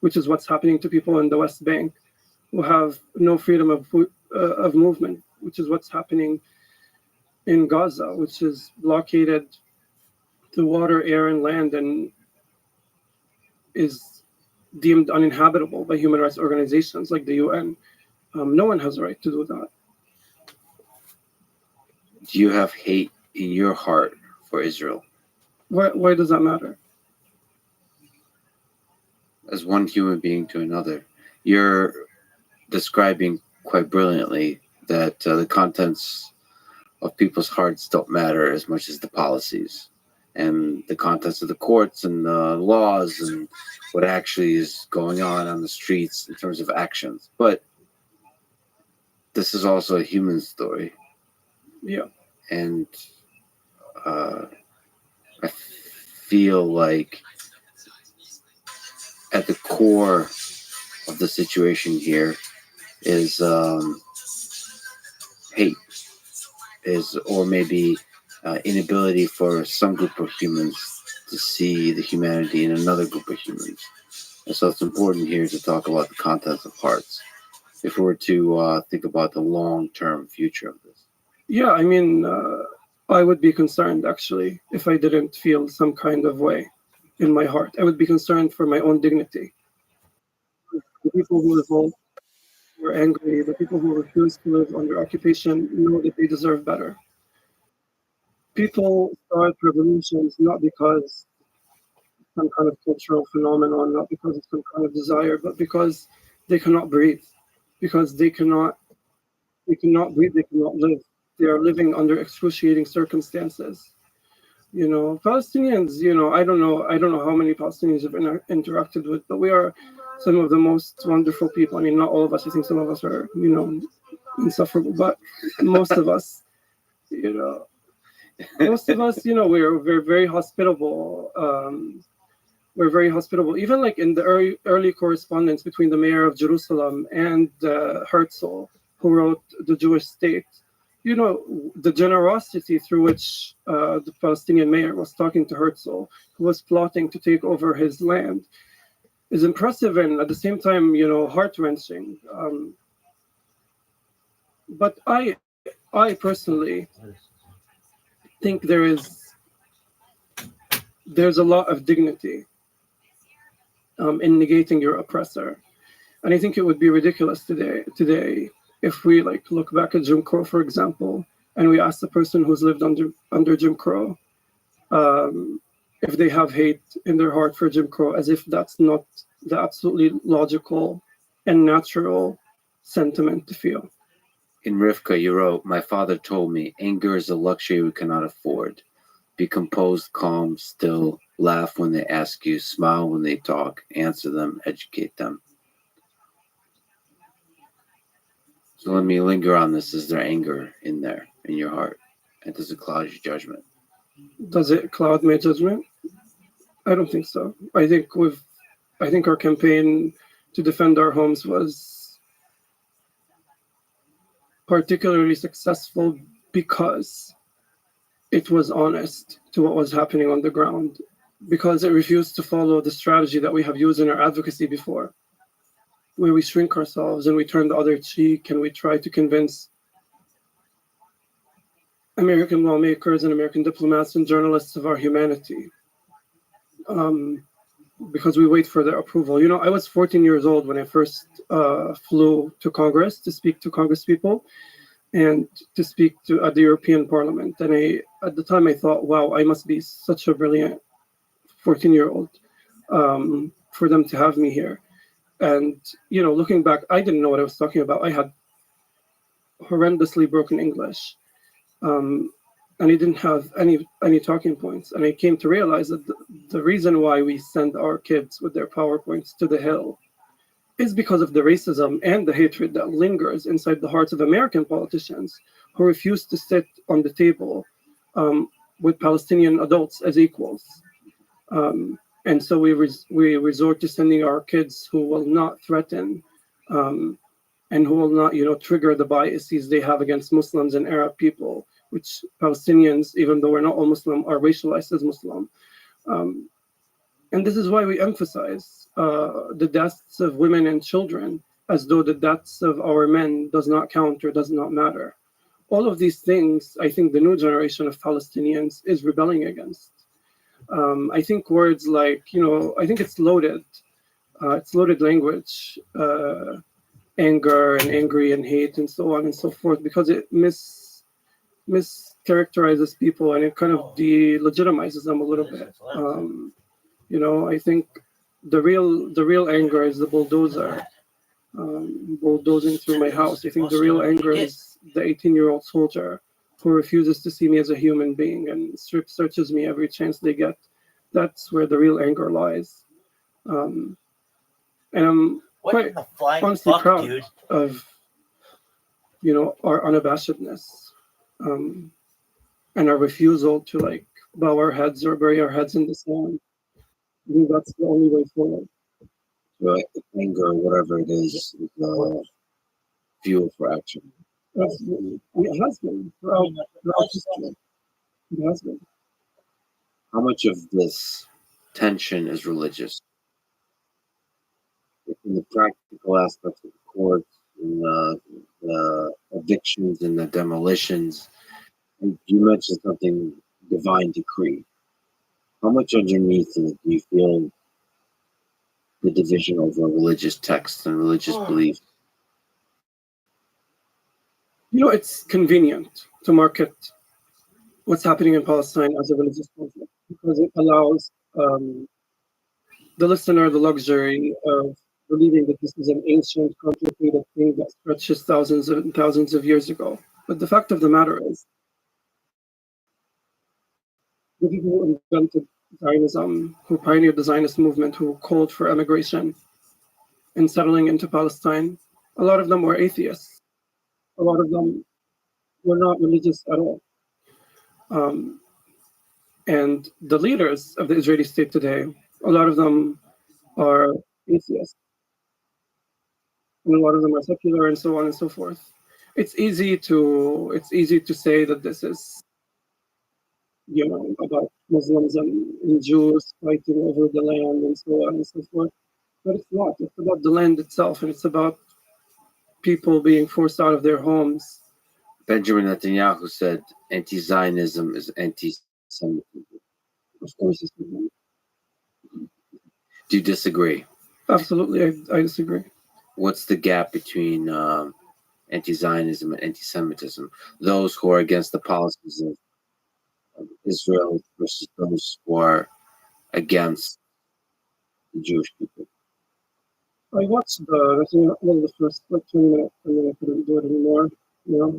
which is what's happening to people in the West Bank, who have no freedom of movement, which is what's happening in Gaza, which is blockaded to water, air, and land, and is deemed uninhabitable by human rights organizations like the UN. No one has a right to do that. Do you have hate in your heart for Israel? Why does that matter? As one human being to another, you're describing quite brilliantly that the contents of people's hearts don't matter as much as the policies and the contents of the courts and the laws and what actually is going on the streets in terms of actions. But this is also a human story. Yeah. And I feel like at the core of the situation here is hate, or maybe inability for some group of humans to see the humanity in another group of humans. And so it's important here to talk about the contents of hearts if we were to think about the long-term future of this. Yeah, I mean, I would be concerned, actually, if I didn't feel some kind of way in my heart. I would be concerned for my own dignity. The people who revolt, who are angry, the people who refuse to live under occupation know that they deserve better. People start revolutions not because some kind of cultural phenomenon, not because of some kind of desire, but because they cannot breathe, because they cannot They cannot breathe. They cannot live. They are living under excruciating circumstances. Palestinians. I don't know how many Palestinians have interacted with, but we are some of the most wonderful people. I mean, not all of us. I think some of us are, insufferable, but most of us, we're very hospitable. We're very hospitable. Even like in the early correspondence between the mayor of Jerusalem and Herzl, who wrote The Jewish State, the generosity through which the Palestinian mayor was talking to Herzl, who was plotting to take over his land, is impressive and at the same time, heart-wrenching. But I personally think there's a lot of dignity in negating your oppressor, and I think it would be ridiculous today if we look back at Jim Crow, for example, and we ask the person who's lived under Jim Crow if they have hate in their heart for Jim Crow, as if that's not the absolutely logical and natural sentiment to feel. In Rivka, you wrote, "My father told me, anger is a luxury we cannot afford. Be composed, calm, still, laugh when they ask you, smile when they talk, answer them, educate them." So let me linger on this. Is there anger in there, in your heart? And does it cloud your judgment? Does it cloud my judgment? I don't think so. I think our campaign to defend our homes was particularly successful because it was honest to what was happening on the ground, because it refused to follow the strategy that we have used in our advocacy before, where we shrink ourselves and we turn the other cheek and we try to convince American lawmakers and American diplomats and journalists of our humanity, because we wait for their approval. I was 14 years old when I first flew to Congress to speak to Congresspeople and to speak at the European Parliament. And at the time I thought, wow, I must be such a brilliant 14-year-old for them to have me here. And, looking back, I didn't know what I was talking about. I had horrendously broken English. And I didn't have any talking points. And I came to realize that the reason why we send our kids with their PowerPoints to the Hill is because of the racism and the hatred that lingers inside the hearts of American politicians who refuse to sit on the table with Palestinian adults as equals. And so we resort to sending our kids who will not threaten and who will not, trigger the biases they have against Muslims and Arab people, which Palestinians, even though we're not all Muslim, are racialized as Muslim. And this is why we emphasize the deaths of women and children, as though the deaths of our men does not count or does not matter. All of these things, I think the new generation of Palestinians is rebelling against. I think words like, I think it's loaded language, anger and angry and hate and so on and so forth, because it mischaracterizes people and it kind of delegitimizes them a little bit. I think the real anger is the bulldozer bulldozing through my house. I think the real anger is the 18-year-old soldier who refuses to see me as a human being and strip searches me every chance they get. That's where the real anger lies. And I'm quite honestly proud of, our unabashedness and our refusal to bow our heads or bury our heads in the sand. I think that's the only way forward. So anger, whatever it is fuel for action. Absolutely. It has been. It has been. How much of this tension is religious? In the practical aspects of the courts, in the evictions and the demolitions, and you mentioned something, divine decree. How much underneath it do you feel the division over religious texts and religious beliefs? It's convenient to market what's happening in Palestine as a religious conflict because it allows the listener the luxury of believing that this is an ancient, complicated thing that stretches thousands and thousands of years ago. But the fact of the matter is, the people who invented Zionism, who pioneered the Zionist movement, who called for emigration and settling into Palestine, a lot of them were atheists. A lot of them were not religious at all. And the leaders of the Israeli state today, a lot of them are atheists. And a lot of them are secular and so on and so forth. It's easy to say that this is, about Muslims and Jews fighting over the land and so on and so forth. But it's not. It's about the land itself, and it's about people being forced out of their homes. Benjamin Netanyahu said anti-Zionism is anti-Semitism. Of course, it's not. Do you disagree? Absolutely, I disagree. What's the gap between anti-Zionism and anti-Semitism? Those who are against the policies of Israel versus those who are against the Jewish people. I watched the first 20 minutes, and then I couldn't do it anymore.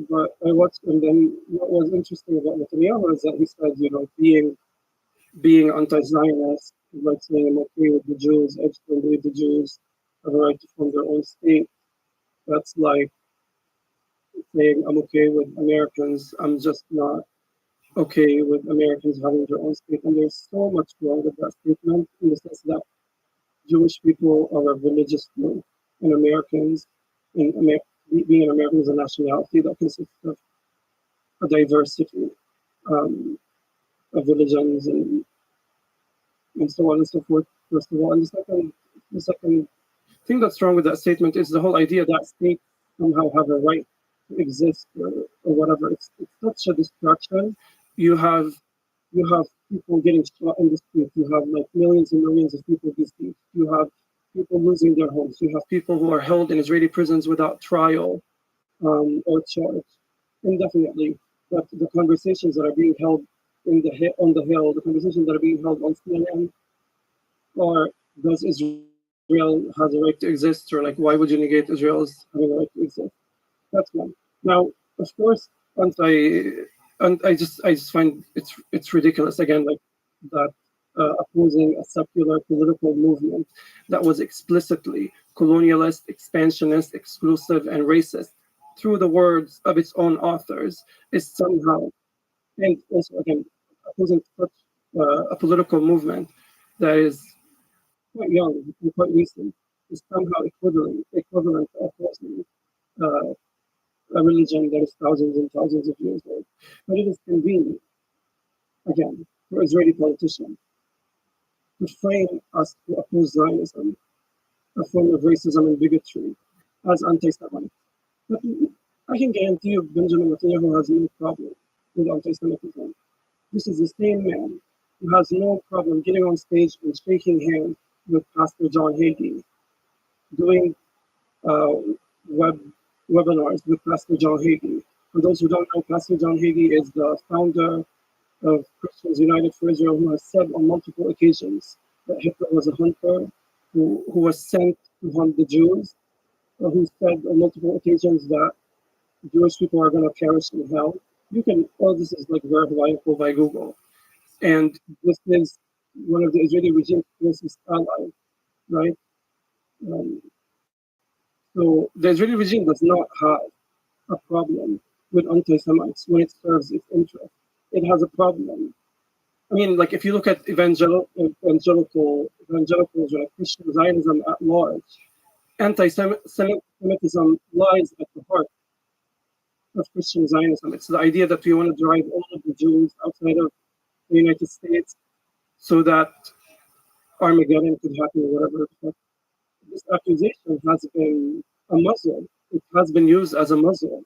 But I watched, and then what was interesting about Netanyahu is that he said, being anti-Zionist, like saying I'm okay with the Jews, I just don't believe the Jews have a right to form their own state. That's like saying I'm okay with Americans, I'm just not okay with Americans having their own state. And there's so much wrong with that statement, in the sense that Jewish people are a religious group, and Americans, being an American is a nationality that consists of a diversity of religions and so on and so forth, first of all. And the second thing that's wrong with that statement is the whole idea that states somehow have a right to exist or whatever. It's such a distraction. You have people getting shot in the street. You have like millions and millions of people deceased. You have people losing their homes. You have people who are held in Israeli prisons without trial or charge indefinitely. But the conversations that are being held on the Hill, the conversations that are being held on CNN, or does Israel has a right to exist, or like why would you negate Israel's having a right to exist? That's one. Now, of course, I just find it's ridiculous again, like that opposing a secular political movement that was explicitly colonialist, expansionist, exclusive, and racist through the words of its own authors is somehow, and also again opposing such a political movement that is quite young and quite recent is somehow equivalent to opposing a religion that is thousands and thousands of years old. But it is convenient, again, for Israeli politicians to frame us to oppose Zionism, a form of racism and bigotry, as anti-Semitic. But I can guarantee you Benjamin Netanyahu has no problem with anti-Semitism. This is the same man who has no problem getting on stage and shaking hands with Pastor John Hagee, doing webinars with Pastor John Hagee. For those who don't know, Pastor John Hagee is the founder of Christians United for Israel, who has said on multiple occasions that Hitler was a hunter who was sent to hunt the Jews, or who said on multiple occasions that Jewish people are going to perish in hell. All this is like verifiable by Google. And this is one of the Israeli regime's closest allies, right? So the Israeli regime does not have a problem with anti-Semites when it serves its interest. It has a problem. I mean, like if you look at evangelicals or like Christian Zionism at large, anti-Semitism lies at the heart of Christian Zionism. It's the idea that we want to drive all of the Jews outside of the United States so that Armageddon could happen or whatever. But this accusation has been a muzzle. It has been used as a muzzle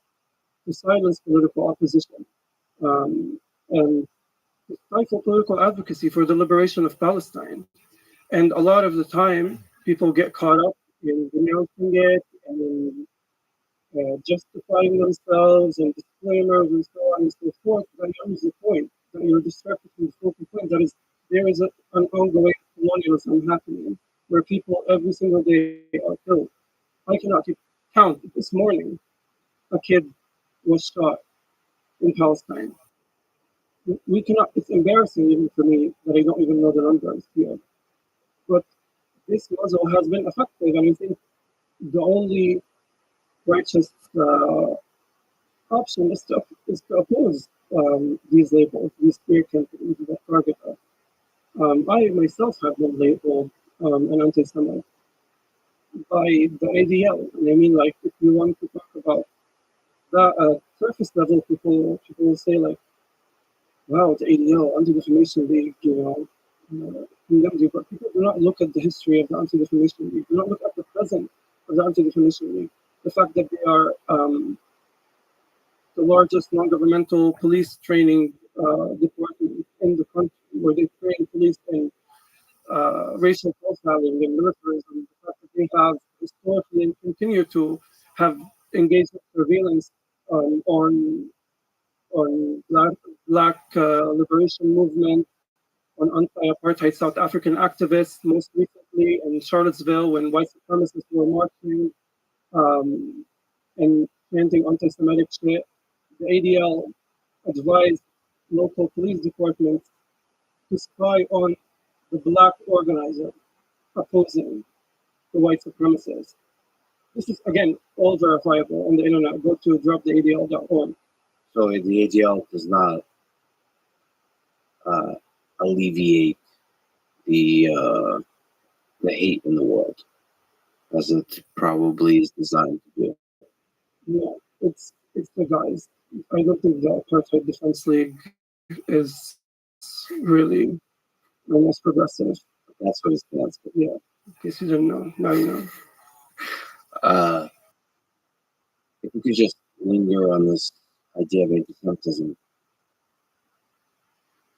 to silence political opposition and to stifle political advocacy for the liberation of Palestine. And a lot of the time, people get caught up in denouncing it and justifying themselves and disclaimers and so on and so forth. But here's the point, that you're distracted from the focal point, that is, there is an ongoing colonialism happening where people every single day are killed. I cannot count. This morning, a kid was shot in Palestine. We cannot. It's embarrassing even for me that I don't even know the numbers here. But this muzzle has been effective, and I think the only righteous option is to oppose these labels, these fear campaigns that target us. I myself have been labeled an anti-Semite by the ADL, and I mean, like, if you want to talk about that surface level, people will say like, "Wow, the ADL, Anti-Defamation League, condemned you," but people do not look at the history of the Anti-Defamation League. Do not look at the present of the Anti-Defamation League. The fact that they are the largest non-governmental police training department in the country, where they train police in racial profiling and militarism. The fact that they have historically and continue to have engaged with surveillance on black liberation movement, on anti-apartheid South African activists, most recently in Charlottesville when white supremacists were marching and chanting anti-Semitic shit. The ADL advised local police departments to spy on the black organizer opposing the white supremacists. This is, again, all verifiable on the internet. Go to droptheadl.org. So the ADL does not alleviate the hate in the world, as it probably is designed to do. Yeah, it's the guys. I don't think the Apartheid Defense League is really the most progressive. That's what it stands for. Yeah, in case you didn't know, now you know. If we could just linger on this idea of anti-Semitism,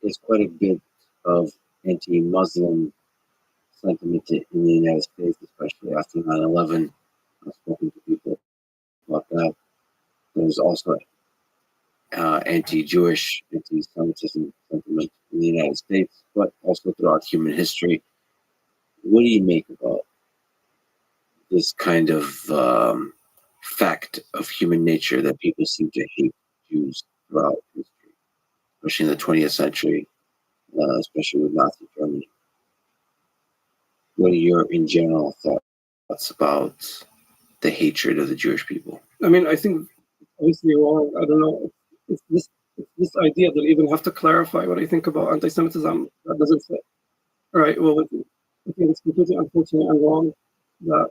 there's quite a bit of anti-Muslim sentiment in the United States, especially after 9/11. I've spoken to people about that. There's also anti-Jewish, anti-Semitism sentiment in the United States, but also throughout human history. What do you make about this kind of fact of human nature that people seem to hate Jews throughout history, especially in the 20th century, especially with Nazi Germany? What are your, in general, thoughts about the hatred of the Jewish people? I mean, I think obviously wrong. I don't know. It's this idea that I even have to clarify what I think about anti-Semitism that doesn't fit. Right. Well, I think it's completely unfortunate and wrong that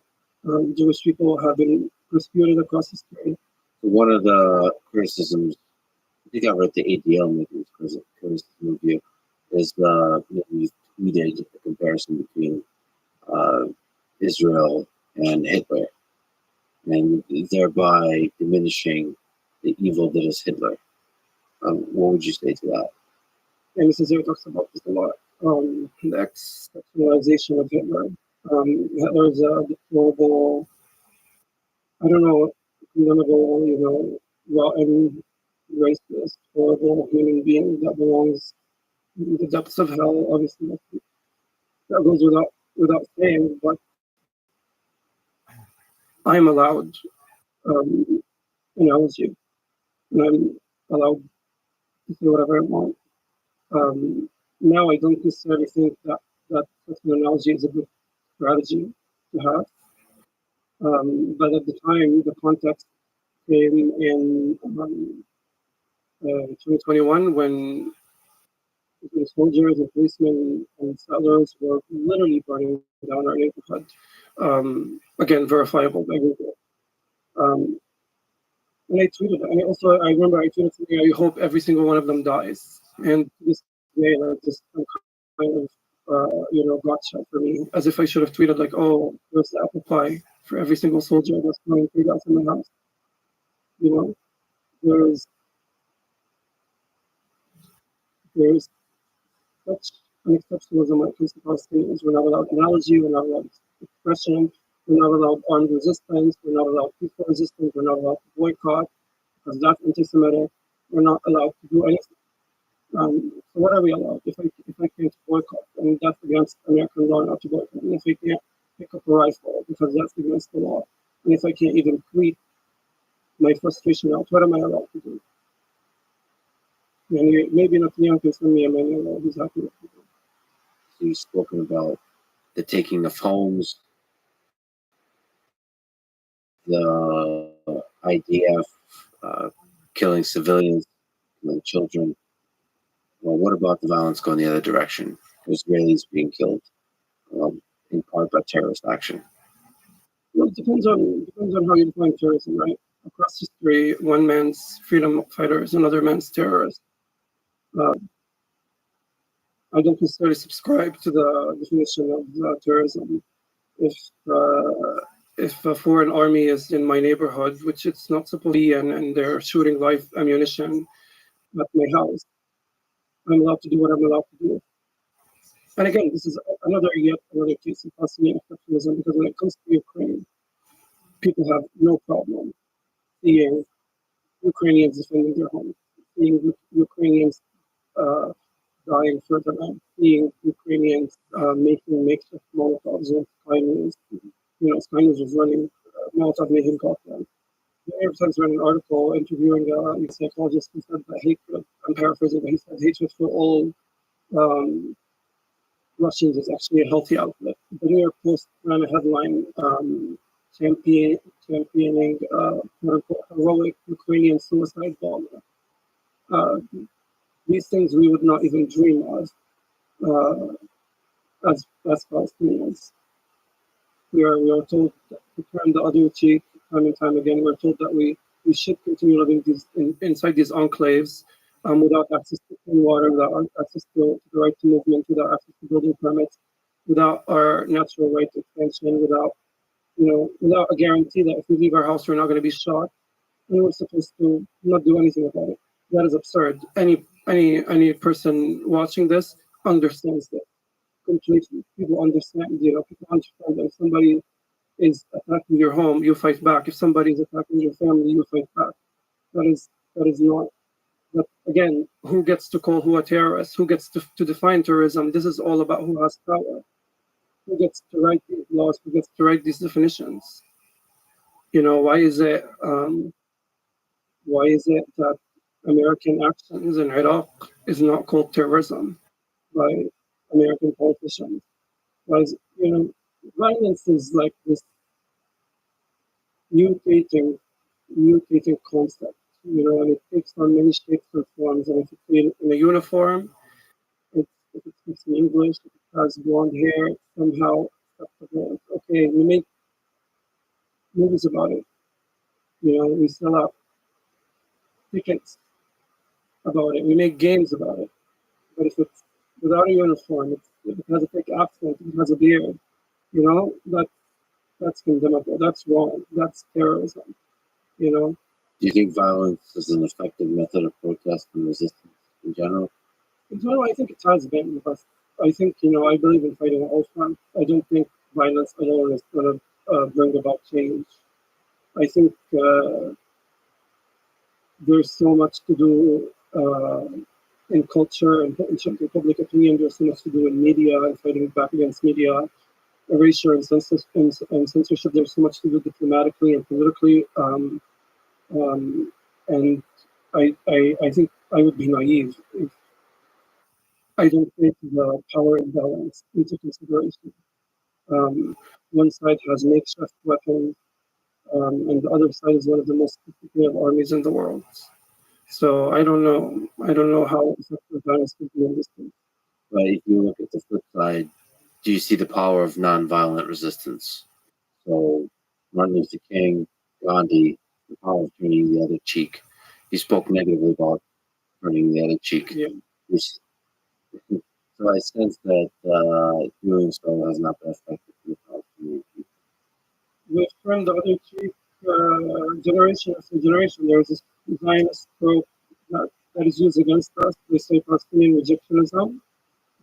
Jewish people have been persecuted across history. One of the criticisms, I think I read the ADL maybe criticism of you, is you tweeted a comparison between Israel and Hitler, and thereby diminishing the evil that is Hitler. What would you say to that? And Mrs. Zero talks about this a lot. The exceptionalization of Hitler. Hitler is a deplorable, I don't know, condemnable, rotten, racist, horrible human being that belongs in the depths of hell. Obviously, that goes without saying. But I'm allowed analogy, and I'm allowed to say whatever I want. Now I don't necessarily think that such an analogy is a good strategy to have. But at the time, the context came in 2021 when soldiers and policemen and settlers were literally burning down our neighborhood. Again, verifiable by Google. And I tweeted, and I remember I tweeted something, I hope every single one of them dies. And to this day, like, just some kind of gotcha for me, as if I should have tweeted like, "Oh, there's the apple pie for every single soldier that's coming 3 out from my house." There's such an exceptionalism when it comes to Palestinians. We're not allowed analogy, we're not allowed expression, we're not allowed armed resistance, we're not allowed peaceful resistance, we're not allowed to boycott, because that's anti-Semitic. We're not allowed to do anything. So what are we allowed? If I can't boycott, and that's against American law not to boycott. And if I can't pick up a rifle because that's against the law. And if I can't even tweet my frustration out, what am I allowed to do? And maybe Netanyahu can send me a manual. He's happy with it. So you've spoken about the taking of homes, the IDF killing civilians, killing children. Well, what about the violence going the other direction? Israelis being killed, in part by terrorist action. Well, it depends on how you define terrorism, right? Across history, one man's freedom fighter is another man's terrorist. I don't necessarily subscribe to the definition of terrorism. If a foreign army is in my neighborhood, which it's not supposed to be, and they're shooting live ammunition at my house, I'm allowed to do what I'm allowed to do. And again, this is another case of Palestinian exceptionalism, because when it comes to Ukraine, people have no problem seeing Ukrainians defending their homes, seeing Ukrainians dying for the land, seeing Ukrainians making makeshift Molotovs with Sky News. Sky News was running Molotov making cocktails. The New York Times ran an article interviewing a psychologist who said that hatred, I'm paraphrasing, but he said hatred for all Russians is actually a healthy outlet. The New York Post ran a headline championing quote-unquote heroic Ukrainian suicide bomber. These things we would not even dream of as Palestinians. We are told to turn the other cheek time and time again. We're told that we should continue living inside these enclaves without access to clean water, without access to the right to movement, without access to building permits, without our natural right to expansion, without a guarantee that if we leave our house, we're not going to be shot, and we're supposed to not do anything about it. That is absurd. Any person watching this understands that completely. People understand. People understand that if somebody is attacking your home, you fight back. If somebody is attacking your family, you fight back. That is not. But again, who gets to call who a terrorist? Who gets to define terrorism? This is all about who has power. Who gets to write these laws? Who gets to write these definitions? Why is it that American actions in Iraq is not called terrorism by American politicians? Because violence is like this mutating concept, and it takes on many shapes and forms. And if it's in a uniform, if it speaks in English, if it has blonde hair, it's somehow acceptable. Okay, we make movies about it. We sell out tickets about it. We make games about it. But if it's without a uniform, if it has a thick accent, if it has a beard, that's condemnable. That's wrong. That's terrorism. Do you think violence is an effective method of protest and resistance in general? I think it has been, but I think, I believe in fighting on all fronts. I don't think violence alone is going to bring about change. I think there's so much to do in culture and in public opinion. There's so much to do in media and fighting back against media, erasure and censorship. There's so much to do diplomatically and politically. And I think I would be naive if I don't take the power imbalance into consideration. One side has makeshift weapons, and the other side is one of the most sophisticated armies in the world. So I don't know how effective violence could be in this case. But if you look at the flip side, do you see the power of nonviolent resistance? So Martin Luther King, Gandhi, the power of turning the other cheek. He spoke negatively about turning the other cheek. Yeah. So I sense that doing so has not been effective for the Palestinian people. We've turned the other cheek generation after generation. There's this Zionist trope that is used against us. They say Palestinian rejectionism.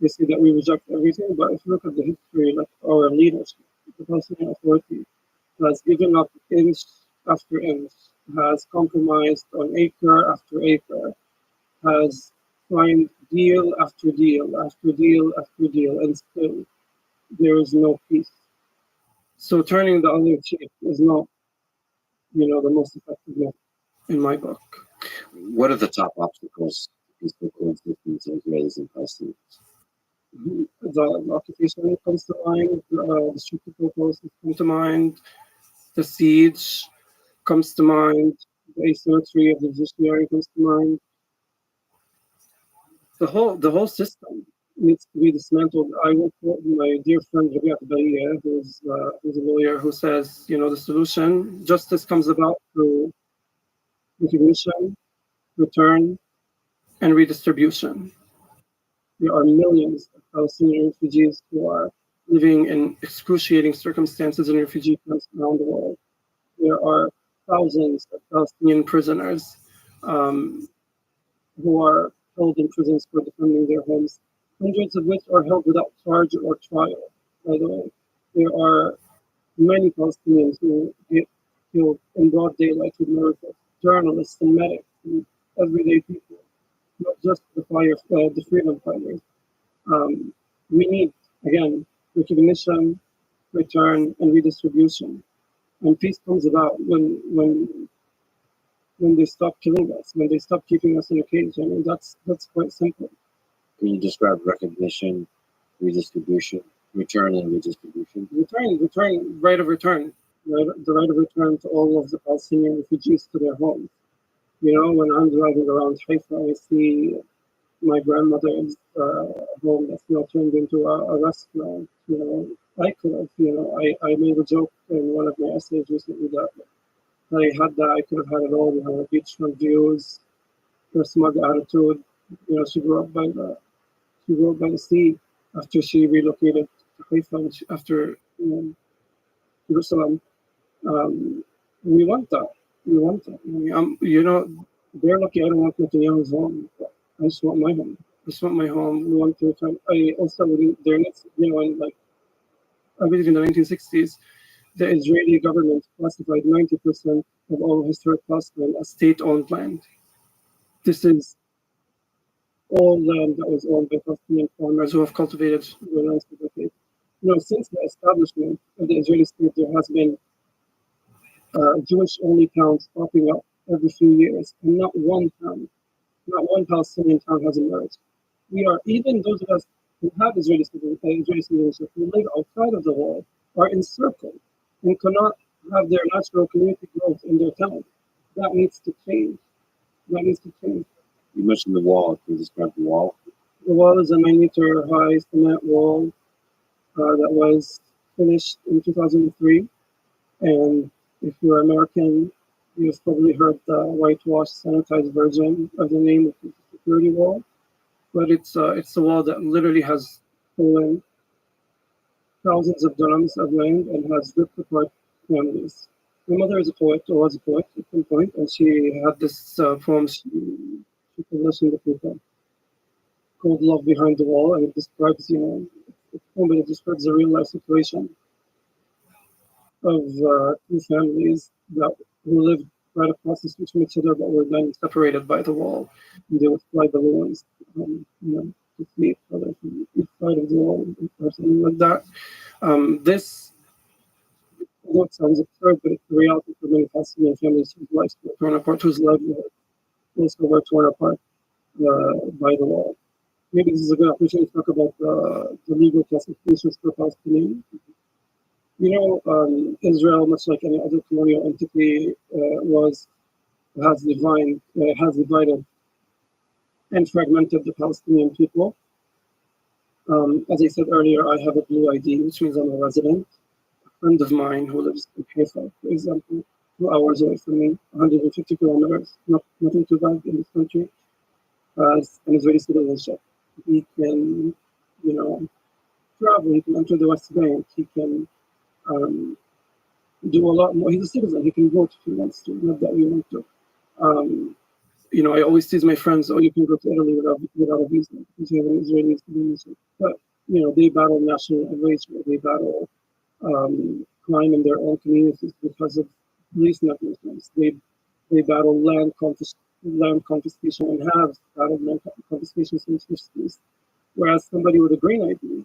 They say that we reject everything. But if you look at the history, like our leadership, the Palestinian Authority has given up inch after inch, has compromised on acre after acre, has signed deal after deal after deal after deal, and still there is no peace. So turning the other cheek is not, the most effective method in my book. What are the top obstacles to peaceful coexistence of Israelis and Palestinians? The occupation comes to mind, the street proposals come to mind, the siege comes to mind, the asymmetry of the judiciary comes to mind. The whole system needs to be dismantled. I will quote my dear friend Rabbi, who's a lawyer, who says, the solution, justice comes about through recognition, return, and redistribution. There are millions of Palestinian refugees who are living in excruciating circumstances in refugee camps around the world. There are thousands of Palestinian prisoners who are held in prisons for defending their homes, hundreds of which are held without charge or trial, by the way. There are many Palestinians who get killed in broad daylight with miracles, journalists and medics and everyday people, not just the freedom fighters. We need, again, recognition, return, and redistribution. And peace comes about when they stop killing us, when they stop keeping us in a cage. I mean, that's quite simple. Can you describe recognition, redistribution, return, and redistribution? Return, right of return. The right of return to all of the Palestinian refugees to their homes. When I'm driving around Haifa, I see my grandmother's home that's now turned into a restaurant. I could have, I made a joke in one of my essays recently that I could have had it all. Beachfront views, her smug attitude. She grew up by the sea after she relocated to Haifa after Jerusalem. We want that. They're lucky I don't want Netanyahu's home. I just want my home. We want to return. I also believe there needs, I believe in the 1960s, the Israeli government classified 90% of all historic Palestine as state-owned land. This is all land that was owned by Palestinian farmers who have cultivated the lands for decades. Since the establishment of the Israeli state, there has been Jewish-only towns popping up every few years, and not one Palestinian town has emerged. Even those of us who have Israeli citizenship, who live outside of the wall, are encircled and cannot have their natural community growth in their town. That needs to change. You mentioned the wall. Can you describe the wall? The wall is a 9-meter high cement wall that was finished in 2003. And if you're American, you've probably heard the whitewashed, sanitized version of the name, which is the security wall. But it's a wall that literally has stolen thousands of dirhams of land and has ripped apart families. My mother is a poet, or was a poet at some point, and she had this poem she published in the paper called "Love Behind the Wall," and it describes, it describes the real life situation of two families who lived right across the street from each other, but were then separated by the wall. And they would fly balloons, to see each other from each side of the wall or something like that. This sounds absurd, but it's the reality for many Palestinian families whose lives were torn apart, whose livelihoods also were torn apart by the wall. Maybe this is a good opportunity to talk about the legal classifications for Palestinians. Israel, much like any other colonial entity, has divided and fragmented the Palestinian people. As I said earlier, I have a blue ID, which means I'm a resident. A friend of mine who lives in Haifa, for example, 2 hours away from me, 150 kilometers, nothing too bad in this country, has an Israeli citizenship. He can, travel, he can enter the West Bank, he can do a lot more. He's a citizen, he can vote if he wants to, not that we want to. I always tease my friends, you can go to Italy without a visa because you have an Israeli citizenship. But, they battle national outrage, they battle crime in their own communities because of police mechanisms. They battle land confiscation and have battled land confiscation since the 60s. Whereas somebody with a green ID,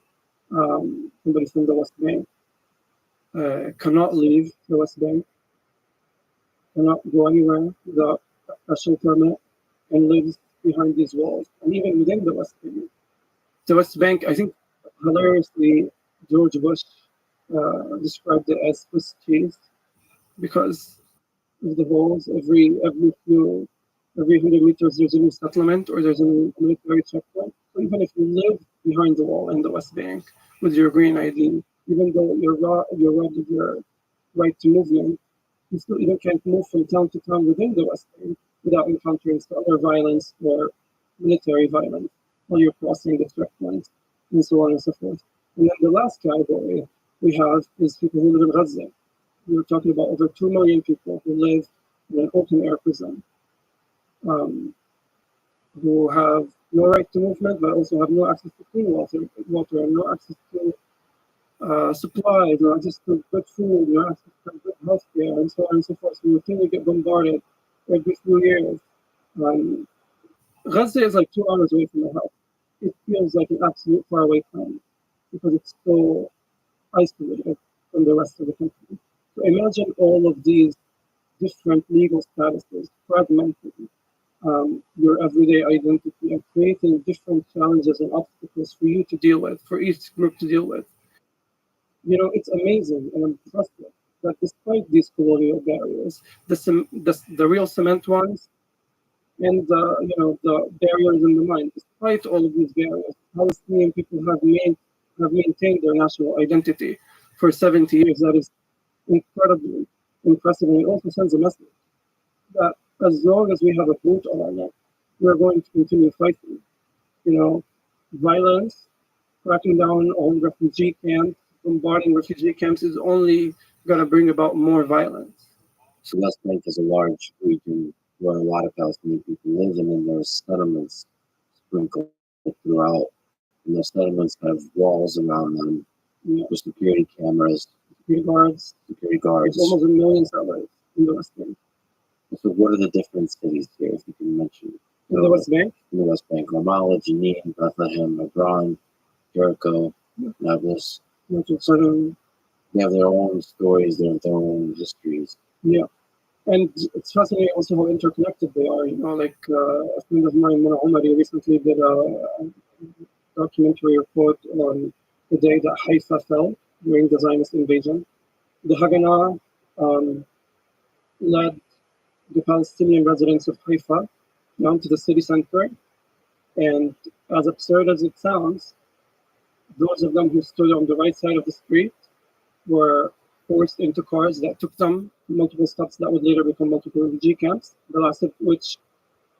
somebody from the West Bank, cannot leave the West Bank, cannot go anywhere without a special permit, and lives behind these walls. And even within the West Bank, I think hilariously, George Bush described it as Swiss cheese because of the walls. Every 100 meters, there's a new settlement or there's a new military checkpoint. So even if you live behind the wall in the West Bank with your green ID, even though you're robbed of your right to movement, you still even can't move from town to town within the West Bank without encountering stellar violence or military violence while you're crossing the checkpoints and so on and so forth. And then the last category we have is people who live in Gaza. We're talking about over 2 million people who live in an open-air prison, who have no right to movement, but also have no access to clean water and no access to supplies, no access to good food, no access to good healthcare, and so on and so forth. So we routinely get bombarded every few years. Gaza is like 2 hours away from the house. It feels like an absolute faraway town because it's so isolated from the rest of the country. So imagine all of these different legal statuses fragmenting your everyday identity and creating different challenges and obstacles for you to deal with, for each group to deal with. You know, it's amazing and impressive that despite these colonial barriers, the real cement ones and the barriers in the mind, despite all of these barriers, Palestinian people have maintained their national identity for 70 years. That is incredibly impressive, and it also sends a message that as long as we have a boot on our neck, we're going to continue fighting. You know, violence, cracking down on refugee camps, bombarding refugee camps is only going to bring about more violence. So West Bank is a large region where a lot of Palestinian people live, and then there's settlements sprinkled throughout. And those settlements have walls around them, with security cameras, security guards. There's almost 1 million settlers in the West Bank. So what are the different cities here, if you can mention? In the West Bank? In the West Bank, Ramallah, Jenin, Bethlehem, Hebron, Jericho, Nablus. They have their own stories, their own histories. Yeah. And it's fascinating also how interconnected they are. You know, like a friend of mine, Mona Omari, recently did a documentary report on the day that Haifa fell during the Zionist invasion. The Haganah led the Palestinian residents of Haifa down to the city center. And as absurd as it sounds, those of them who stood on the right side of the street were forced into cars that took them multiple stops that would later become multiple refugee camps, the last of which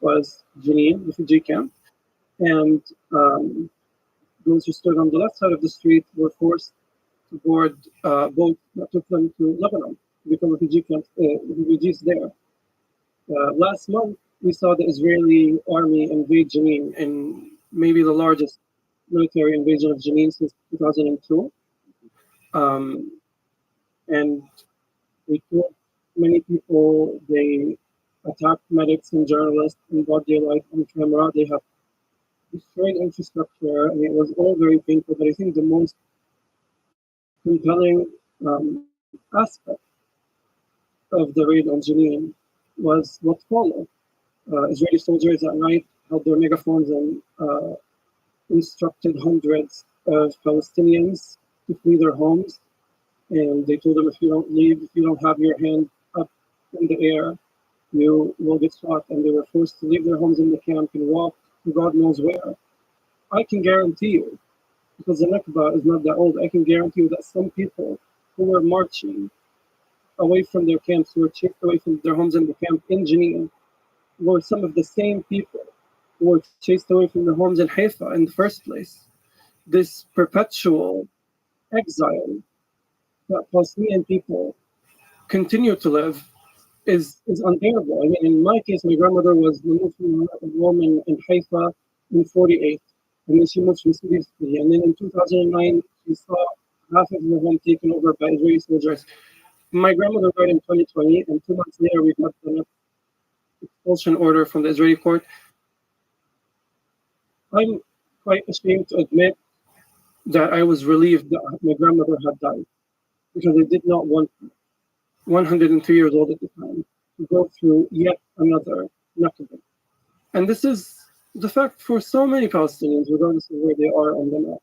was Jenin refugee camp. And those who stood on the left side of the street were forced to board boats that took them to Lebanon to become refugees there. Last month, we saw the Israeli army invade Jenin, in maybe the largest military invasion of Jenin since 2002. And they killed many people. They attacked medics and journalists in broad daylight on camera. They have destroyed infrastructure, and it was all very painful. But I think the most compelling aspect of the raid on Jenin was what followed. Israeli soldiers at night held their megaphones and instructed hundreds of Palestinians to flee their homes. And they told them, if you don't leave, if you don't have your hand up in the air, you will get shot. And they were forced to leave their homes in the camp and walk to God knows where. I can guarantee you, because the Nakba is not that old, I can guarantee you that some people who were marching away from their camps, who were chased away from their homes in the camp in Jenin, were some of the same people who were chased away from their homes in Haifa in the first place. This perpetual exile that Palestinian people continue to live is unbearable. I mean, in my case, my grandmother was removed from a home in Haifa in 48, and then she moved from city to city. And then in 2009, she saw half of her home taken over by Israeli soldiers. My grandmother died in 2020, and 2 months later, we got the expulsion order from the Israeli court. I'm quite ashamed to admit that I was relieved that my grandmother had died, because they did not want 103 years old at the time to go through yet another Nakba. And this is the fact for so many Palestinians, regardless of where they are on the map.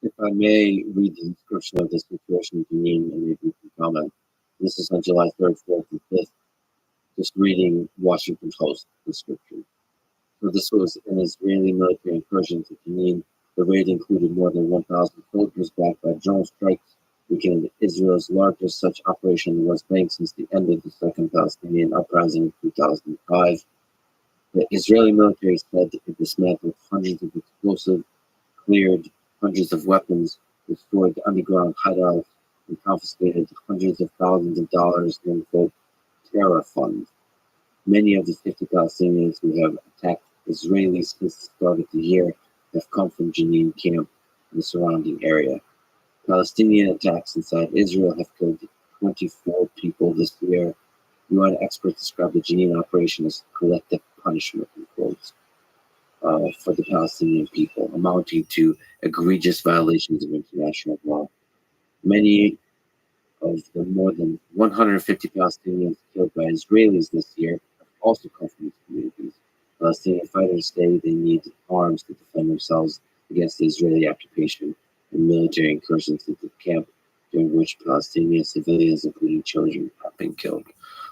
If I may read the description of the situation in Jenin and maybe you can comment. This is on July 3rd, 4th, and 5th. Just reading Washington Post description. So this was an Israeli military incursion to Jenin. The raid included more than 1,000 soldiers backed by drone strikes, making Israel's largest such operation in the West Bank since the end of the Second Palestinian Uprising in 2005. The Israeli military said it dismantled hundreds of explosives, cleared hundreds of weapons, destroyed underground hideouts, and confiscated hundreds of thousands of dollars in, quote, terror fund. Many of the 50 Palestinians who have attacked Israelis since the start of the year have come from Jenin camp and the surrounding area. Palestinian attacks inside Israel have killed 24 people this year. UN experts describe the Jenin operation as collective punishment, in quotes, for the Palestinian people, amounting to egregious violations of international law. Many of the more than 150 Palestinians killed by Israelis this year have also come from these communities. Palestinian fighters say they need arms to defend themselves against the Israeli occupation and military incursions into the camp, during which Palestinian civilians, including children, have been killed.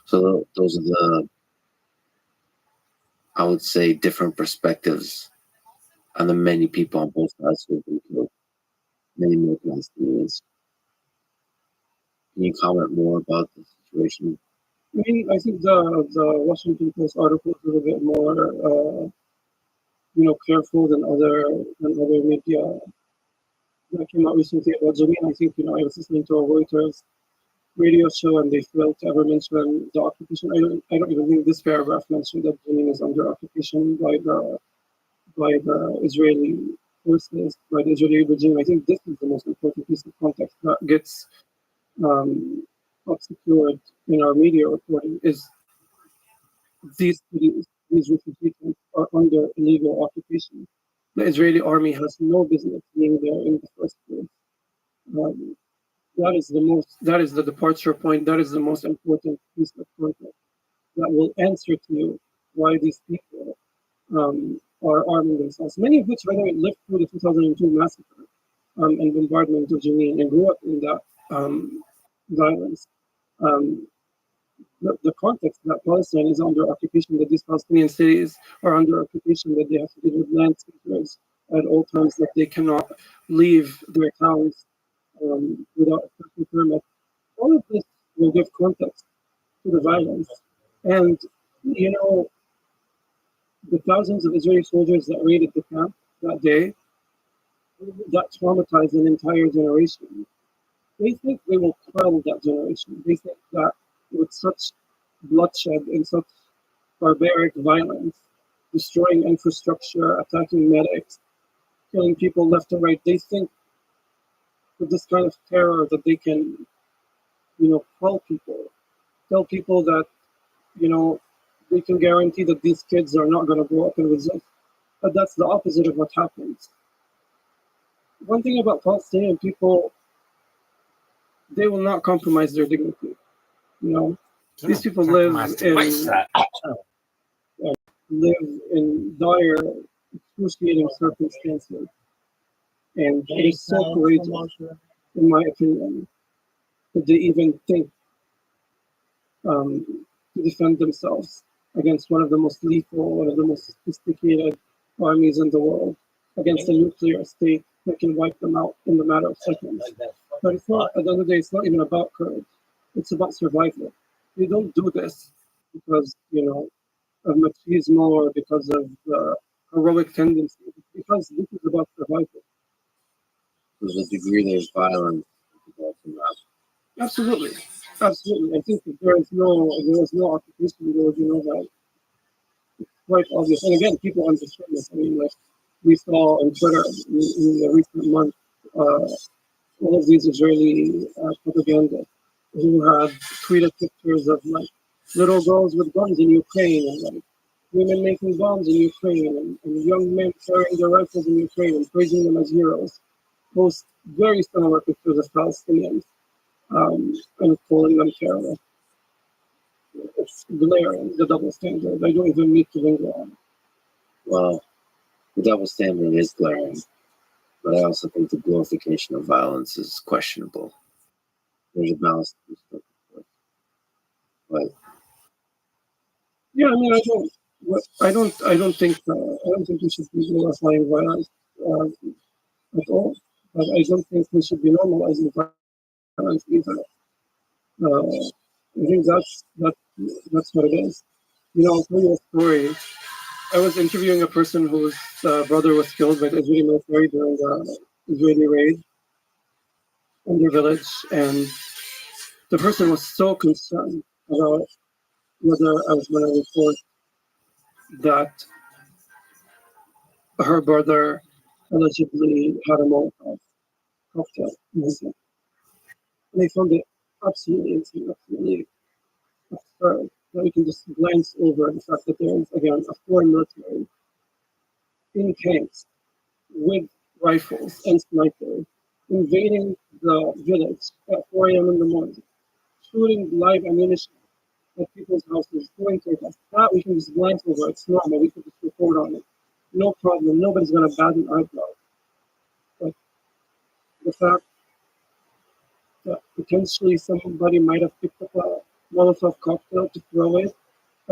So those are the, I would say, different perspectives on the many people on both sides who have been killed. Many more Palestinians. Can you comment more about the situation? I mean, I think the Washington Post article is a little bit more, careful than other media that came out recently about Jenin. I think, I was listening to a Reuters radio show and they failed to ever mention the occupation. I don't even think this paragraph mentioned that Jenin is under occupation by the Israeli forces, by the Israeli regime. I think this is the most important piece of context that gets obscured in our media reporting, is these refugee camps are under illegal occupation. The Israeli army has no business being there in the first place. That is the departure point. That is the most important piece of context that will answer to you why these people are arming themselves. Many of which, by the way, lived through the 2002 massacre and bombardment of Jenin and grew up in that violence. The context that Palestine is under occupation, that these Palestinian cities are under occupation, that they have to deal with land seizures at all times, that they cannot leave their towns without a special permit. All of this will give context to the violence. And, the thousands of Israeli soldiers that raided the camp that day, that traumatized an entire generation. They think they will quell that generation. They think that with such bloodshed and such barbaric violence, destroying infrastructure, attacking medics, killing people left and right, they think with this kind of terror that they can, quell people, tell people that, they can guarantee that these kids are not going to grow up and resist. But that's the opposite of what happens. One thing about Palestinian people, they will not compromise their dignity. These people live in dire, excruciating circumstances. And it is so courageous, in my opinion, that they even think to defend themselves against one of the most lethal, one of the most sophisticated armies in the world, against a nuclear state that can wipe them out in a matter of seconds. But it's not, at the end of the day, it's not even about courage. It's about survival. You don't do this because, of machismo or because of heroic tendency. It's because this is about survival. There's a degree there's violence. Absolutely. I think if there was no occupation, there would be no violence. It's quite obvious. And again, people understand this. I mean, like we saw on Twitter in the recent month, all of these Israeli propaganda who had tweeted pictures of like little girls with guns in Ukraine and like women making bombs in Ukraine and young men carrying their rifles in Ukraine and praising them as heroes. Post very similar picture of the Palestinians, and calling them terrorists. It's glaring, the double standard. I don't even need to linger on. Well, the double standard is glaring, but I also think the glorification of violence is questionable. There's a balance to be struck, but Yeah, I mean, I don't think we should be glorifying violence at all. But I don't think we should be normalizing violence either. I think that's what it is. I'll tell you a story. I was interviewing a person whose brother was killed by the Israeli military during the Israeli raid in their village, and the person was so concerned about whether I was going to report that her brother allegedly had a Molotov cocktail in his hand. And I found it absolutely insane, absolutely absurd that we can just glance over the fact that there is, again, a foreign military in tanks with rifles and snipers invading the village at 4 a.m. in the morning, shooting live ammunition at people's houses, going to us. That we can just glance over. It's normal. We can just report on it. No problem. Nobody's going to bat an eyebrow. But the fact that potentially somebody might have picked up a Molotov cocktail to throw it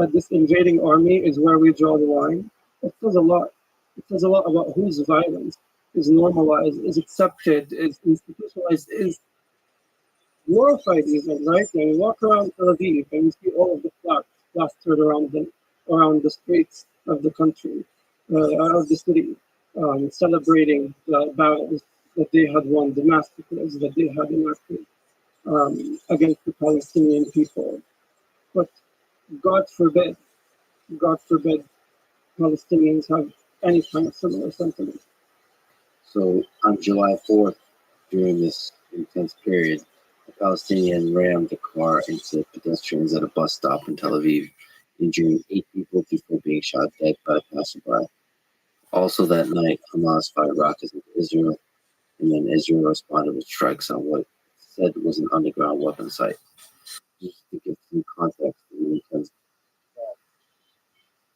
at this invading army is where we draw the line. It says a lot. It says a lot about whose violence is normalized, is accepted, is institutionalized, is glorified even, right? When you walk around Tel Aviv and you see all of the flags plastered around the streets of the country, of the city, celebrating the battles that they had won, the massacres that they had enacted against the Palestinian people. But God forbid, Palestinians have any kind of similar sentiment. so on July 4th, during this intense period, a Palestinian rammed a car into pedestrians at a bus stop in Tel Aviv, injuring 8 people before being shot dead by a passerby. Also that night, Hamas fired rockets into Israel, and then Israel responded with strikes on what said was an underground weapon site. Just to give some context to the intense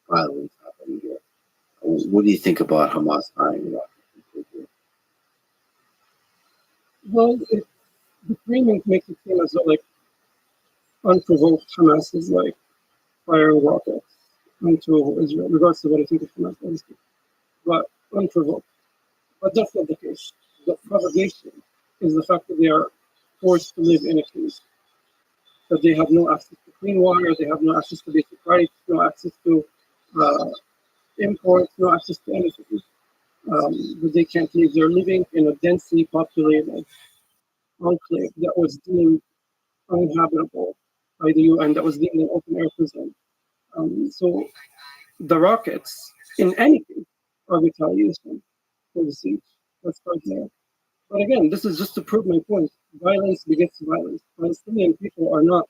violence happening here. What do you think about Hamas firing rockets? Well, the framing makes it seem as though like unprovoked Hamas is like firing rockets into Israel, regardless of what I think of Hamas, obviously, but unprovoked. But that's not the case. The provocation is the fact that they are forced to live in a cage, that they have no access to clean water, they have no access to basic rights, no access to imports, no access to anything. That they can't leave. They're living in a densely populated enclave that was deemed uninhabitable by the UN, that was deemed an open air prison. So the rockets, in any case, are retaliation for the siege. Let's start there. But again, this is just to prove my point. Violence begets violence. Palestinian people are not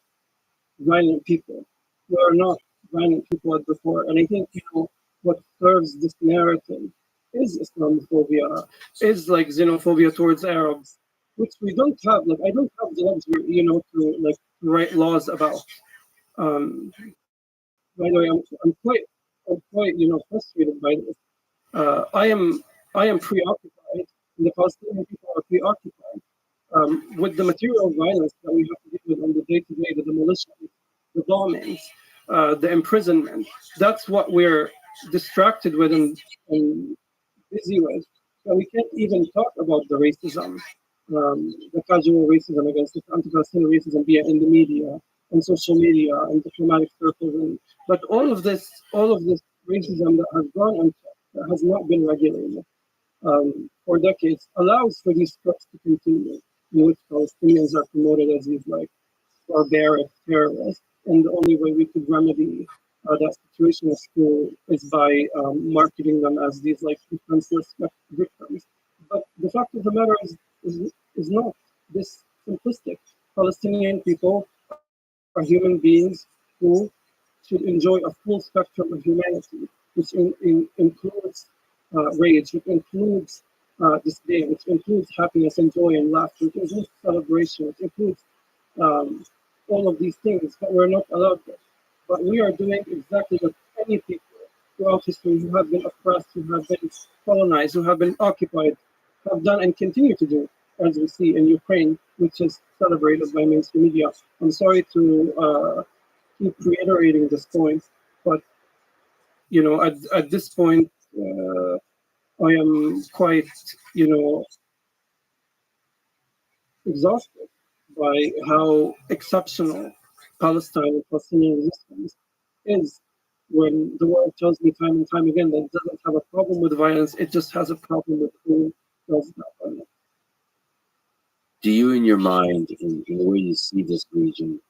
violent people. We are not violent people at the core. And I think, what serves this narrative is Islamophobia, is like xenophobia towards Arabs, which we don't have. Like, I don't have the luxury, to like write laws about. By the way, I'm quite, frustrated by this. I am preoccupied, and the Palestinian people are preoccupied with the material violence that we have to deal with on the day-to-day, the demolition, the bombings, the imprisonment. That's what we're distracted with and busy with. So we can't even talk about the racism, the casual racism against the anti-Palestinian racism, be it in the media, on social media, and diplomatic circles, but all of this racism that has gone unchecked, that has not been regulated for decades, allows for these threats to continue, in which Palestinians are promoted as these like barbaric terrorists. And the only way we could remedy that situation is by marketing them as these like defenseless victims. But the fact of the matter is not this simplistic. Palestinian people are human beings who should enjoy a full spectrum of humanity, which includes rage, which includes this day, which includes happiness and joy and laughter, it includes celebration, it includes all of these things, but we're not allowed this. But we are doing exactly what any people throughout history who have been oppressed, who have been colonized, who have been occupied, have done and continue to do, as we see in Ukraine, which is celebrated by mainstream media. I'm sorry to keep reiterating this point, but at this point, I am quite, exhausted by how exceptional Palestine and Palestinian resistance is, when the world tells me time and time again that it doesn't have a problem with violence, it just has a problem with who does that violence. Do you, in your mind, in the way you see this region,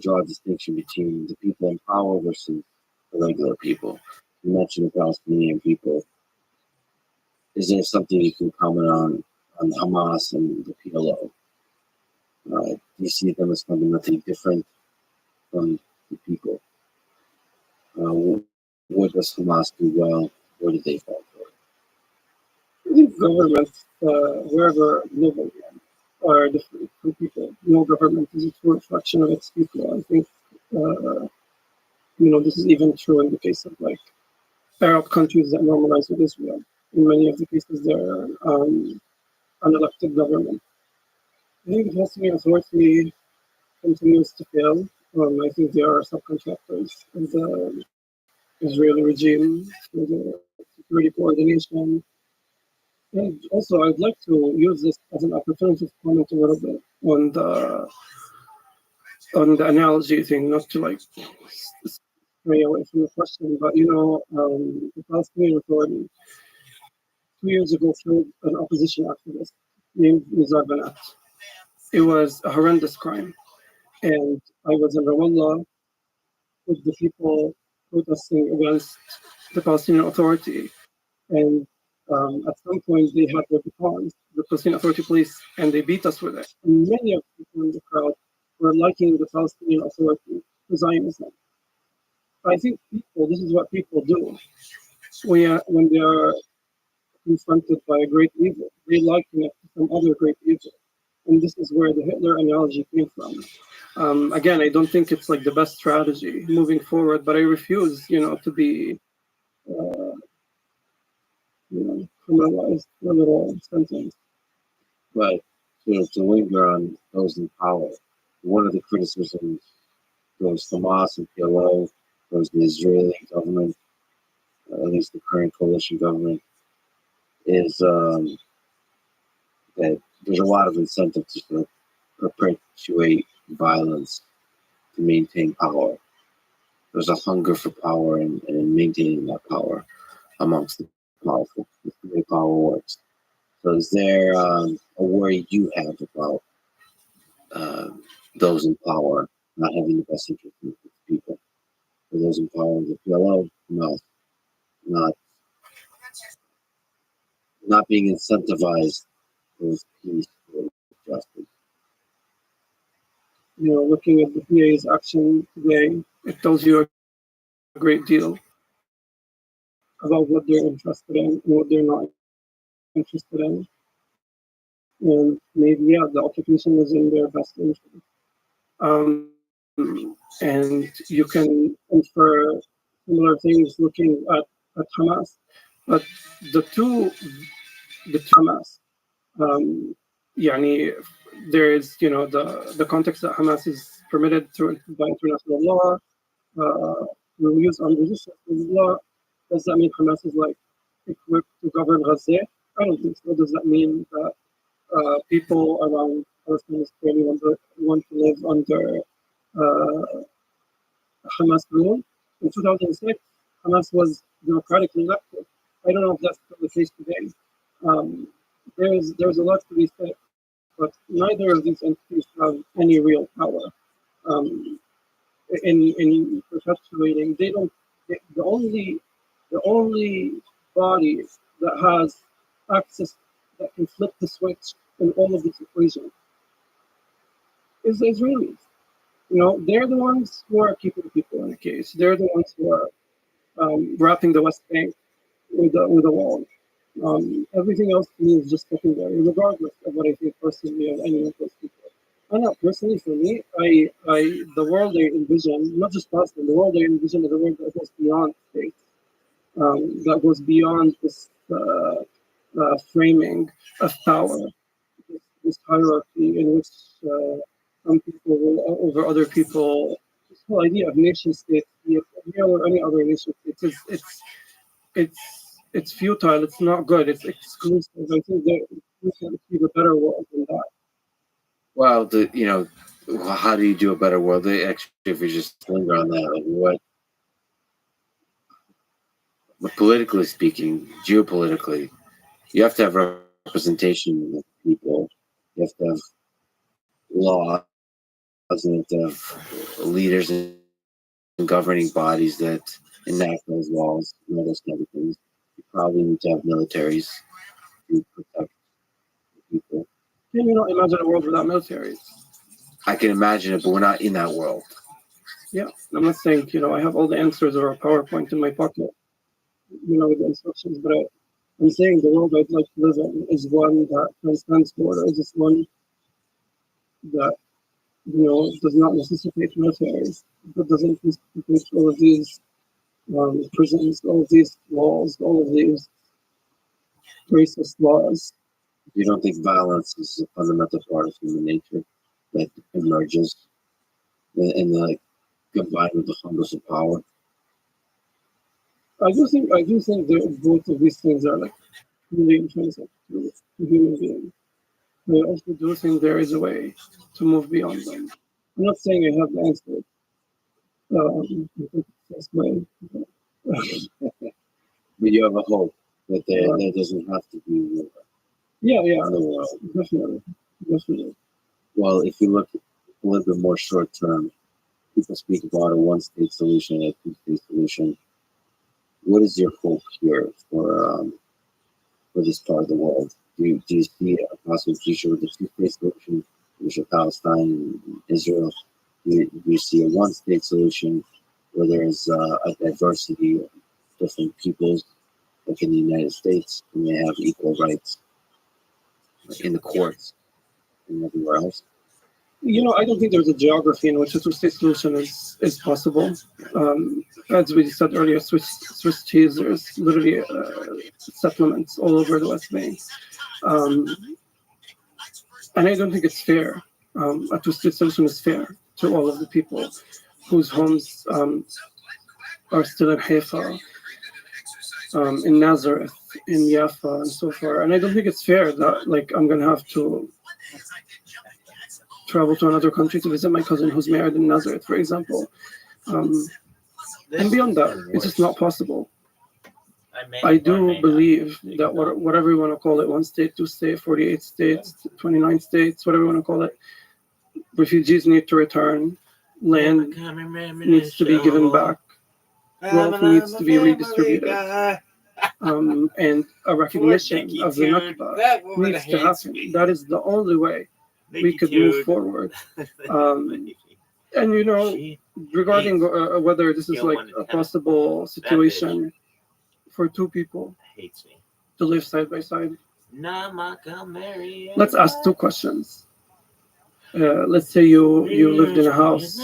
draw a distinction between the people in power versus the regular people? You mentioned the Palestinian people. Is there something you can comment on Hamas and the PLO? Do you see them as fundamentally different from the people? What does Hamas do well? Where do they fall short? I think governments, wherever globally, are different from people. No government is a true reflection of its people. I think, this is even true in the case of Arab countries that normalize with Israel. In many of the cases, they're unelected government. I think the Palestinian Authority continues to fail. I think there are subcontractors in the Israeli regime for the security coordination. And also, I'd like to use this as an opportunity to comment a little bit on the analogy thing, not to stray away from the question, but the Palestinian Authority 2 years ago killed an opposition activist named Nizar Banat. It was a horrendous crime, and I was in Ramallah with the people protesting against the Palestinian Authority, and at some point they had their batons, the Palestinian Authority police, and they beat us with it. And many of the people in the crowd were liking the Palestinian Authority to Zionism. I think this is what people do when they are confronted by a great evil. They liken it to some other great evil. And this is where the Hitler analogy came from. Again, I don't think it's the best strategy moving forward, but I refuse, to be criminalized for a little sentence. But to linger on those in power, one of the criticisms goes Hamas and PLO, goes the Israeli government, at least the current coalition government, is that there's a lot of incentive to perpetuate violence to maintain power. There's a hunger for power and maintaining that power amongst the powerful. That's the way power works. So is there a worry you have about those in power not having the best interest of the people? For those in power, the PLO, not being incentivized towards peace or justice. Looking at the PA's action today, it tells you a great deal about what they're interested in and what they're not interested in. And maybe, the occupation is in their best interest. And you can infer similar things looking at Hamas. But the two Hamas, there is, the context that Hamas is permitted by international law, to use armed resistance law. Does that mean Hamas is equipped to govern Gaza? I don't think so. Does that mean that people around Palestine clearly want to live under Hamas rule? In 2006, Hamas was democratically elected. I don't know if that's still the case today. There's a lot to be said, but neither of these entities have any real power in perpetuating. They don't. The only body that has access, that can flip the switch in all of these equations, is the Israelis. They're the ones who are keeping people in the cage. They're the ones who are wrapping the West Bank with a wall. Everything else to me is just secondary, regardless of what I think personally of any of those people. I know personally for me, the world I envision, not just Palestine, the world I envision is a world that goes beyond faith, that goes beyond this framing of power, this hierarchy in which some people will over other people. This whole idea of nation states, be it Israel or any other nation state, it's it's futile. It's not good. It's exclusive. I think that we can achieve a better world than that. Well, how do you do a better world? Actually, if we just linger on that, like but politically speaking, geopolitically, you have to have representation of people. You have to have laws, and you have to have leaders and governing bodies that enact those laws and all those kind of things. You probably need to have militaries to protect people. Can you not imagine a world without militaries? I can imagine it, but we're not in that world. Yeah, I'm not saying I have all the answers or a PowerPoint in my pocket, with the instructions, but I'm saying the world I'd like to live in is one that transcends borders. It's one that does not necessitate militaries, but doesn't necessitate all of these prisons, all of these walls, all of these racist laws. You don't think violence is a fundamental part of human nature that emerges and like combined with the hungers of power? I do think that both of these things are like really intrinsic to human beings. I also do think there is a way to move beyond them. I'm not saying I have the answer. I think that's my. But you have a hope that there doesn't have to be war. Yeah, No, definitely. Well, if you look a little bit more short term, people speak about a one-state solution, a two-state solution. What is your hope here for this part of the world? Do you see a possible future with a two-state solution, which is Palestine and Israel? Do you see a one-state solution where there's a diversity of different peoples, like in the United States, and they have equal rights in the courts and everywhere else? I don't think there's a geography in which a two-state solution is possible. As we said earlier, Swiss cheese, there's literally settlements all over the West Bank. And I don't think it's fair. A two-state solution is fair to all of the people whose homes are still in Haifa, in Nazareth, in Jaffa, and so forth. And I don't think it's fair that I'm going to have to travel to another country to visit my cousin who's married in Nazareth, for example. And beyond that, it's just not possible. I do believe that whatever you want to call it, one state, two state, 48 states, 29 states, whatever you want to call it, refugees need to return, land needs to be given back, wealth needs to be redistributed, and a recognition of the Nakba needs to happen. That is the only way we could move forward. And regarding whether this is a possible situation for two people to live side by side, let's ask two questions. Let's say you lived in a house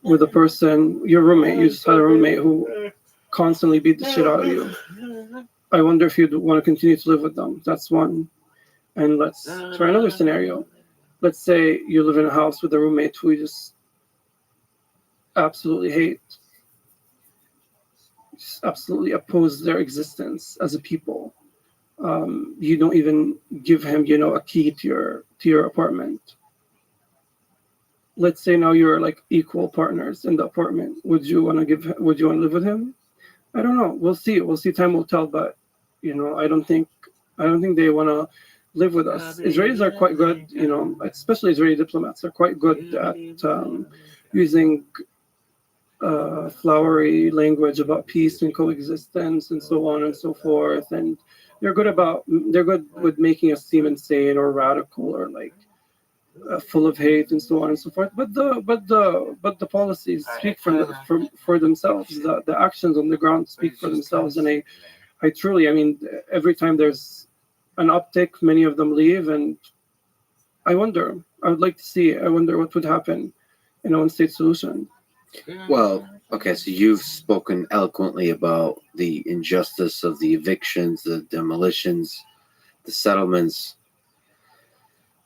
with a person, your roommate, you just had a roommate who constantly beat the shit out of you. I wonder if you'd want to continue to live with them. That's one. And let's try another scenario. Let's say you live in a house with a roommate who you just absolutely hate, just absolutely oppose their existence as a people. You don't even give him, a key to your apartment. Let's say now you're equal partners in the apartment. Would you want to live with him? I don't know. We'll see. Time will tell. But I don't think they want to live with us. Israelis are quite good, especially Israeli diplomats are quite good at using flowery language about peace and coexistence and so on and so forth. And they're good with making us seem insane or radical or full of hate and so on and so forth. But the policies speak for themselves. The actions on the ground speak for themselves. And I mean, every time there's an uptick, many of them leave, and I wonder. I would like to see. I wonder what would happen in a one-state solution. Well, okay, so you've spoken eloquently about the injustice of the evictions, the demolitions, the settlements.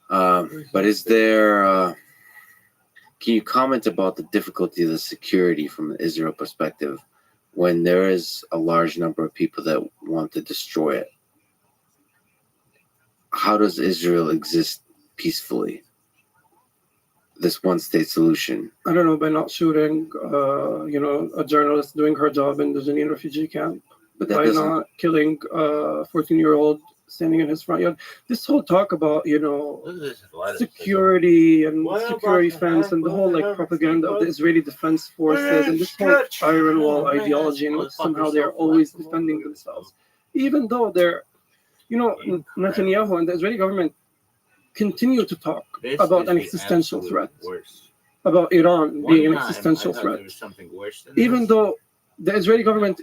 But is there? Can you comment about the difficulty of the security from the Israel perspective when there is a large number of people that want to destroy it? How does Israel exist peacefully? This one-state solution. I don't know, by not shooting, a journalist doing her job in the Jenin refugee camp, But by not killing a 14-year-old standing in his front yard. This whole talk about, security and security fence and the whole propaganda of the Israeli Defense Forces and this whole iron wall ideology in which somehow they're always defending themselves, even though they're, Netanyahu and the Israeli government continue to talk about an existential threat, about Iran being an existential threat, even though the Israeli government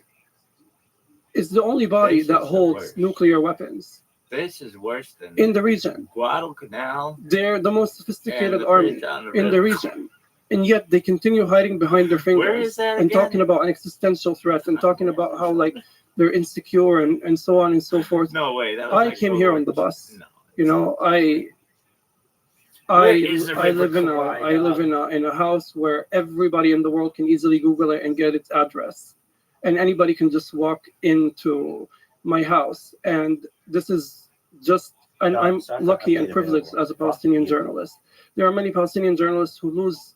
is the only body that holds nuclear weapons. This is worse than in the region. Guadalcanal. They're the most sophisticated army in the region, and yet they continue hiding behind their fingers and talking about an existential threat and talking about how they're insecure and so on and so forth. No way. I came here on the bus. No. I live in a house where everybody in the world can easily Google it and get its address, and anybody can just walk into my house. And this is just, and I'm lucky and privileged as a Palestinian journalist. There are many Palestinian journalists who lose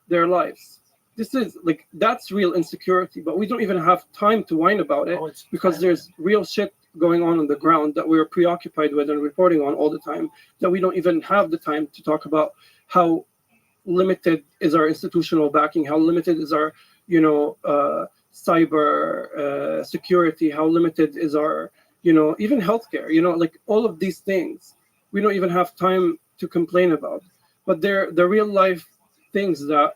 their lives. This is that's real insecurity, but we don't even have time to whine about it because there's real shit going on the ground that we're preoccupied with and reporting on all the time, that we don't even have the time to talk about how limited is our institutional backing, how limited is our, cyber security, how limited is our, even healthcare, all of these things we don't even have time to complain about. But they're the real life things that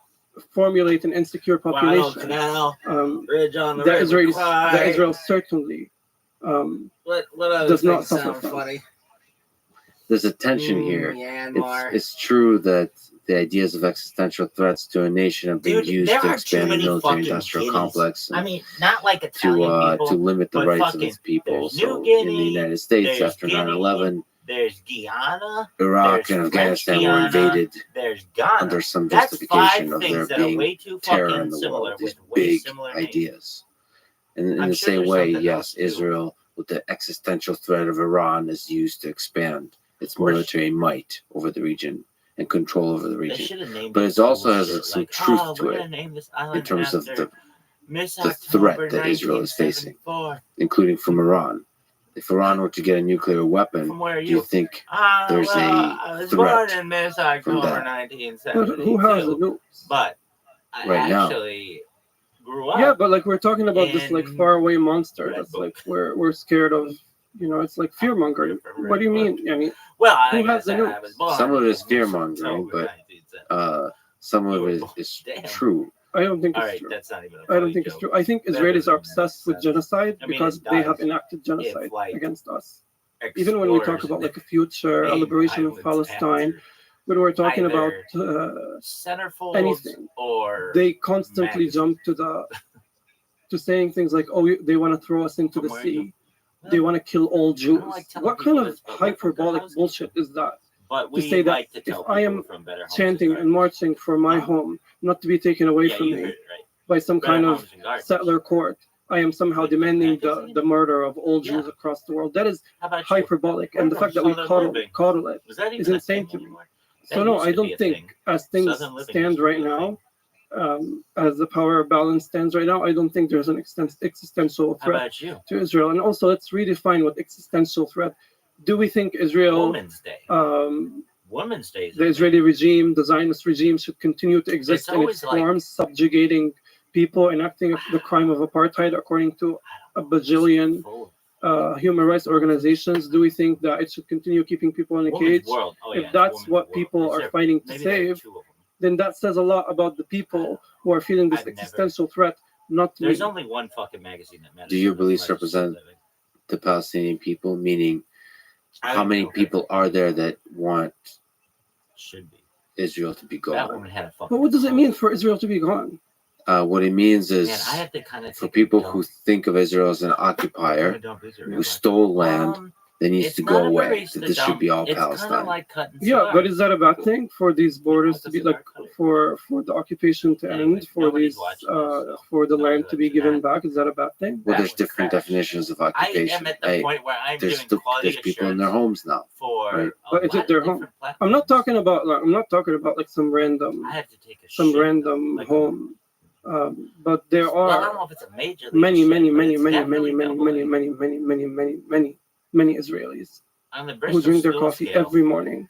formulate an insecure population. That Israel certainly does not suffer from. Funny. There's a tension here. It's true that the ideas of existential threats to a nation have been used to expand the military-industrial complex. Not like Italian to limit the rights of its people. So in the United States, after 9/11, there's Guyana, Iraq and Afghanistan were invaded under some justification of there being terror in the world. These big ideas. And in the same way, yes, Israel, with the existential threat of Iran, is used to expand its military might over the region and control over the region. But it also has some truth to it in terms of the threat that Israel is facing, including from Iran. If Iran were to get a nuclear weapon, do you think there's a threat from that? Who has the nukes? But I right actually grew up. Yeah, but we're talking about this faraway monster that's we're scared of. It's like fear mongering. What do you mean? Who has the nukes? Some of it is fear mongering, but some of it is true. I don't think it's true. I don't think it's true. I think Israelis are obsessed with genocide because they have enacted genocide against us. Even when we talk about a future, a liberation of Palestine, when we're talking about anything, they constantly jump to saying things like, "Oh, they want to throw us into the sea. They want to kill all Jews." What kind of hyperbolic bullshit is that? To say that if I am chanting and marching for my home not to be taken away from me by some kind of settler court, I am somehow demanding the murder of all Jews across the world. That is hyperbolic, and the fact that we coddle it is insane to me. So no, I don't think, as things stand right now, as the power balance stands right now, I don't think there's an existential threat to Israel. And also, let's redefine what existential threat. Do we think Israel, Women's Day, the Israeli regime, the Zionist regime, should continue to exist in its forms, subjugating people, enacting the crime of apartheid according to a bajillion human rights organizations? Do we think that it should continue keeping people in a cage? If that's what people are fighting to save, then that says a lot about the people who are feeling this existential threat. Not there's only one fucking magazine that matters. Do your beliefs represent the Palestinian people? Meaning, I how don't many know. people are there that want Should be. Israel to be That gone? woman had a fucking. But what does it mean for Israel to be gone? What it means is, Man, I have to kind of for people who think of Israel as an occupier who stole land, that needs to go away. That this should be all Palestine. Like cutting Yeah, but cigars. is that a bad thing for these borders to be cigar like cutter. for the occupation to Anyway, end, for nobody's these watching this, so for the nobody land to be lets you given know. back? Is that a bad thing? Well, That there's was different trash. definitions of I occupation. am at the Hey, point where I'm there's doing quality there's people in their assurance homes now. for right? But is it their home? I'm not talking about like some random I have to take a shit, random like, home. But there Well, I don't are know if it's a major league many shit, many but many it's many definitely many double many A. many many many many many many Israelis On the who Bristol drink their stool coffee scale. every morning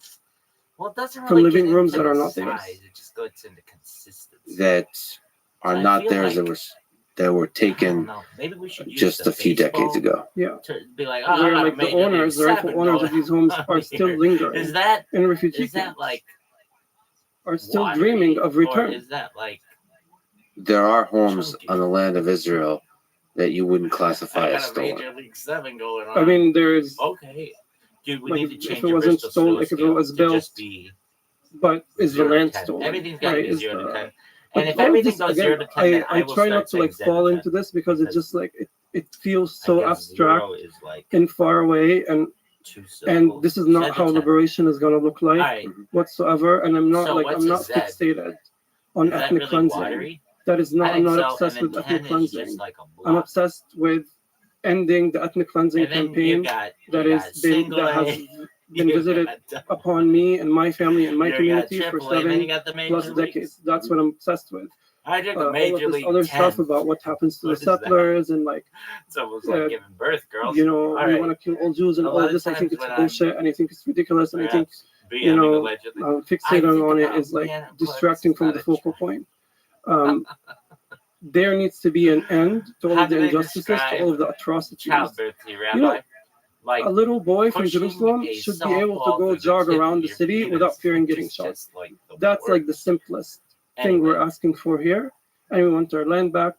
Well, it doesn't from really living get rooms into that are the not theirs. size. It just goes into consistency. That are I not feel theirs like- that were I don't taken know. Maybe we should use just the a few decades baseball ago. Yeah, to be like, oh, I where got a like the major league owners, the rightful seven owners of going these homes on are still here. lingering Is that in refugee is that camps, like are still watery, dreaming of or return. is that like There are homes chunky? on the land of Israel that you wouldn't I classify as got a stolen. major league seven going on? I mean, there's okay, dude, we like need to if change it your wasn't Bristol stolen, stool like if it scale was to built, just be but is the 0 to land 10. stolen? Everything's got to Right? be Is 0 to the 10. but And if all of everything this goes again, 0 to 10, then I will try start not to saying like 10 fall to into 10. this because it Because just like it feels I so guess abstract 0 is like and far away, and 2 and syllables. this is not 10 how to 10. liberation is gonna look All like right, whatsoever. And I'm not so like what's I'm a not Z? fixated on Is that ethnic really cleansing. watery? That is not. I I'm think not so. And obsessed then with ethnic 10 is cleansing. just like a I'm block. obsessed with ending the ethnic cleansing And then you campaign got that you has got been single that has A, been you visited got double upon me and my family and my you got community for triple A, and then you 7+ got the major leagues. decades. That's what I'm obsessed with. I took a All of major this league other 10. stuff about what happens to What the is that? settlers and like It's almost like giving birth, girls. you know All we right. want to kill all Jews and A all lot of of this. I think times it's when I'm bullshit and I think it's ridiculous and I think perhaps BMing know allegedly. fixating on it about, is like man, distracting it's from not the a focal try. point. There needs to be an end to all How of the do they injustices, to all describe of the atrocities. childbirth to you, Rabbi? You know, like a little boy from pushing Jerusalem a should be able to softball go through the jog tip around of the your city penis, without fearing which getting is shot. just like the That's like the worst. simplest thing Anyway, we're asking for here, and we want our land back.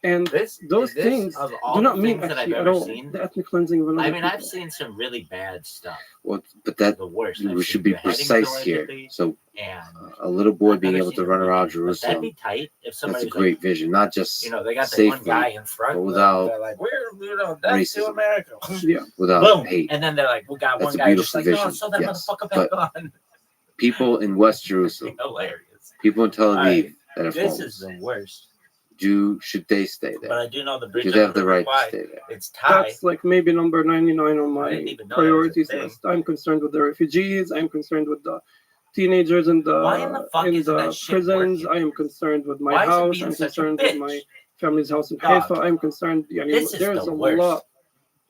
And those things of all do the not mean things that I've actually at ever all seen. the ethnic cleansing of another I mean, people. I've seen some really bad stuff. Well, but that The worst. we I've should seen be beheadings precise here. allegedly, So and a little boy I've being never able seen to a run movie, around but that'd Jerusalem, be tight if that's somebody's a great vision. Not just like, they got the one safely, guy in front, but without they're like, that's to racism. America. Yeah. without Boom. hate. And then they're like, we got That's one a guy just beautiful like, no, vision, sew that yes. motherfucker back But on. people in West Jerusalem, Hilarious. people in Tel Aviv Alright, that are This is homeless, the worst. should they stay But there? I do know the bridge Do they have the over right to Why. stay there? It's Thai. That's like maybe number 99 on I my didn't even know priorities that was a list. I'm concerned with the refugees. I'm concerned with the teenagers in Why in the fuck isn't that shit prisons. working? I am concerned with my Why is it house. being I'm such a concerned with bitch? my family's house in Dog. Haifa. I'm concerned. This is there's the a worst. lot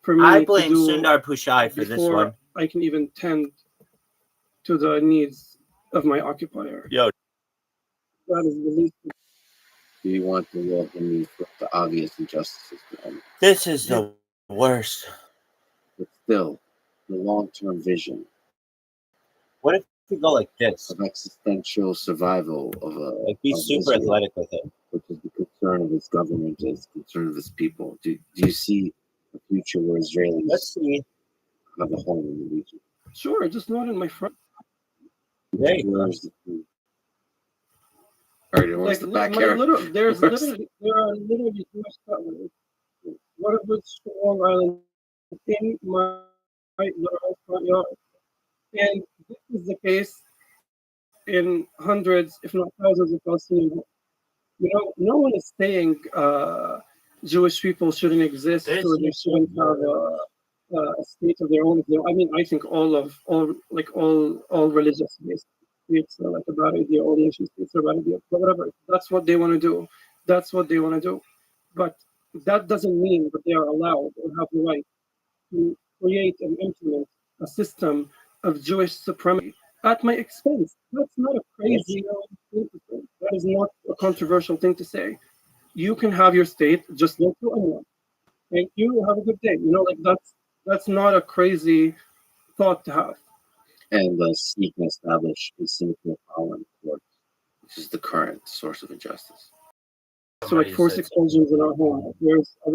for me I to blame do Sundar Pichai for this before one. I can even tend to the needs of my occupier. Yo. That is the least. Do you want to welcome me with the obvious injustices behind it? This is the worst. But still, the long-term vision What if we go like this? of existential survival of Be of super Israel, athletic with it. which is the concern of its government, is the concern of its people. Do you see a future where Israelis Let's see. have a home in the region? Sure, just not in my front. There you go. Where's the food? All right, what's the back there are Where's- literally two settlers. One of which Long Island in my little front yard. And this is the case in hundreds, if not thousands of Palestinian homes. No one is saying Jewish people shouldn't exist or they shouldn't have a state of their own. I mean, I think all religious based states are like a bad idea. All nation states are a bad idea. But whatever, that's what they want to do. That's what they want to do. But that doesn't mean that they are allowed or have the right to create and implement a system of Jewish supremacy at my expense. That's not a crazy thing to say. That is not a controversial thing to say. You can have your state, just don't kill anyone. Thank you. Have a good day. That's not a crazy thought to have. And seek and establish a single power in court, which is the current source of injustice. So like forced expulsions in our home. There's a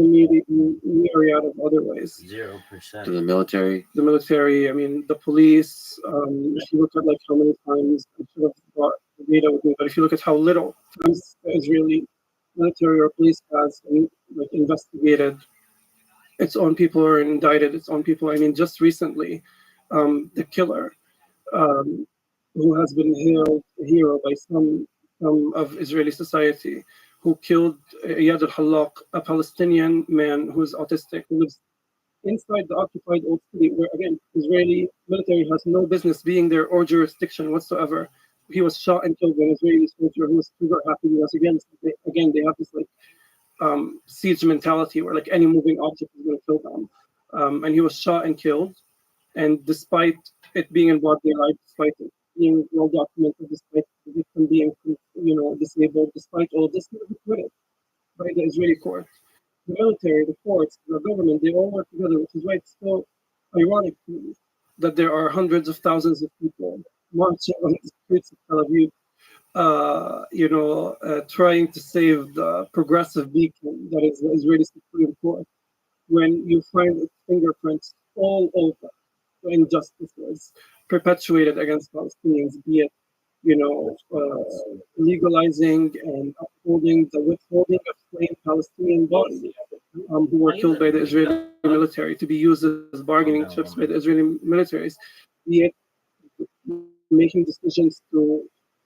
myriad of other ways. 0%. To the military. The military, I mean, the police. If you look at like how many times, I should have brought the data with me, but if you look at how little times the Israeli military or police has like investigated its own people or indicted its own people. I mean, just recently, the killer, who has been hailed a hero by some of Israeli society, who killed Iyad al-Hallaq, a Palestinian man who is autistic, who lives inside the occupied old city, where again, Israeli military has no business being there or jurisdiction whatsoever. He was shot and killed by an Israeli soldier who was super happy because they have this like siege mentality where like any moving object is going to kill them. And he was shot and killed. And despite it being in broad daylight, despite it being well documented, despite the victim being, disabled, despite all this, he was acquitted by the Israeli court. The military, the courts, the government, they all work together, which is why it's so ironic to me that there are hundreds of thousands of people marching on the streets of Tel Aviv, trying to save the progressive beacon that is the Israeli Supreme Court, when you find its fingerprints all over the injustices perpetuated against Palestinians, be it, legalizing and upholding the withholding of slain Palestinian bodies who were killed by the Israeli military to be used as bargaining chips by the Israeli militaries, be it making decisions to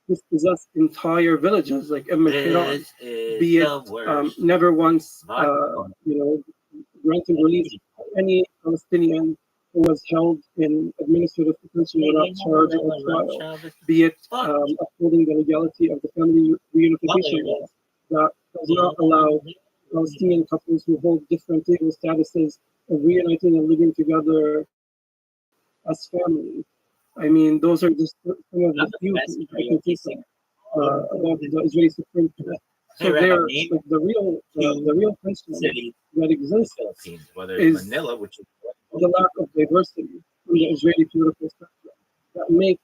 dispossess entire villages like Hiran, be it never once, granting release to any Palestinian who was held in administrative detention without charge or trial, be it upholding the legality of the family reunification law that does not allow Palestinian couples who hold different legal statuses of reuniting and living together as family. I mean, those are just some of the few things I can think of about the Israeli Supreme Court. So there, like the real question that exists is Manila, which is the lack of diversity in the Israeli political spectrum that makes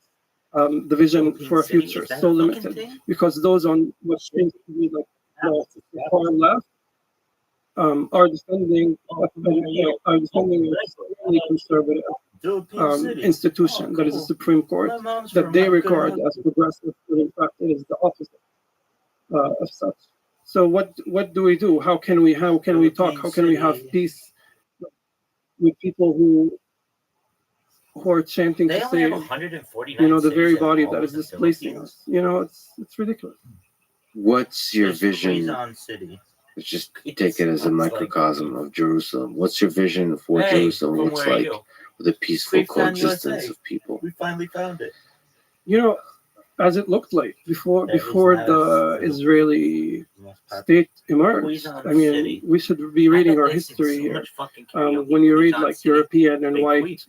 the vision for a future so limited. Because those on what seems to be like the far left are defending an extremely conservative institution that is the Supreme Court that they regard as progressive, but in fact it is the opposite of such. So what do we do? How can we talk? How can we have peace with people who are chanting to save, the very body that is displacing us? It's ridiculous. What's your vision? Let's just take it as a microcosm of Jerusalem. What's your vision of what Jerusalem looks like with a peaceful coexistence of people? We finally found it. As it looked like before the Israeli state emerged. I mean, we should be reading our history here. When you read like European and white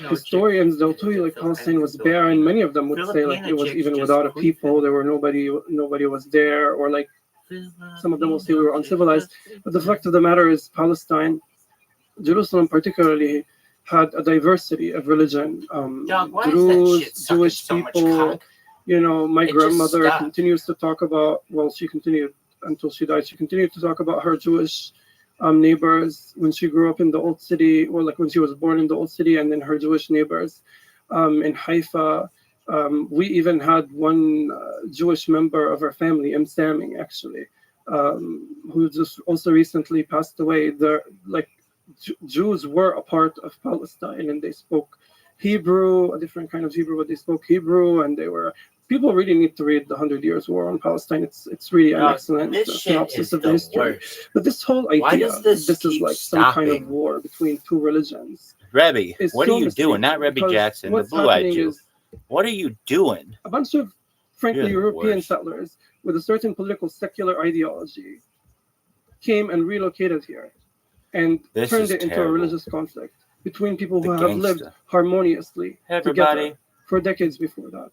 historians, they'll tell you like Palestine was barren. Many of them would say like it was even without a people. There were nobody was there, or like some of them will say we were uncivilized. But the fact of the matter is, Palestine, Jerusalem particularly, had a diversity of religion. Druze, Jewish people. My grandmother continues to talk about. Well, she continued until she died. She continued to talk about her Jewish neighbors when she grew up in the old city, or like when she was born in the old city, and then her Jewish neighbors in Haifa. We even had one Jewish member of our family, Sammy, actually, who just also recently passed away. Jews were a part of Palestine, and they spoke Hebrew, a different kind of Hebrew, but they spoke Hebrew, and they were. People really need to read the 100 Years' War on Palestine. It's really an excellent synopsis of the history. Worst. But this whole idea that this is like some kind of war between two religions. Rabbi, what are you doing? Not Rabbi Jackson, the blue-eyed Jew. What are you doing? A bunch of, frankly, European settlers with a certain political secular ideology came and relocated here and turned it into a religious conflict between people who have lived harmoniously together for decades before that.